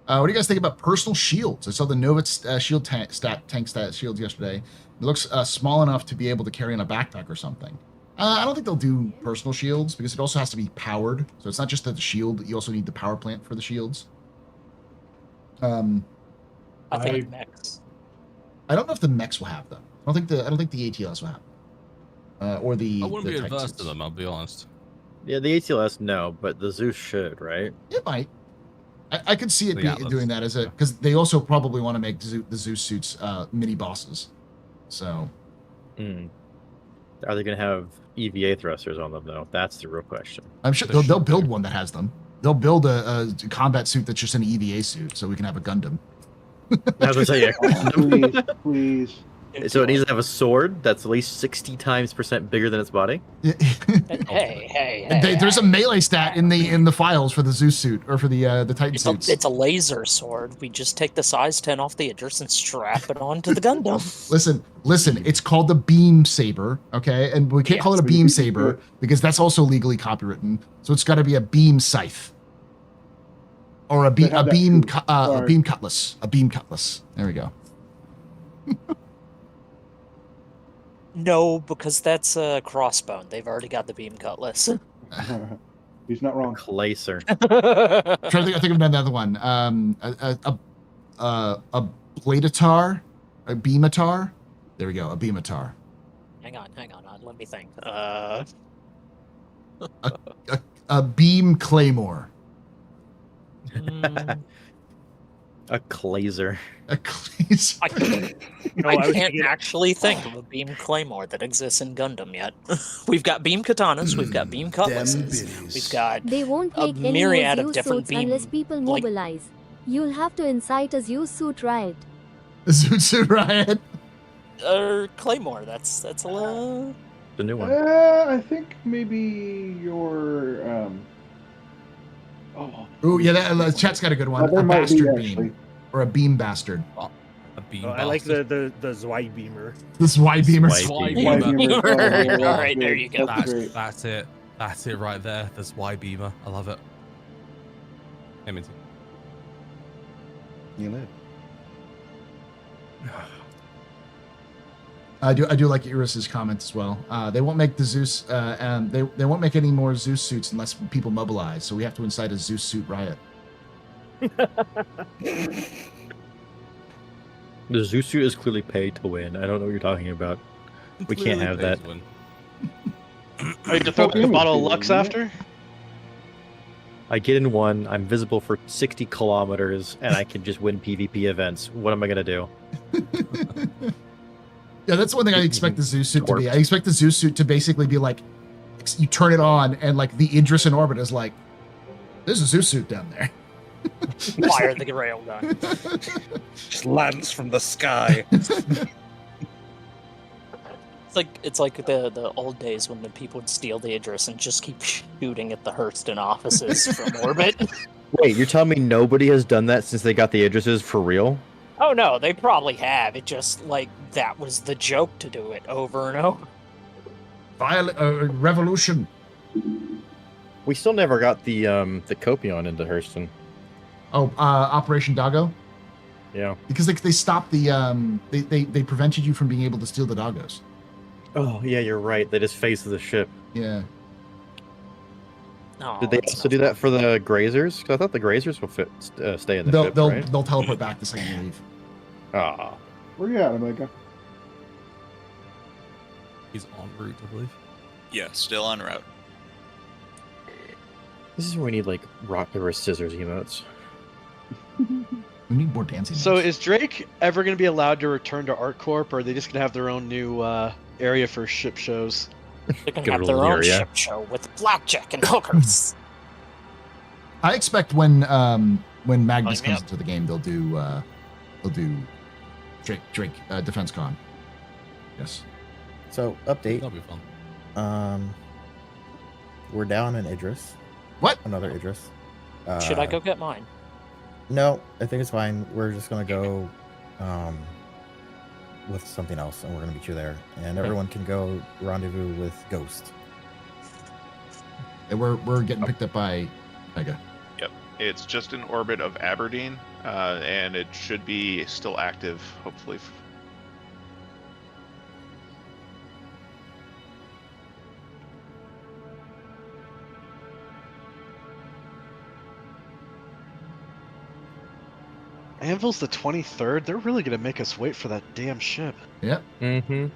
What do you guys think about personal shields? I saw the Novitz shield tank stat shields yesterday. It looks small enough to be able to carry on a backpack or something. I don't think they'll do personal shields because it also has to be powered. So it's not just the shield; you also need the power plant for the shields. I think mechs. I don't know if the mechs will have them. I don't think the ATLS will have them. Or the. I wouldn't the be Titan adverse suits. to them, I'll be honest. Yeah, the ATLS no, but the Zeus should, right? It might. I could see it The Atlas. doing that as a because they also probably want to make the Zeus suits mini bosses. So. Are they going to have EVA thrusters on them though? That's the real question. I'm sure they'll build one that has them. They'll build a combat suit that's just an EVA suit, so we can have a Gundam. I was going to say, yeah. Please. So it needs to have a sword that's at least 60% bigger than its body. Hey. There's a melee stat in the files for the Zeus suit or for the Titan suits. It's a laser sword. We just take the size 10 off the Idris and strap it onto the Gundam. Listen. It's called the beam saber, okay? And we can't call it a beam saber because that's also legally copywritten. So it's got to be a beam scythe or a beam cutlass. A beam cutlass. There we go. No, because that's a crossbone. They've already got the beam cutlass. He's not wrong. Clayser. I think of another one. A bladeatar, a beamatar. There we go, a beamatar. Hang on. Let me think. A beam claymore. A Clayser. A Clayser. I can't actually think of a beam claymore that exists in Gundam yet. We've got beam katanas, we've got beam cutlasses, we've got They won't a make any myriad more of Zeus different suits beam. unless people mobilize. You'll have to incite a Zeus suit riot. A Zeus suit riot. Claymore. That's a little. The new one. I think maybe your Ooh, yeah, that chat's got a good one. there A might be, bastard actually. beam. Or a beam bastard. A beam I like the Zwei beamer. The Zwei beamer. Zwei beamer. beamer. All right, there you go. That's it. That's it right there. The Zwei beamer. I love it. Hey, Minty. You live. I do like Iris's comment as well. They won't make the Zeus. They won't make any more Zeus suits unless people mobilize. So we have to incite a Zeus suit riot. The Zeus suit is clearly paid to win. I don't know what you're talking about. We can't have that. Wait, to throw a bottle of Lux after? I get in one, I'm visible for 60 kilometers, and I can just win PvP events. What am I gonna do? Yeah, that's one thing I expect the Zeus suit to be. I expect the Zeus suit to basically be like, you turn it on, and like the Idris in orbit is like, there's a Zeus suit down there. Fire the railgun. Just lands from the sky. It's like the old days when the people would steal the Idris and just keep shooting at the Hurston offices from orbit. Wait, you're telling me nobody has done that since they got the Idrises for real? Oh no, they probably have. It just like that was the joke to do it over and over. Revolution. We still never got the Copion into Hurston. Oh, Operation Doggo. Yeah. Because they stopped the they prevented you from being able to steal the doggos. Oh yeah, you're right. They just phased the ship. Yeah. Oh, Did they also do that for the Grazers? Because I thought the Grazers will stay in the ship, right? They'll teleport back the second you leave. Ah. Where you at, Omega? He's en route, I believe. Yeah, still en route. This is where we need like rock paper scissors emotes. We need more dancing. So is Drake ever going to be allowed to return to ArtCorp, or are they just going to have their own new area for ship shows? They're going to have their own ship show with blackjack and hookers. I expect when Magnus comes into the game, they'll do Drake Defense Con. Yes. So update. That'll be fun. We're down in Idris. What? Another Idris. Should I go get mine? No, I think it's fine. We're just gonna go with something else, and we're gonna meet you there. And everyone can go rendezvous with Ghost. And we're getting picked up by Mega. Yep, it's just in orbit of Aberdeen, and it should be still active, hopefully. Anvil's the 23rd. They're really going to make us wait for that damn ship. Yep. Mm-hmm.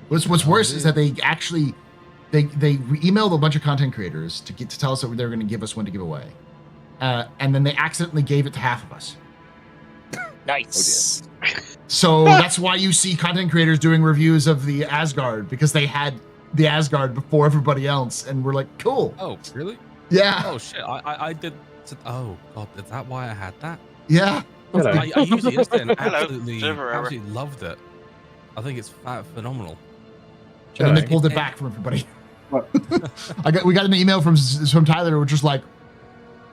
What's worse is that they actually they emailed a bunch of content creators to tell us that they were going to give us one to give away, and then they accidentally gave it to half of us. Nice. So that's why you see content creators doing reviews of the Asgard, because they had the Asgard before everybody else, and we're like, cool. Oh, really? Yeah. Oh shit! I did. Oh god, is that why I had that? Yeah. I used it yesterday and absolutely loved it. I think it's phenomenal. And then they pulled it back from everybody. We got an email from Tyler, which was like,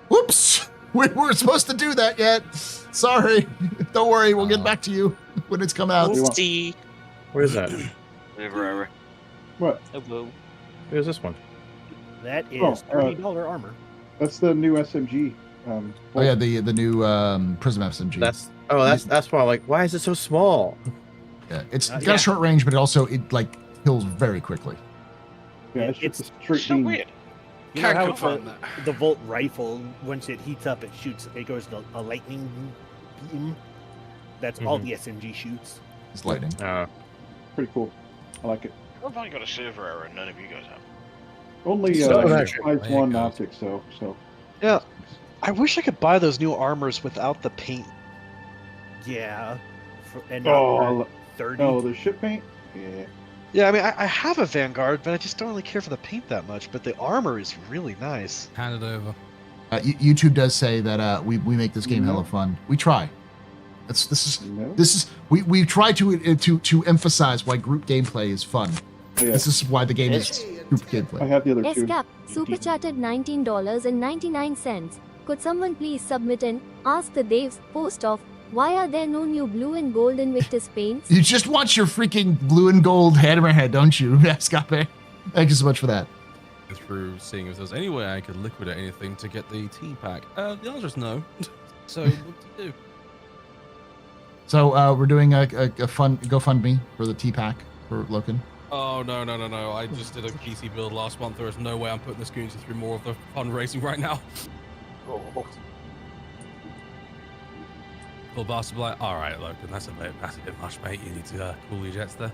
"Whoops, we weren't supposed to do that yet. Sorry. Don't worry, we'll get back to you when it's come out." Oopsie. Where is that? What? Where's this one? That is $30 armor. That's the new SMG. Oh yeah, the new Prism SMG. That's why I'm like, why is it so small? Yeah, it's got a short range, but it like kills very quickly. Yeah, it's so weird. You know how the Volt rifle, once it heats up, it goes to a lightning beam. That's all the SMG shoots. It's lightning. Pretty cool. I like it. I've only got a server error, and none of you guys have. Only size 1 optic, so. Yeah. I wish I could buy those new armors without the paint. Yeah. And 30. Oh, the ship paint? Yeah. Yeah, I mean, I have a Vanguard, but I just don't really care for the paint that much. But the armor is really nice. Hand it over. YouTube does say that we make this game hella fun. We try. We try to emphasize why group gameplay is fun. Oh, yeah. This is why the game is group gameplay. I have the other two. Escap, super chatted $19.99. Could someone please submit an Ask the Daves post of why are there no new blue and gold Invictus paints? You just want your freaking blue and gold hammerhead, don't you, Escape? Thank you so much for that. Through seeing if there's any way I could liquidate anything to get the tea pack. The answer is no. So what to do? So we're doing a fun GoFundMe for the tea pack for Loken. Oh no! I just did a PC build last month. There is no way I'm putting this community through more of the fundraising right now. Full bastard like, all right, Logan, that's a bit much, mate. You need to cool your jets there.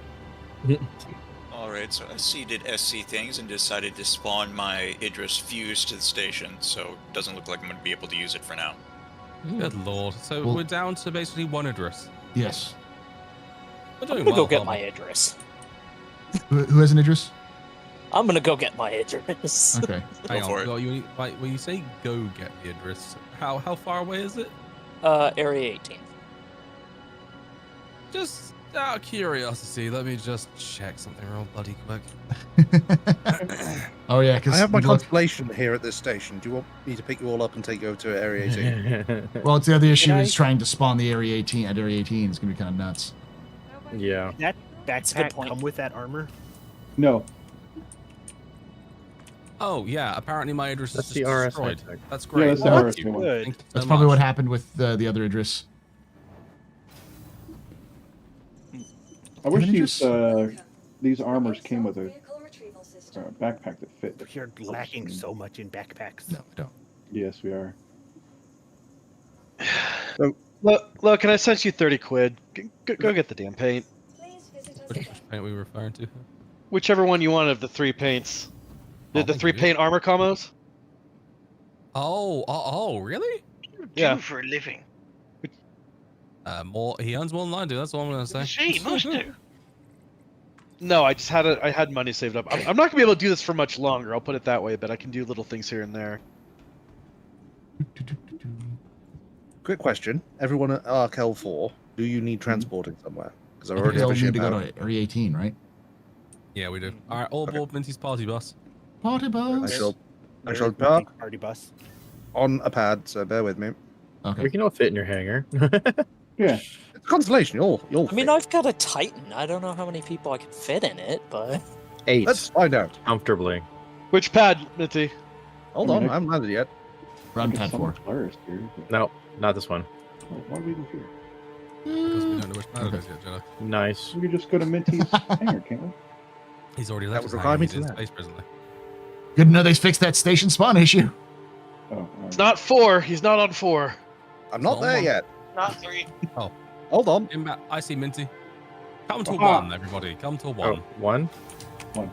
Alright, so SC did SC things and decided to spawn my Idris fuse to the station, so it doesn't look like I'm going to be able to use it for now. Good lord. So we're down to basically one Idris. Yes. I'm gonna go get my Idris. Who has an Idris? I'm gonna go get my Idris. Okay. Hang on. When you say go get the Idris, how far away is it? Area 18. Just out of curiosity, let me just check something real bloody quick. Oh yeah, because I have my constellation here at this station. Do you want me to pick you all up and take you over to Area 18? Well, it's the other issue is trying to spawn the Area 18 at Area 18. It's gonna be kind of nuts. Yeah. Did that backpack come with that armor? No. Oh yeah, apparently my Idris That's is the just RS destroyed. high-tech. That's great. Yeah, that's the Thank RS you. one. Thank you so That's probably much. what happened with the other Idris. I wish Even these armors came with a backpack that fit. You're lacking so much in backpacks. No, we don't. Yes, we are. Look, can I send you 30 quid? Go get the damn paint. Which paint we were referring to? Whichever one you want of the 3 paints. The 3 paint armor combos? Oh, really? Yeah. For a living. He earns more than I do. That's all I'm gonna say. She must do. No, I just had money saved up. I'm not gonna be able to do this for much longer. I'll put it that way, but I can do little things here and there. Quick question. Everyone at Arkel 4, do you need transporting somewhere? Because I I think already we have all a need ship to go out. to Area 18, right? Yeah, we do. All right, all aboard Minty's party bus. Party bus. I shall park Party bus. on a pad, so bear with me. Okay. We can all fit in your hangar. Yeah. It's a constellation. You'll I mean, I've got a Titan. I don't know how many people I can fit in it, but 8. Let's find out. Comfortably. Which pad, Minty? Hold on, I haven't landed yet. We're on pad 4. Polaris here. No, not this one. Why are we even here? Because we don't know which planet it is yet, Jedi. Nice. We could just go to Minty's hangar, can't we? He's already That left would his require hangar. me He's to in land. space presently. Good to know they fixed that station spawn issue. Oh, all It's right. not 4. He's not on 4. I'm not there yet. Not 3. Oh, Hold on. I see Minty. Come to Aha. 1, everybody. Come to 1. Oh, 1?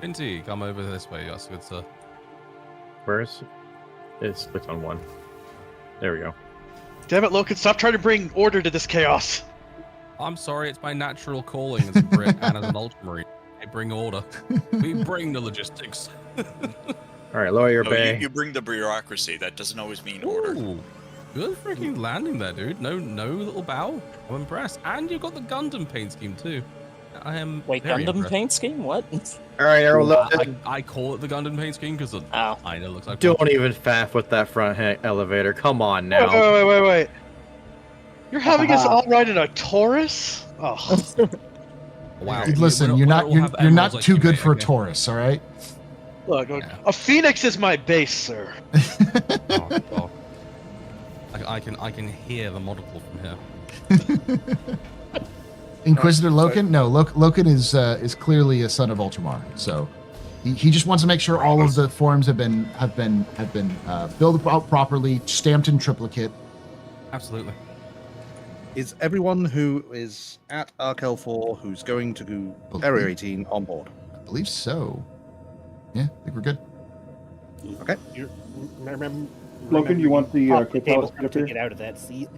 Minty, come over this way. Yes, good sir. Where is it? It's clicked on 1. There we go. Damn it, Loken, stop trying to bring order to this chaos. I'm sorry, it's my natural calling as a Brit and as an Ultramarine. I bring order. We bring the logistics. Alright, lower your No, bay. you bring the bureaucracy. That doesn't always mean order. Ooh, good freaking landing there, dude. No little bow. I'm impressed. And you've got the Gundam paint scheme too. I am. wait, very Gundam impressed. paint scheme? What? Alright, Arrow, look. I call it the Gundam paint scheme because I know it looks like. Don't even faff with that front elevator. Come on now. Wait. You're having us all ride in a Taurus? Oh. Wow. Listen, you're not too good for a Taurus, all right? Look, a Phoenix is my base, sir. Oh, God. I can hear the monocle from here. Inquisitor Loken? No, Loken is clearly a son of Ultramar, so he just wants to make sure all of the forms have been filled out properly, stamped in triplicate. Absolutely. Is everyone who is at Arkel 4 who's going to Area 18 on board? I believe so. Yeah, I think we're good. Okay. Loken, you want the co-pilot seat up to here? get out of that seat.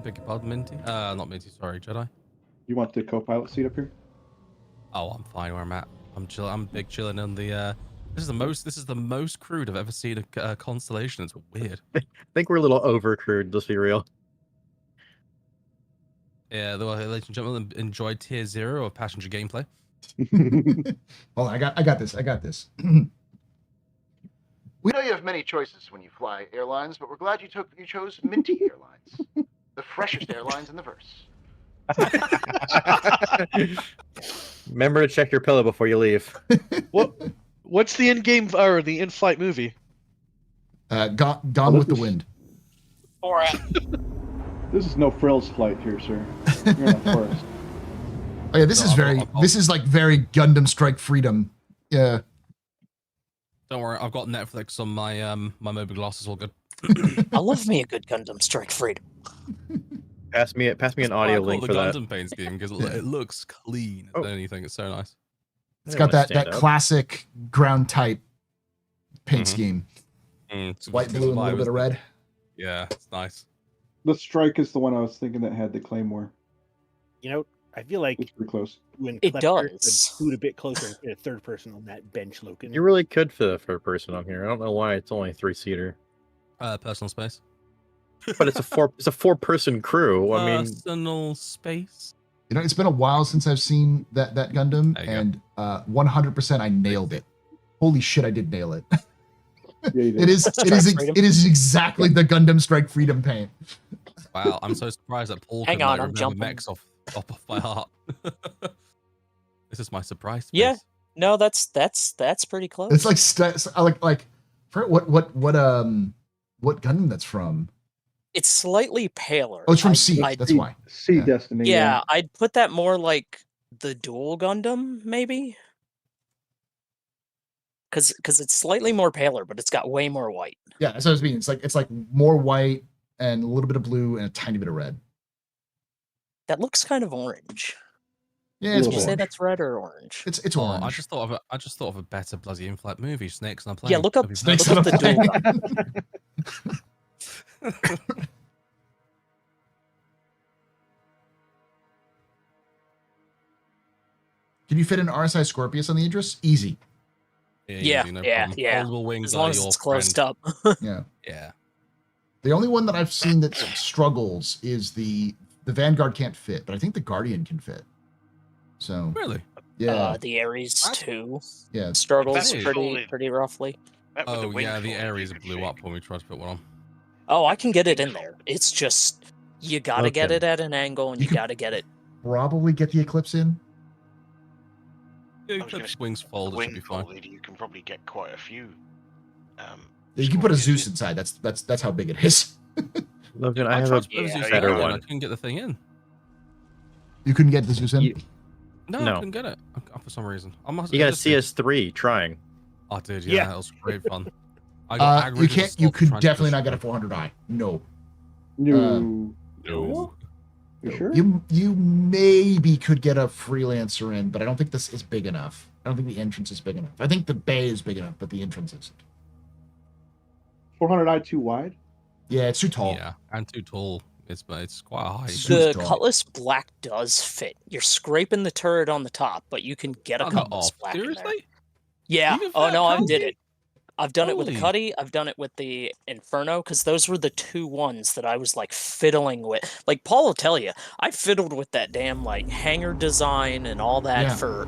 Beg your pardon, Minty? Not Minty, sorry, Jedi. You want the co-pilot seat up here? Oh, I'm fine where I'm at. I'm chill. I'm big chilling on the. This is the most crude I've ever seen a constellation. It's weird. I think we're a little over crude, let's be real. Yeah, ladies and gentlemen, enjoy Tier 0 of passenger gameplay. Hold on, I got this. We know you have many choices when you fly airlines, but we're glad you chose Minty Airlines, the freshest airlines in the verse. Remember to check your pillow before you leave. What's the in-game or the in-flight movie? Gone with the Wind. This is no frills flight here, sir. You're in a forest. Oh yeah, this is like very Gundam Strike Freedom. Yeah. Don't worry, I've got Netflix on my my mobile glasses. All good. I love me a good Gundam Strike Freedom. Pass me an audio link for the that. Gundam paint scheme because it looks clean as anything. It's so nice. It's got that classic ground type paint scheme. White, blue, and a little bit of red. Yeah, it's nice. The strike is the one I was thinking that had the claymore. You know, I feel like it's pretty close. When it Klepper does. could scoot a bit closer and get a third person on that bench, Logan. You really could fit a third person on here. I don't know why it's only a 3-seater. Personal space. But it's a 4-person crew. I mean, personal space. You know, it's been a while since I've seen that Gundam, and 100% I nailed it. Holy shit, I did nail it. It is exactly the Gundam Strike Freedom paint. Wow, I'm so surprised that Paul Hang on, I'm jumping. mechs off by heart. This is my surprise. Space. Yeah, no, that's pretty close. It's like what Gundam that's from. It's slightly paler. Oh, it's from Sea. That's why. Sea Destiny. Yeah, I'd put that more like the Dual Gundam, maybe. Because it's slightly more paler, but it's got way more white. Yeah, that's what I mean. It's like more white and a little bit of blue and a tiny bit of red. That looks kind of orange. Yeah, it's Would you say orange. that's red or orange? It's orange. I just thought of a better bloody in-flight movie, Snakes on a Plane. Yeah, look up Snakes on a the Plane. Dual. Can you fit an RSI Scorpius on the Idris? Easy. Yeah. Foldable wings As long are as your it's closed friend. up. Yeah. Yeah. The only one that I've seen that struggles is the Vanguard can't fit, but I think the Guardian can fit. So really, yeah, The Ares 2 yeah struggles That's pretty roughly. Oh yeah, the Ares blew up when we tried to put one on. Oh, I can get it in there. It's just you gotta get it at an angle, and you gotta get it. Probably get the Eclipse in. Yeah, Eclipse wings folded should Wing be fine. folded, you can probably get quite a few. You can put a Zeus inside. That's how big it is. Logan, I have tried a to put Zeus better in, and one. I couldn't get the thing in. You couldn't get the Zeus in. No, No. I couldn't get it for some reason. You got a CS3 trying. I did, yeah, that was great fun. I got You can't. You could definitely not get a 400i. No. No. No. You sure? You maybe could get a freelancer in, but I don't think this is big enough. I don't think the entrance is big enough. I think the bay is big enough, but the entrance isn't. 400i too wide? Yeah, it's too tall. Yeah, and too tall. It's quite high. The Cutlass Black does fit. You're scraping the turret on the top, but you can get a Cutlass Black in there. Seriously? Yeah. Even Oh for no, that I did Cuddy? it. I've done it with the Holy. Cuddy. I've done it with the Inferno, because those were the two ones that I was like fiddling with. Like Paul will tell you, I fiddled with that damn like hangar design and all that for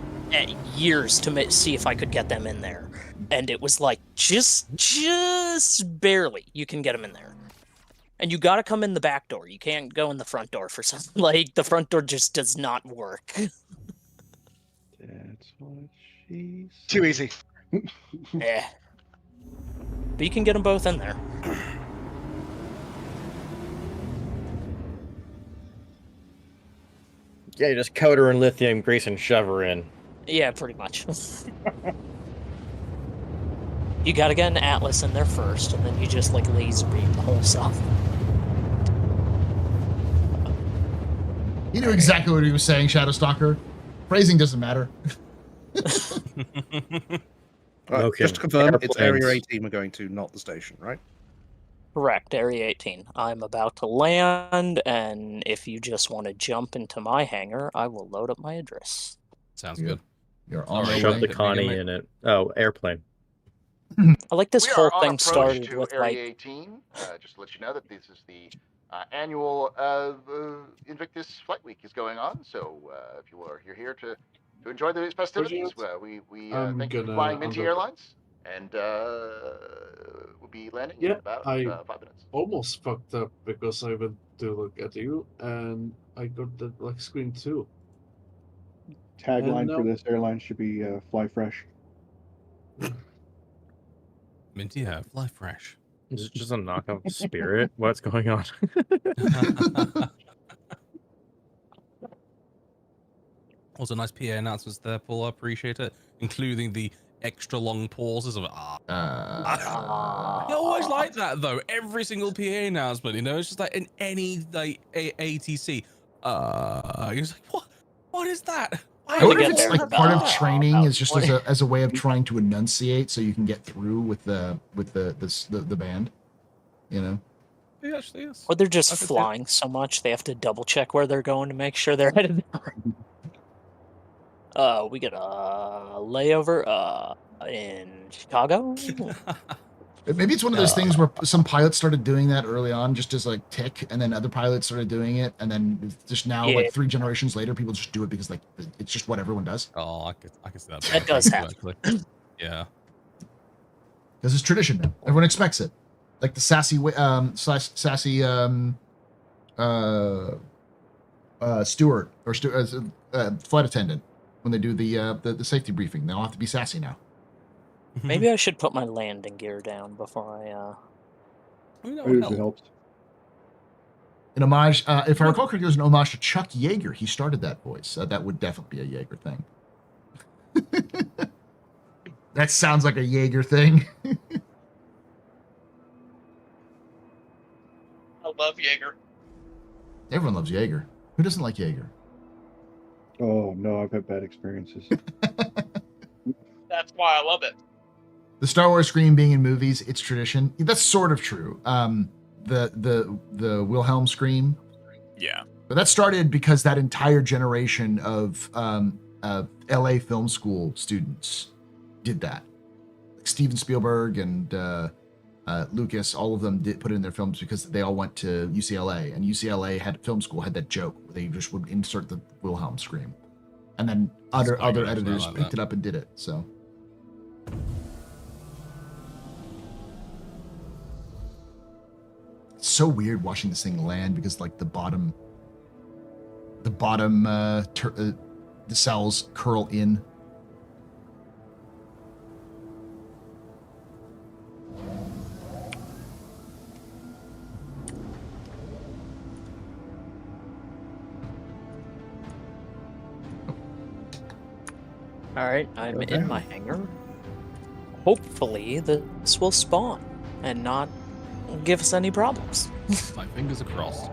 years to see if I could get them in there, and it was like just barely you can get them in there. And you got to come in the back door. You can't go in the front door for something. Like the front door just does not work. That's what she said. Too easy. Yeah. But you can get them both in there. Yeah, you just coat her in lithium grease and shove her in. Yeah, pretty much. You gotta get an Atlas in there first, and then you just like laser beam the whole stuff. You knew exactly what he was saying, Shadowstalker. Phrasing doesn't matter. Okay. Just to confirm, it's Airplanes. Area 18 we're going to, not the station, right? Correct, Area 18. I'm about to land, and if you just want to jump into my hangar, I will load up my Idris. Sounds good. You're on the Shove way. the Connie in it. Oh, airplane. I like this We whole are on thing approach started to with Area like 18. Just to let you know that this is the annual Invictus Flight Week is going on. So if you're here to enjoy the festivities, we thank you for flying Minty Airlines, and we'll be landing in about 5 minutes. Almost fucked up because I went to look at you and I got the like screen too. Tagline no. for this airline should be "Fly Fresh." Minty hair, fly fresh. Is it just a knockoff Spirit? What's going on? Also, nice PA announcements there, Paul. I appreciate it, including the extra long pauses of I always like that though. Every single PA announcement, you know, it's just like in any like ATC. You're just like, what is that? I wonder if it's like part of training is just as a way of trying to enunciate so you can get through with the band, you know. It actually is. Or they're just flying so much they have to double check where they're going to make sure they're headed there. We got a layover in Chicago. Maybe it's one of those things where some pilots started doing that early on, just as like tick, and then other pilots started doing it, and then just now, like 3 generations later, people just do it because like it's just what everyone does. Oh, I can see that. That does happen. Yeah. Because it's tradition now. Everyone expects it. Like the sassy steward or flight attendant when they do the safety briefing, they all have to be sassy now. Maybe I should put my landing gear down before I. It helps. An homage, if I recall correctly, it was an homage to Chuck Yeager. He started that voice. That would definitely be a Yeager thing. That sounds like a Yeager thing. I love Jaeger. Everyone loves Yeager. Who doesn't like Yeager? Oh no, I've had bad experiences. That's why I love it. The Star Wars scream being in movies, it's tradition. That's sort of true. The Wilhelm scream. Yeah. But that started because that entire generation of LA film school students did that. Like Steven Spielberg and Lucas, all of them did put it in their films because they all went to UCLA, and UCLA film school had that joke where they just would insert the Wilhelm scream, and then other editors picked it up and did it. So. It's so weird watching this thing land because like the bottom the cells curl in. All right, I'm in my hangar. Hopefully, this will spawn and not give us any problems. My fingers are crossed.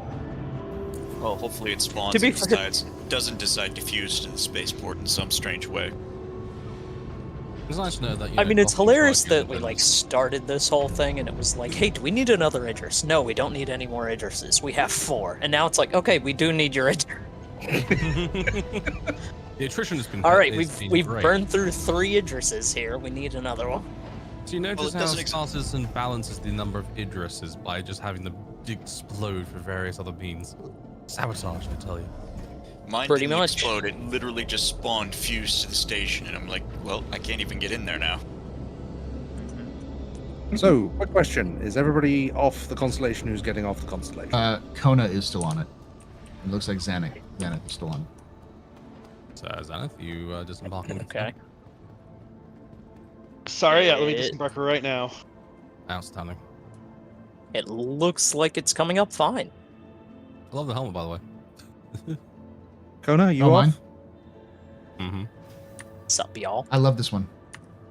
Well, hopefully it spawns To be and fair- doesn't decide to fuse to the spaceport in some strange way. It's nice to know that. I mean, it's hilarious that we like started this whole thing and it was like, hey, do we need another Idris? No, we don't need any more Idrises. We have 4. And now it's like, okay, we do need your Idris. The attrition has been. All right, has been we've great. burned through 3 Idrises here. We need another one. Do you notice it how doesn't starcitizen balances the number of Idrises by just having them explode for various other means? Sabotage, I tell you. Mine Pretty didn't much. explode. It literally just spawned fused to the station, and I'm like, well, I can't even get in there now. So, quick question. Is everybody off the constellation who's getting off the constellation? Kona is still on it. It looks like Xanath is still on. So, Xanath, you disembarking? Okay. Sorry, yeah, let me disembark right now. Outstanding. It looks like it's coming up fine. I love the helmet, by the way. Kona, you Oh, off? mine? Mm-hmm. Sup, y'all? I love this one.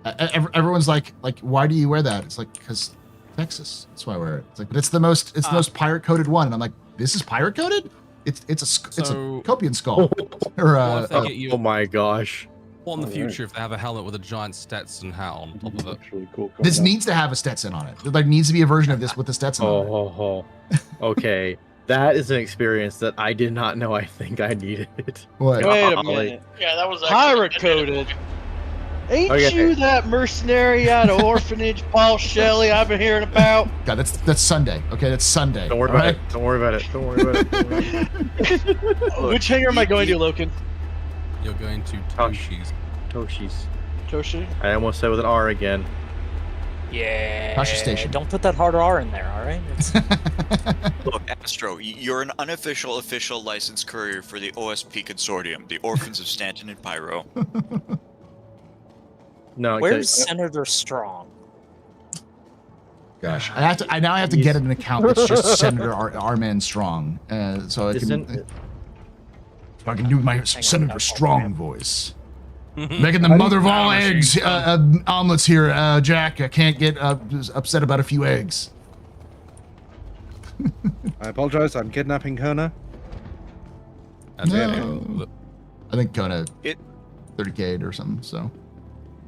Everyone's like, why do you wear that? It's like, because Texas. That's why I wear it. It's like, but it's the most pirate coded one, and I'm like, this is pirate coded? It's a Copian skull. Or What if they get you- oh my gosh. What in the future if they have a helmet with a giant Stetson hat on top of it? Really cool. This needs to have a Stetson on it. There needs to be a version of this with the Stetson on it. Oh. Okay. That is an experience that I did not know I think I needed. What? Wait a minute. Yeah, that was Pirate coded. Ain't Okay. you that mercenary out of orphanage, Paul Shelley, I've been hearing about? God, that's Sunday. Okay, that's Sunday. Don't worry all about right? it. Don't worry about it. Don't worry about it. Don't worry about it. Which hangar am I going to, Loken? You're going to Toshi's. Toshi? I almost said with an R again. Yeah. Tasha Station. Don't put that hard R in there, all right? Look, Astro, you're an unofficial official licensed courier for the OSP Consortium, the Orphans of Stanton and Pyro. No. Where's Senator Strong? Gosh, I now have to get an account that's just Senator R-Man Strong, so I can do my Senator Strong voice. Making the mother of all eggs omelets here, Jack. I can't get upset about a few eggs. I apologize. I'm kidnapping Kona. No. I think kind of It 30K or something. So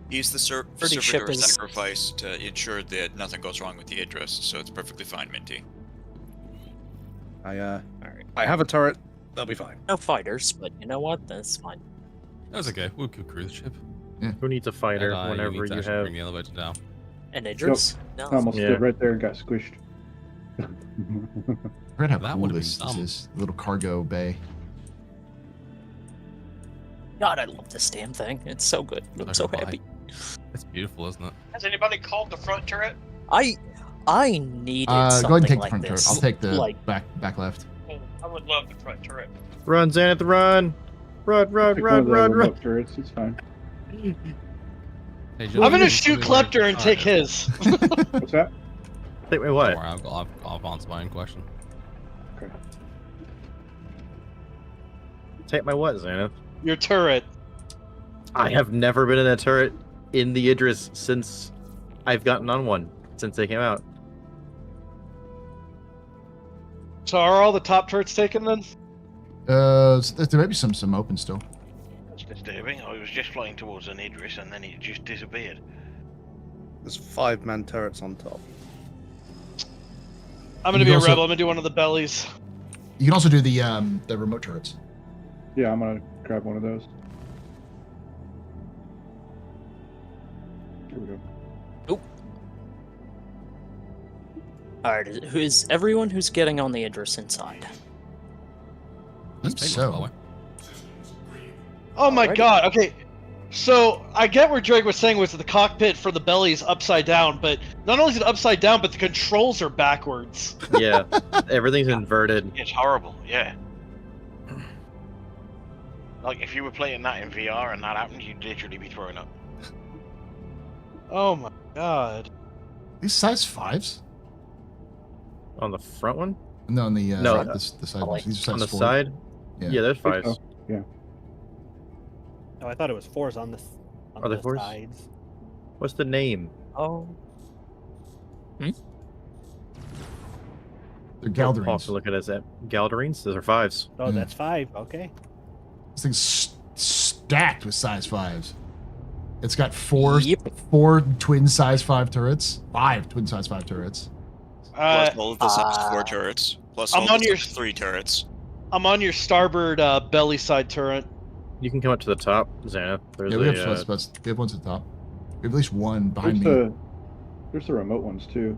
use the servitor sacrifice to ensure that nothing goes wrong with the Idris, so it's perfectly fine, Minty. I have a turret. They'll be fine. No fighters, but you know what? That's fine. That's okay. We'll crew the ship. Yeah. Who needs a fighter whenever you have bring the elevator down? An Idris? I almost stood right there and got squished. I forgot how That cool would've this been dumb. is. Little cargo bay. God, I love this damn thing. It's so good. I'm so happy. It's beautiful, isn't it? Has anybody called the front turret? I needed Go something ahead and take like the front this. turret. I'll take the like, back left. I would love the front turret. Run, Xanath, run! Run! Take one of the remote turrets. It's fine. Hey, I'm gonna shoot Klepter and take his. What's that? Take me what? I'll answer my own question. Okay. Take my what, Xanath? Your turret. I have never been in a turret in the Idris since I've gotten on one, since they came out. So are all the top turrets taken then? So there may be some open still. That's disturbing. I was just flying towards an Idris and then it just disappeared. There's 5-man turrets on top. I'm gonna be a rebel. I'm gonna do one of the bellies. You can also do the remote turrets. Yeah, I'm gonna grab one of those. Here we go. Alright, is everyone who's getting on the Idris inside? I think so. Oh my Alrighty. god, okay. So, I get where Drake was saying was the cockpit for the belly is upside down, but not only is it upside down, but the controls are backwards. Yeah, everything's inverted. It's horrible, yeah. Like, if you were playing that in VR and that happened, you'd literally be throwing up. Oh my god. These size 5s? On the front one? No, on the No, the side ones. These are size on the 4. side? Yeah, Yeah, there's 5s. Yeah. Oh, I thought it was 4s on the Are they 4s? sides. What's the name? Oh. They're Paul Galderines. can look at it as Galderines. Those are 5s. Oh, that's 5. Okay. This thing's stacked with size 5s. It's got four twin size 5 turrets. 5 twin size 5 turrets. Plus all of the size 4 turrets. Plus I'm all on of the your- size 3 turrets. I'm on your starboard belly side turret. You can come up to the top, Xanath. There's Yeah, we a, have spots. We have ones at the top. We have at least one behind There's me. there's the remote ones too.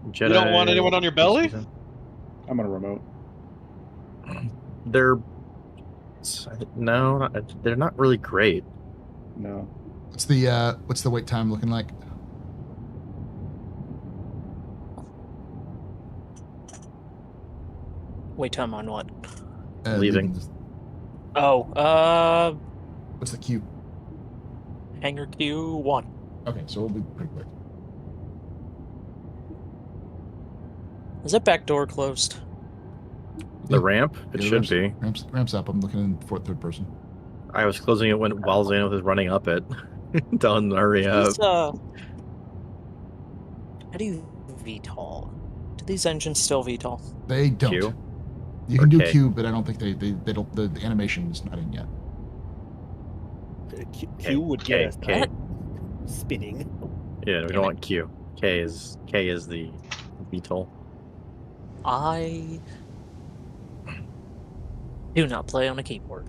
Jedi. You don't want anyone on your belly? I'm on a remote. They're no, they're not really great. No. What's the wait time looking like? Wait time on what? Leaving. Oh, What's the queue? hangar Q1. Okay, so we'll be pretty quick. Is that back door closed? The ramp? It Yeah, should be. Ramps up. I'm looking in third person. I was closing it while Xanath was running up it. Telling him to hurry up. These, how do you VTOL? Do these engines still VTOL? They don't. Q? You can do Okay. Q, but I don't think they don't. The animation is not in yet. Q would get us K. spinning. Yeah, we don't want Q. K is the VTOL. I do not play on a keyboard.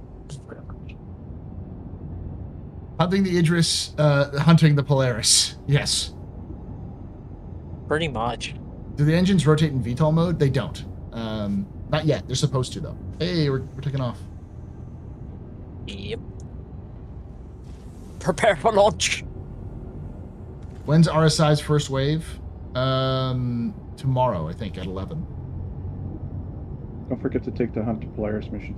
Hunting the Idris, hunting the Polaris. Yes. Pretty much. Do the engines rotate in VTOL mode? They don't. Not yet. They're supposed to though. Hey, we're taking off. Yep. Prepare for launch. When's RSI's first wave? Tomorrow, I think, at 11. Don't forget to take the Hunt to Polaris mission.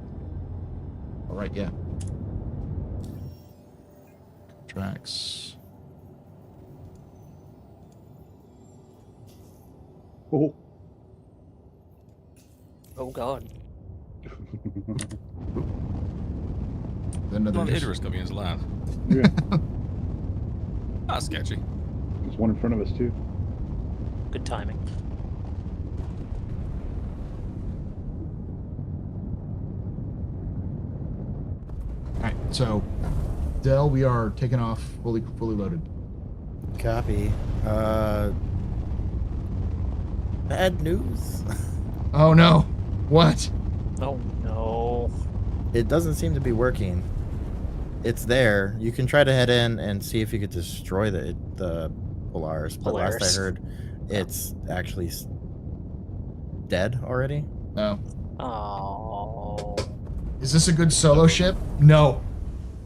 All right, yeah. Tracks. Oh. Oh God. Another Not dish. Idris coming into land. Yeah. That's sketchy. There's one in front of us too. Good timing. So, Dell, we are taking off fully loaded. Copy. Bad news. Oh no! What? Oh no! It doesn't seem to be working. It's there. You can try to head in and see if you could destroy the Polaris. But last I heard, it's actually dead already. No. Oh. Is this a good solo ship? No.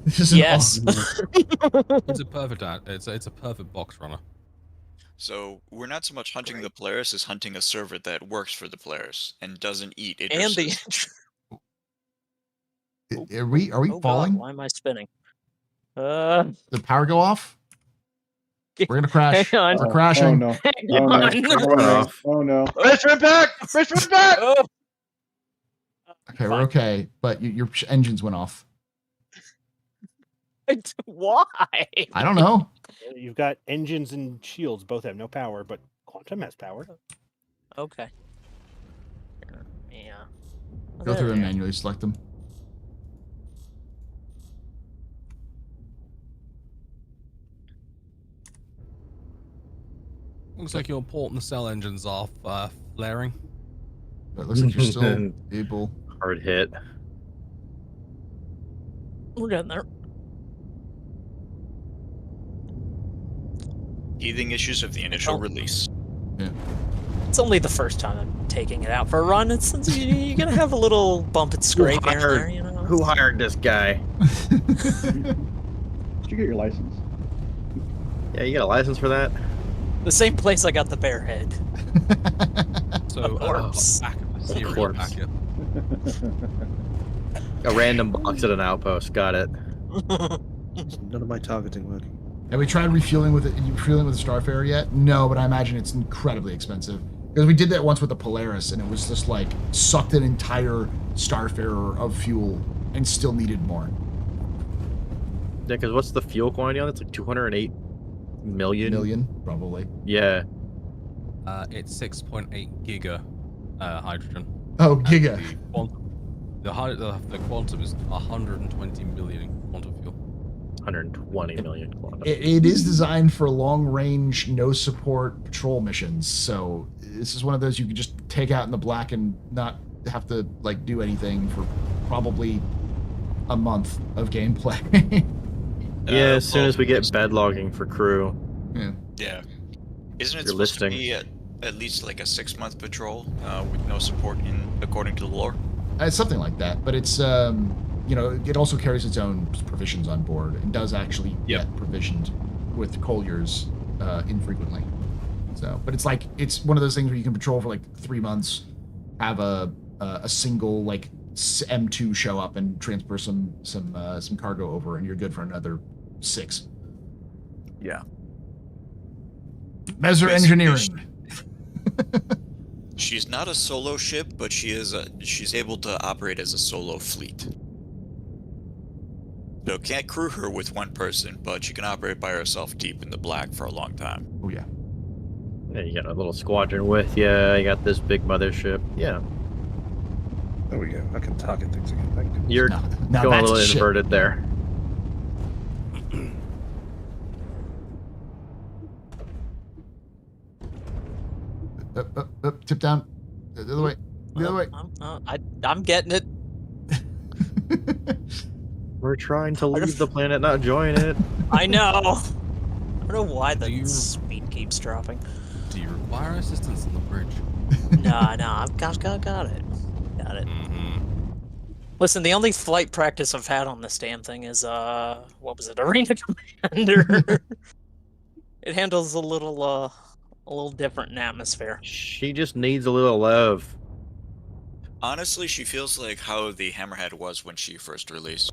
This is yes. It's a perfect. It's a perfect box runner. So we're not so much hunting the Polaris as hunting a server that works for the Polaris and doesn't eat it. And the. Are we falling? God, why am I spinning? Did the power go off? We're gonna crash. Hang on. We're crashing. Oh no! Oh no! Race right back! Race right back! Oh. Okay, we're okay, but your engines went off. Why? I don't know. You've got engines and shields both have no power, but Quantum has power. Okay. Yeah. Go through and manually select them. Looks like your port and the cell engines are flaring. But it looks like you're still able. Hard hit. We're getting there. Teething issues of the initial release. Yeah. It's only the first time I'm taking it out for a run. It's you're gonna have a little bump and scrape here and there, you know. Who hired this guy? Did you get your license? Yeah, you got a license for that? The same place I got the bear head. So Of course. back of the Of cereal course. packet. A random box at an outpost. Got it. None of my targeting working. Have we tried refueling with it? Refueling with the Starfarer yet? No, but I imagine it's incredibly expensive. Because we did that once with the Polaris, and it was just like sucked an entire Starfarer of fuel and still needed more. Yeah, because what's the fuel quantity on it? It's like 208 million? Probably. Yeah. It's 6.8 giga hydrogen. Oh, giga. The quantum is 120 million quantum fuel. 120 million quantum. It is designed for long-range, no-support patrol missions. So this is one of those you can just take out in the black and not have to like do anything for probably a month of gameplay. Yeah, as soon as we get bed logging for crew. Yeah. Yeah. Isn't it Your supposed listing. to be at least like a 6-month patrol with no support according to the lore? Something like that, but it's you know, it also carries its own provisions on board and does actually get provisioned with Collier's infrequently. So, but it's like it's one of those things where you can patrol for like 3 months, have a single like M2 show up and transfer some cargo over, and you're good for another 6. Yeah. Messer Engineering. She's not a solo ship, but she's able to operate as a solo fleet. So can't crew her with one person, but she can operate by herself deep in the black for a long time. Oh yeah. Yeah, you got a little squadron with you. You got this big mothership. Yeah. There we go. I can target things again. Thank you. You're now going a that's little shit. inverted there. Tip down. The other way. The other way. I'm getting it. We're trying to leave the planet, not join it. I know. I don't know why the speed keeps dropping. Do you require assistance on the bridge? No, I've got it. Got it. Listen, the only flight practice I've had on this damn thing is what was it? Arena Commander. It handles a little different in atmosphere. She just needs a little love. Honestly, she feels like how the Hammerhead was when she first released.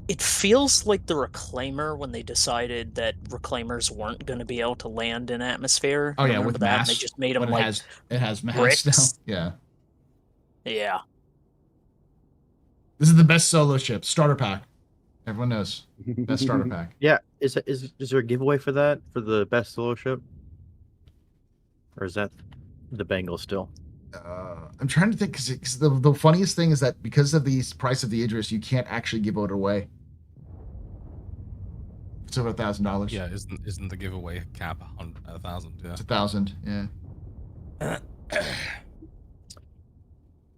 It feels like the Reclaimer when they decided that Reclaimers weren't going to be able to land in atmosphere. Oh yeah, Remember with that? mass. They just made them But like it has mass bricks. now. Yeah. Yeah. This is the best solo ship. Starter pack. Everyone knows. Best starter pack. Yeah, is there a giveaway for that for the best solo ship, or is that the Bengal still? I'm trying to think because the funniest thing is that because of the price of the Idris, you can't actually give it away. It's over $1,000. Yeah, isn't the giveaway cap 1,000? Yeah, it's 1,000. Yeah.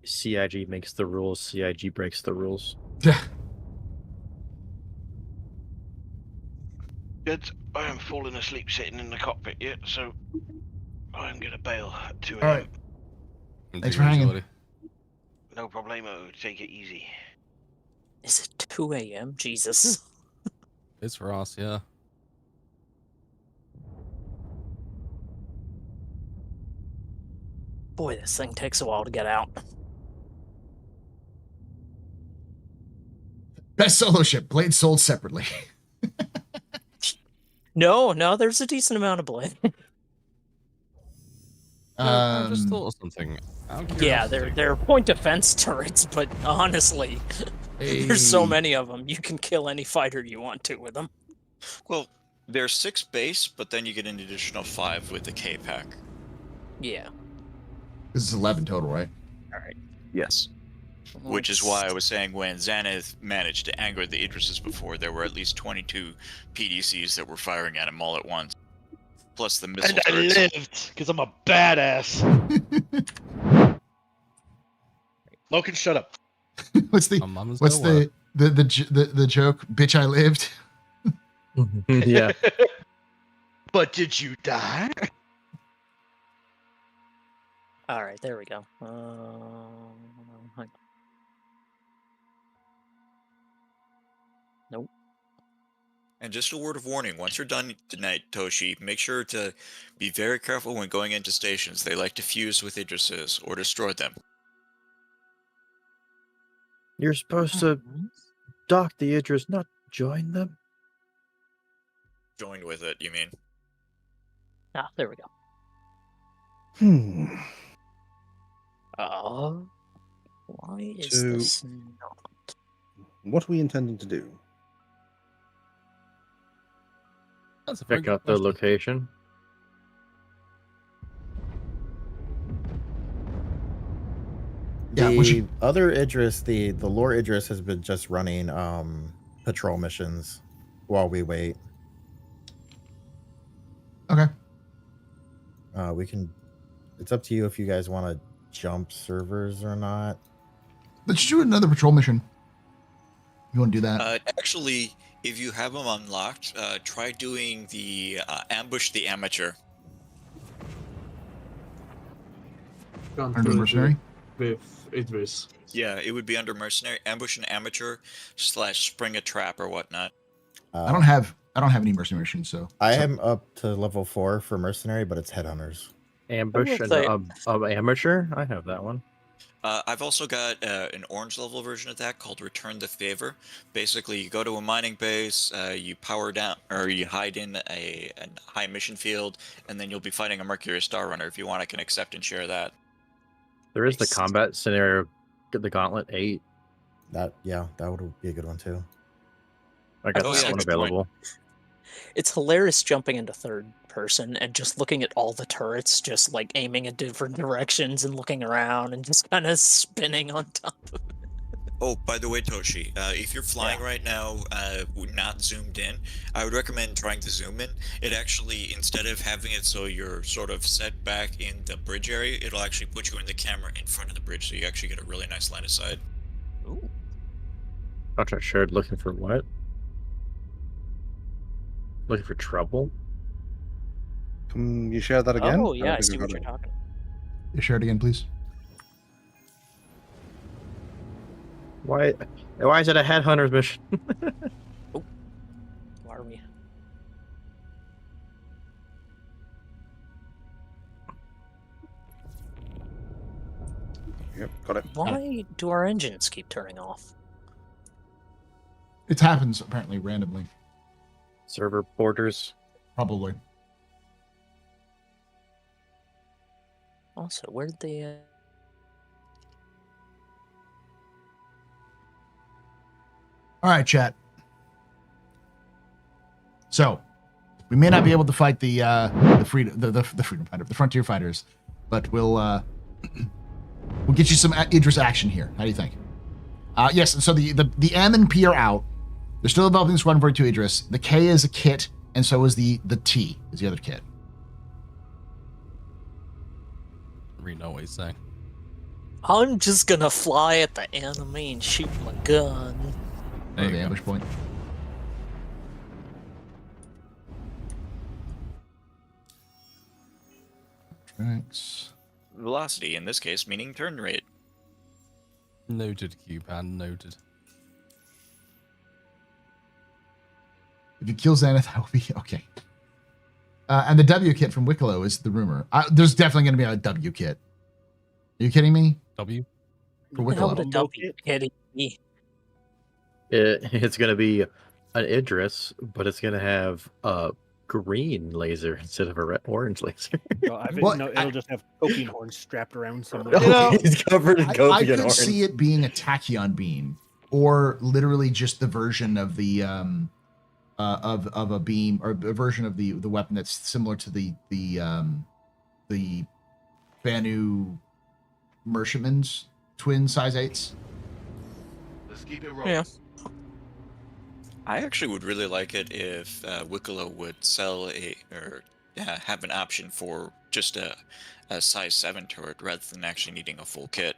CIG makes the rules. CIG breaks the rules. Yeah. Good. I am falling asleep sitting in the cockpit yet, so I'm gonna bail at 2 a.m. All right. Thanks for hanging. No problemo. Take it easy. Is it 2 a.m.? Jesus. It's for us, yeah. Boy, this thing takes a while to get out. Best solo ship. Blade sold separately. No, there's a decent amount of blade. I just thought of something. Yeah, they're point defense turrets, but honestly, there's so many of them. You can kill any fighter you want to with them. Well, there's 6 base, but then you get an additional 5 with the K pack. Yeah. This is 11 total, right? All right. Yes. Which is why I was saying when Xanath managed to anger the Idrises before, there were at least 22 PDCs that were firing at him all at once. Plus the missile And I lived, because I'm a badass. Logan, shut up. What's the joke? Bitch, I lived. Yeah. But did you die? All right, there we go. Nope. And just a word of warning, once you're done tonight, Toshi, make sure to be very careful when going into stations. They like to fuse with Idrises or destroy them. You're supposed to dock the Idris, not join them. Joined with it, you mean? Ah, there we go. Why is this not? What are we intending to do? That's a Pick up the location. Yeah, the other Idris, the lore Idris has been just running patrol missions while we wait. Okay. We can. It's up to you if you guys want to jump servers or not. Let's do another patrol mission. You want to do that? Actually, if you have them unlocked, try doing the ambush the amateur. Under mercenary? With Idris. Yeah, it would be under mercenary, ambush an amateur / spring a trap or whatnot. I don't have any mercenary missions, so I am up to level 4 for mercenary, but it's headhunters. Ambush and amateur. I have that one. I've also got an orange level version of that called Return the Favor. Basically, you go to a mining base, you power down, or you hide in a high mission field, and then you'll be fighting a Mercury Star Runner. If you want, I can accept and share that. There is the combat scenario, the Gauntlet 8. That would be a good one too. I got that one available. It's hilarious jumping into third person and just looking at all the turrets, just like aiming in different directions and looking around and just kind of spinning on top of it. Oh, by the way, Toshi, if you're flying right now, not zoomed in, I would recommend trying to zoom in. It actually, instead of having it so you're sort of set back in the bridge area, it'll actually put you in the camera in front of the bridge, so you actually get a really nice line of sight. Ooh. Contract shared. Looking for what? Looking for trouble? Can you share that again? Oh, yeah, I see what you're talking. You share it again, please. Why is it a headhunter's mission? Oh, why are we? Yep, got it. Why do our engines keep turning off? It happens apparently randomly. Server borders. Probably. Also, where'd the... All right, chat. So, we may not be able to fight the freedom fighter, the frontier fighters, but we'll We'll get you some Idris action here. How do you think? Yes, and so the M and P are out. They're still developing the Squadron 42 Idris. The K is a kit, and so is the T is the other kit. Read know what he's saying. I'm just gonna fly at the enemy and shoot my gun. There the ambush point. Tracks. Velocity, in this case, meaning turn rate. Noted, Q-Pan, noted. If you kill Zenith, that will be okay. And the W kit from Wicklow is the rumor. There's definitely going to be a W kit. Are you kidding me? W? For Wicklow. What the W kidding me? It's going to be an Idris, but it's going to have a green laser instead of a orange laser. It'll just have coping horns strapped around somewhere. He's covered in coping I could horns. see it being a tachyon beam, or literally just the version of the of a beam, or a version of the weapon that's similar to the Banu Merchantman's twin size 8s. Let's keep it rolling. Yeah. I actually would really like it if Wicklow would sell have an option for just a size 7 turret rather than actually needing a full kit.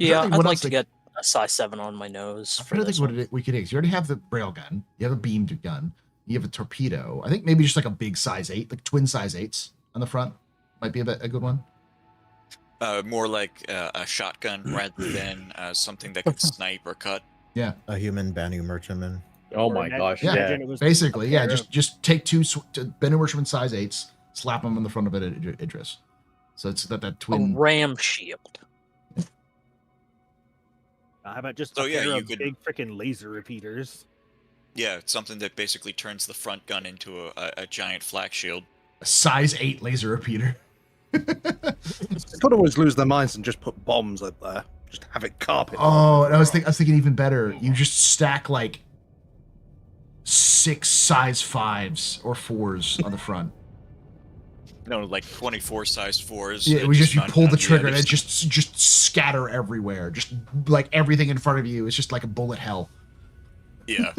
Yeah, I'd like to get a size 7 on my nose. I don't think what we could do. You already have the railgun, you have a beamed gun, you have a torpedo. I think maybe just like a big size 8, like twin size 8s on the front might be a good one. More like a shotgun rather than something that can snipe or cut. Yeah, a human Banu Merchantman. Oh my gosh! Yeah, basically, yeah. Just take two Banu Merchantman size 8s, slap them on the front of it, Idris. So it's that twin ram shield. How about just a pair of big freaking laser repeaters? Yeah, it's something that basically turns the front gun into a giant flak shield. A size 8 laser repeater. They could always lose their minds and just put bombs up there. Just have it carpet. Oh, and I was thinking even better. You just stack like 6 size 5s or 4s on the front. No, like 24 size 4s. Yeah, it was just you pull the trigger and it just scatter everywhere. Just like everything in front of you is just like a bullet hell. Yeah.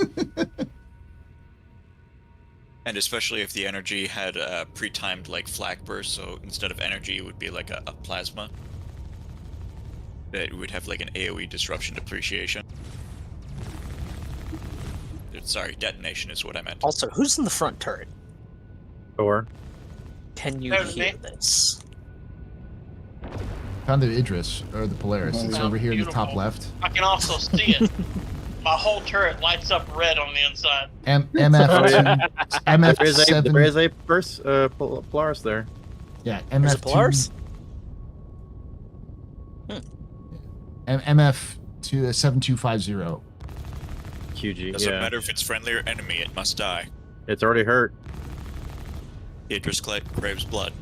And especially if the energy had pre-timed like flak burst, so instead of energy, it would be like a plasma. That would have like an AoE disruption depreciation. Sorry, detonation is what I meant. Also, who's in the front turret? Or can you hear this? Found the Idris or the Polaris. It's over here in the top left. I can also see it. My whole turret lights up red on the inside. MF7. There is a first Polaris there. Yeah, There's a Polaris? MF7250. QG. Doesn't matter if it's friendly or enemy, it must die. It's already hurt. Idris craves blood.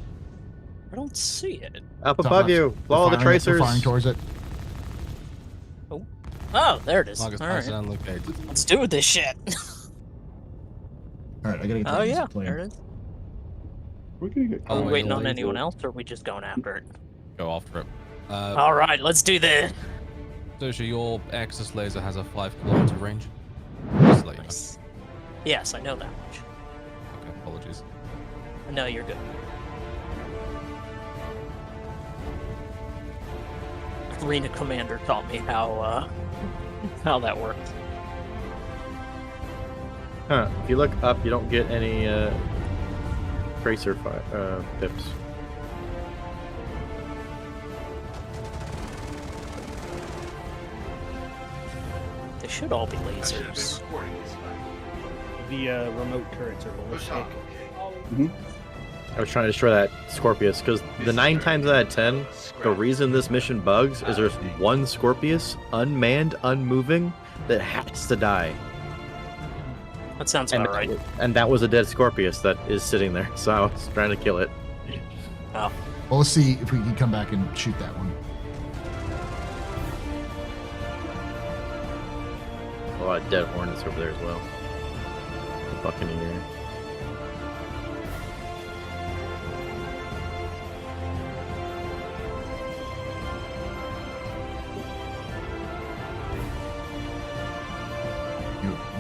I don't see it. Up above you. Follow the tracers. Firing towards it. Oh, there it is. August All right. located. Let's do this shit. All right, I gotta get. Oh yeah, there it is. We're gonna get. Are we waiting on anyone else, or are we just going after it? Go after it. All right, let's do this. Dosha, your Axis laser has a 5-kilometer range. Just let you know. Yes, I know that much. Okay, apologies. No, you're good. Arena Commander taught me how that works. Huh. If you look up, you don't get any tracer pips. They should all be lasers. The remote turrets are ballistic. I was trying to destroy that Scorpius because the 9 times out of 10, the reason this mission bugs is there's one Scorpius, unmanned, unmoving, that has to die. That sounds about right. And that was a dead Scorpius that is sitting there, so I was trying to kill it. Oh. Well, let's see if we can come back and shoot that one. A lot of dead Hornets over there as well. The Buccaneer.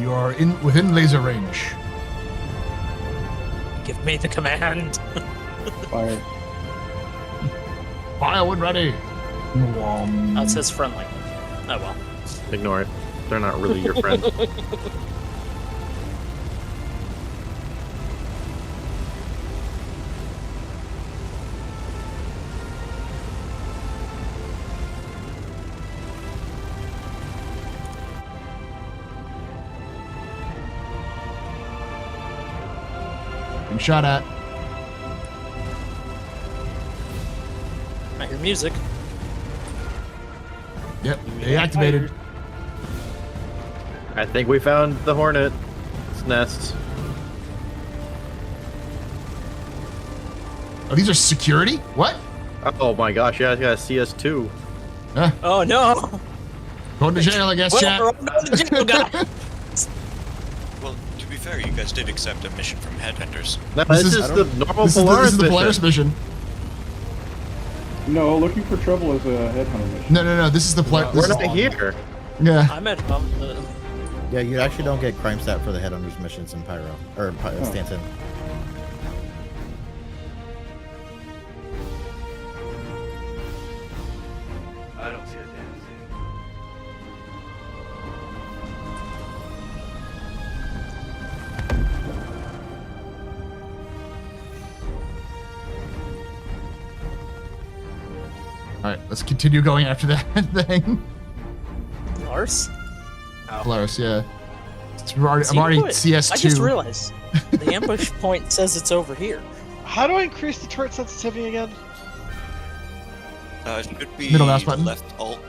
You are within laser range. Give me the command. Fire. Fire when ready. Oh, it says friendly. Oh well. Ignore it. They're not really your friend. Being shot at. I hear music. Yep, they activated. I think we found the Hornet's nest. Oh, these are security? What? Oh my gosh, yeah, I got a CS2. Oh no! Going to jail, I guess, chat. Well, Well, to be fair, you guys did accept a mission from Headhunters. No, this is the normal Polaris This is the Polaris mission. No, looking for trouble is a headhunter mission. No. This is the Polaris. We're not here. Yeah. I'm at Yeah, you actually don't get crime stat for the headhunters missions in Pyro or Stanton. I don't see a damn thing. All right, let's continue going after that thing. Polaris? Polaris, yeah. I'm already CS2. I just realized the ambush point says it's over here. How do I increase the turret sensitivity again? It should be Middle mouse button. left alt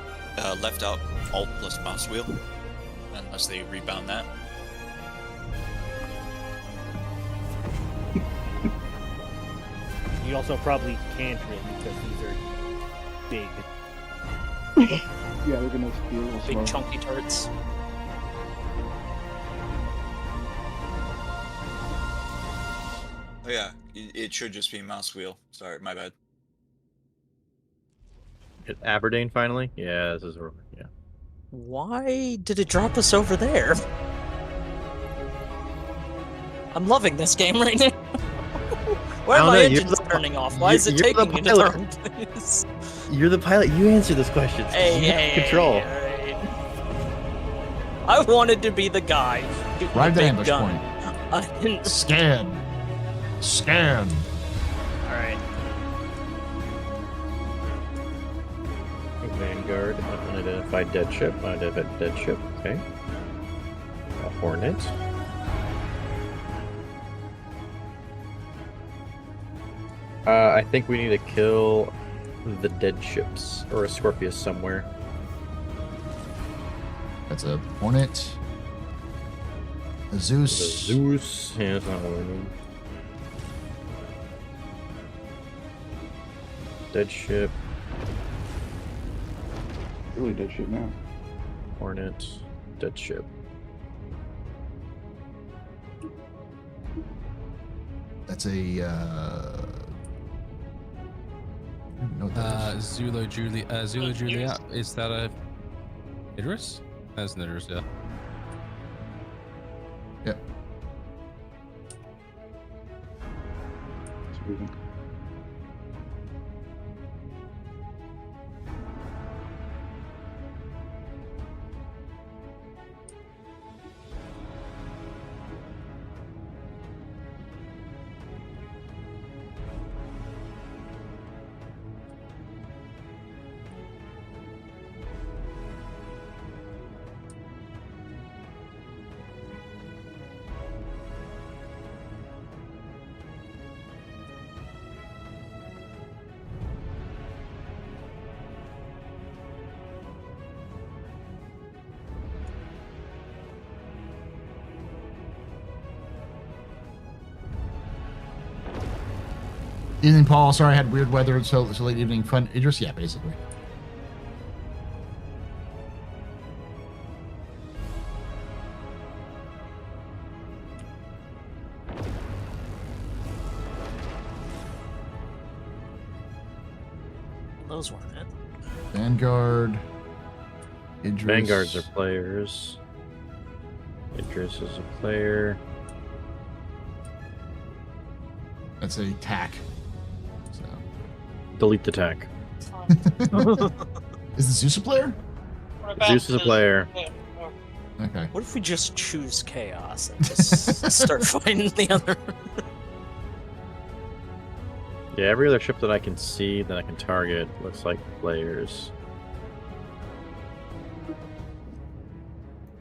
plus mouse wheel, unless they rebound that. You also probably can't really because these are big. Yeah, they're gonna be a little Big slow. chunky turrets. Oh yeah, it should just be mouse wheel. Sorry, my bad. Hit Aberdeen finally? Yeah, this is yeah. Why did it drop us over there? I'm loving this game right now. Why are my engines turning off? Why is it taking me to turn, please? You're the pilot. You answer this question. Hey, Control. I wanted to be the guy. Right at the big ambush gun. point. I didn't. Scan. Alright. Vanguard, unidentified dead ship. Unidentified dead ship. Okay. A Hornet. I think we need to kill the dead ships or a Scorpius somewhere. That's a Hornet. A Zeus. A Zeus. Yeah, that's not what we need. Dead ship. Really dead ship now. Hornet. Dead ship. That's a no, Zulu Juliet. Is that a Idris? That's an Idris, yeah. Yep. It's moving. Evening, Paul. Sorry I had weird weather, so late evening fun. Idris, yeah, basically. Those weren't it. Vanguard. Idris. Vanguards are players. Idris. Idris is a player. That's a tack. So. Delete the tack. Is the Zeus a player? Zeus is a player. Okay. What if we just choose chaos and just start fighting the other? Yeah, every other ship that I can see that I can target looks like players.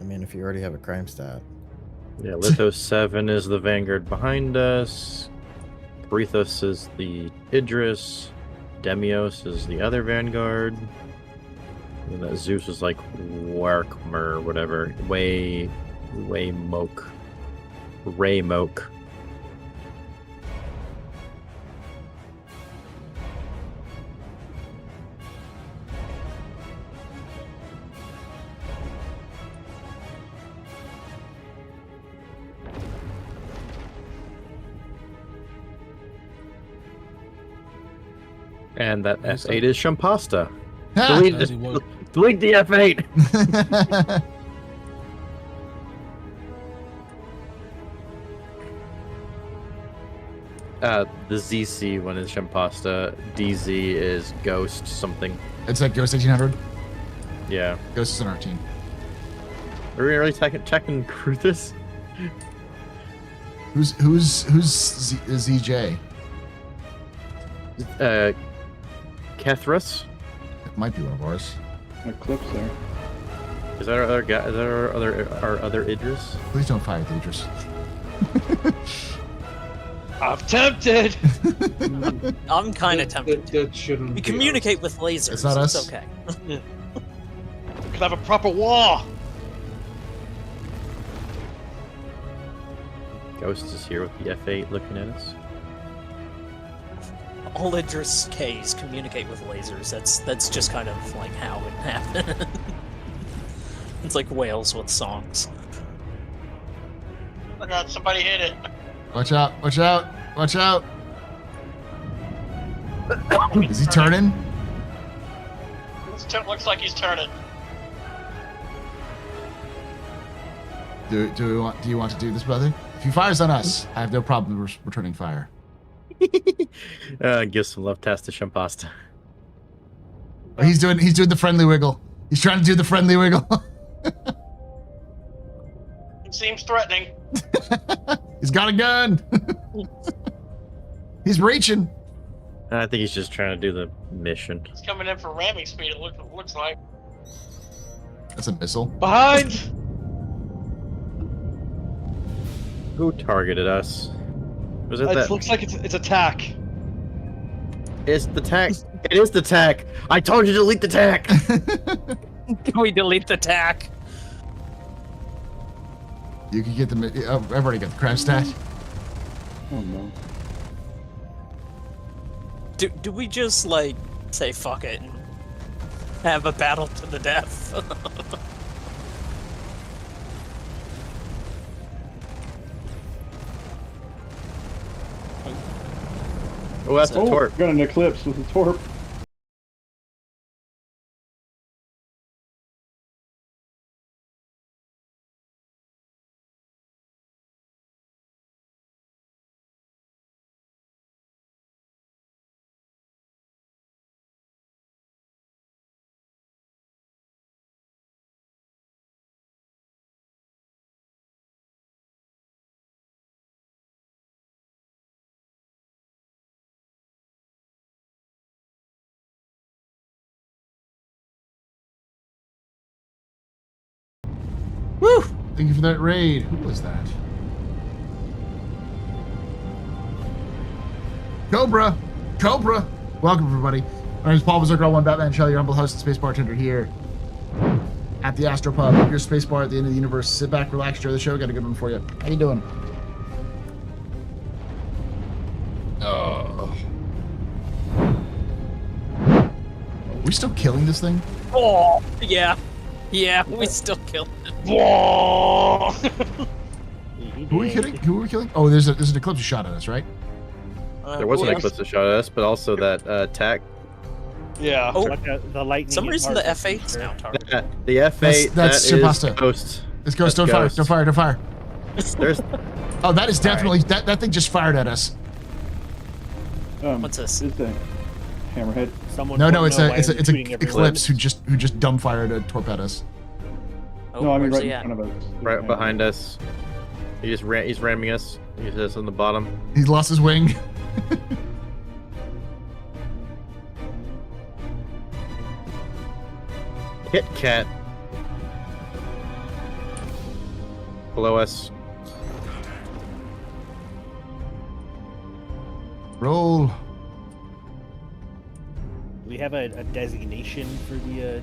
I mean, if you already have a crime stat. Yeah, Lithos 7 is the Vanguard behind us. Brethos is the Idris. Demios is the other Vanguard. And that Zeus is like Warkmer or whatever. Waymoke. Raymoke. And that F8 is Shampasta. Delete the F8. The ZC one is Shampasta. DZ is Ghost something. It's like Ghost 1800? Yeah. Ghost is an R-team. Are we really checking Cruthus? Who's ZJ? Kethras? It might be one of ours. Eclipse there. Is that our other guy? Is that our other Idris? Please don't fight Idris. I'm tempted. I'm kind of tempted. That shouldn't. We communicate with lasers. It's not us. It's okay. Could have a proper war. Ghost is here with the F8 looking at us. All Idris K's communicate with lasers. That's just kind of like how it happened. It's like whales with songs. Oh god, somebody hit it. Watch out, watch out, watch out. Is he turning? Looks like he's turning. Do you want to do this, brother? If he fires on us, I have no problem returning fire. Give some love test to Shampasta. Oh, he's doing the friendly wiggle. He's trying to do the friendly wiggle. It seems threatening. He's got a gun. He's reaching. I think he's just trying to do the mission. He's coming in for ramming speed. It looks like. That's a missile. Behind. Who targeted us? Was it It that? looks like it's attack. It's the tack. It is the tack. I told you to delete the tack. Can we delete the tack? You can get the. Oh, I've already got the crime stat. Oh no. Do we just like say fuck it and have a battle to the death? Oh, that's a torp. Got an eclipse with a torp. Woo! Thank you for that raid. Who was that? Cobra! Cobra! Welcome, everybody. My name is Paul Berserker, One Batman Shell, your humble host and space bartender here at the AstroPub, your space bar at the end of the universe. Sit back, relax, enjoy the show. Got a good one for you. How you doing? Oh. Are we still killing this thing? Oh, yeah. Yeah, we still killed it. Who are we killing? Who are we killing? Oh, there's an eclipse shot at us, right? There was an eclipse that shot at us, but also that tack. Yeah. Oh, the lightning. some reason the F8's now targeted. The F8 That's that is Shampasta. Ghost. Let's go. Don't fire. Don't fire. Don't fire. There's. Oh, that is definitely that thing just fired at us. What's this? It's a hammerhead. Someone No, it's a Eclipse who just dumb fired a torpedo at us. Oh, no, I mean where's right he in at? front of us. Right behind us. He's ramming us. He's just on the bottom. He's lost his wing. Kit Kat. Below us. Roll. We have a designation for the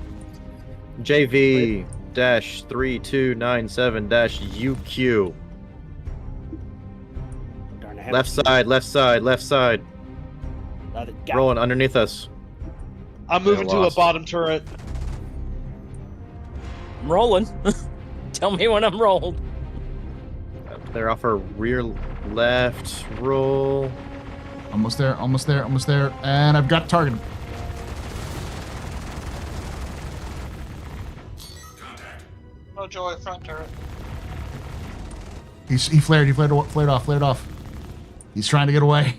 JV-3297-UQ. Darn, I Left side, left side, left side. Rolling underneath us. I'm moving to a lost. bottom turret. I'm rolling. Tell me when I'm rolled. They're off our rear left. Roll. Almost there, almost there, almost there. And I've got target. Oh joy, front turret. He flared off. He's trying to get away.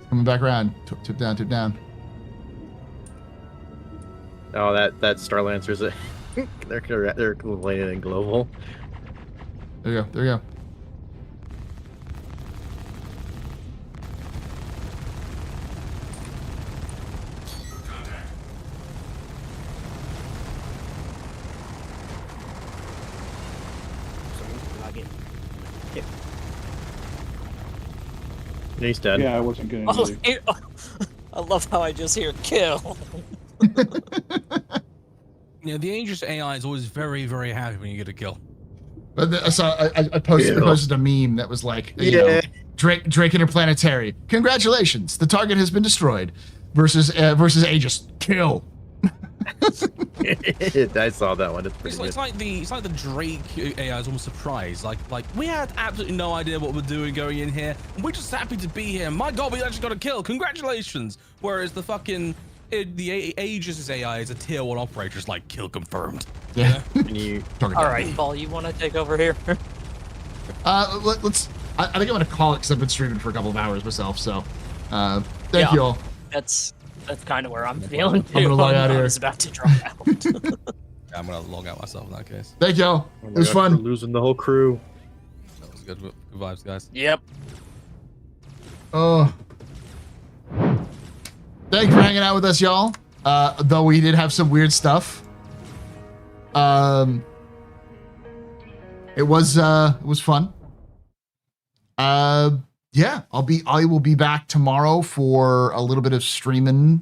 Coming back around. Tip down. Oh, that Star Lancer's it. they're complaining in global. There you go. He's dead. Yeah, I wasn't getting Oh, I love how I just hear kill. Yeah, the Aegis AI is always very, very happy when you get a kill. But I posted a meme that was like, you know, Drake Interplanetary. Congratulations, the target has been destroyed. Versus Aegis. Kill. I saw that one. It's pretty good. It's like the Drake AI is almost surprised. Like we had absolutely no idea what we're doing going in here. We're just happy to be here. My God, we actually got a kill. Congratulations. Whereas the fucking the Aegis AI is a tier 1 operator, just like kill confirmed. Yeah. All right, Paul, you want to take over here? Let's. I think I'm gonna call it because I've been streaming for a couple of hours myself. So, thank you all. That's kind of where I'm feeling too. I'm gonna log out I here. was about to drop out. Yeah, I'm gonna log out myself in that case. Thank y'all. Oh It was God, fun. we're losing the whole crew. That was good vibes, guys. Yep. Oh. Thank you for hanging out with us, y'all. Though we did have some weird stuff. It was fun. Yeah, I will be back tomorrow for a little bit of streaming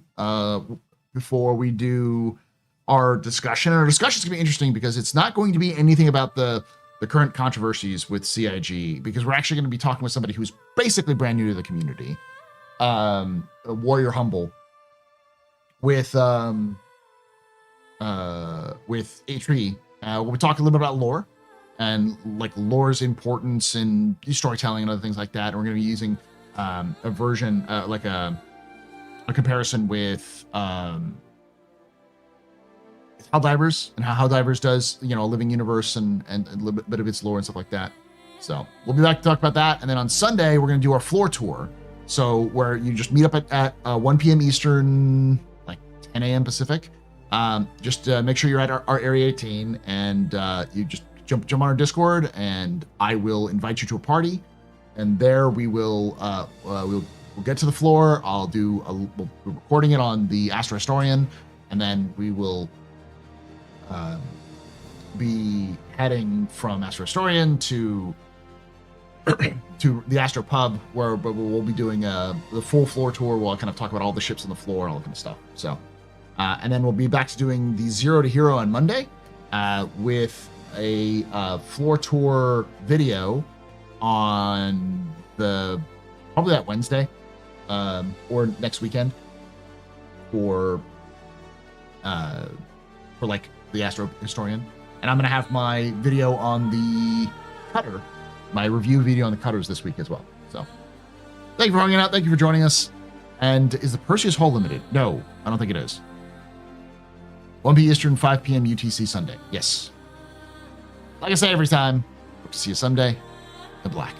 before we do our discussion. Our discussion is going to be interesting because it's not going to be anything about the current controversies with CIG, because we're actually going to be talking with somebody who's basically brand new to the community. Warrior Humble with A3. We'll be talking a little bit about lore and like lore's importance in storytelling and other things like that. And we're going to be using a version, like a comparison with Helldivers and how Helldivers does, you know, a living universe and a little bit of its lore and stuff like that. So we'll be back to talk about that. And then on Sunday, we're going to do our floor tour. So where you just meet up at 1 p.m. Eastern, like 10 a.m. Pacific. Just make sure you're at our Area 18 and you just jump on our Discord and I will invite you to a party. And there we will we'll get to the floor. We'll be recording it on the Astro Historian, and then we will be heading from Astro Historian to the TheAstroPub, where we'll be doing the full floor tour. We'll kind of talk about all the ships on the floor and all that kind of stuff. So, and then we'll be back to doing the Zero to Hero on Monday with a floor tour video on probably that Wednesday or next weekend for like the Astro Historian. And I'm going to have my video on the cutter, my review video on the cutters this week as well. So thank you for hanging out. Thank you for joining us. And is the Perseus hull limited? No, I don't think it is. 1 p.m. Eastern, 5 p.m. UTC Sunday. Yes. Like I say every time, hope to see you someday. The Black.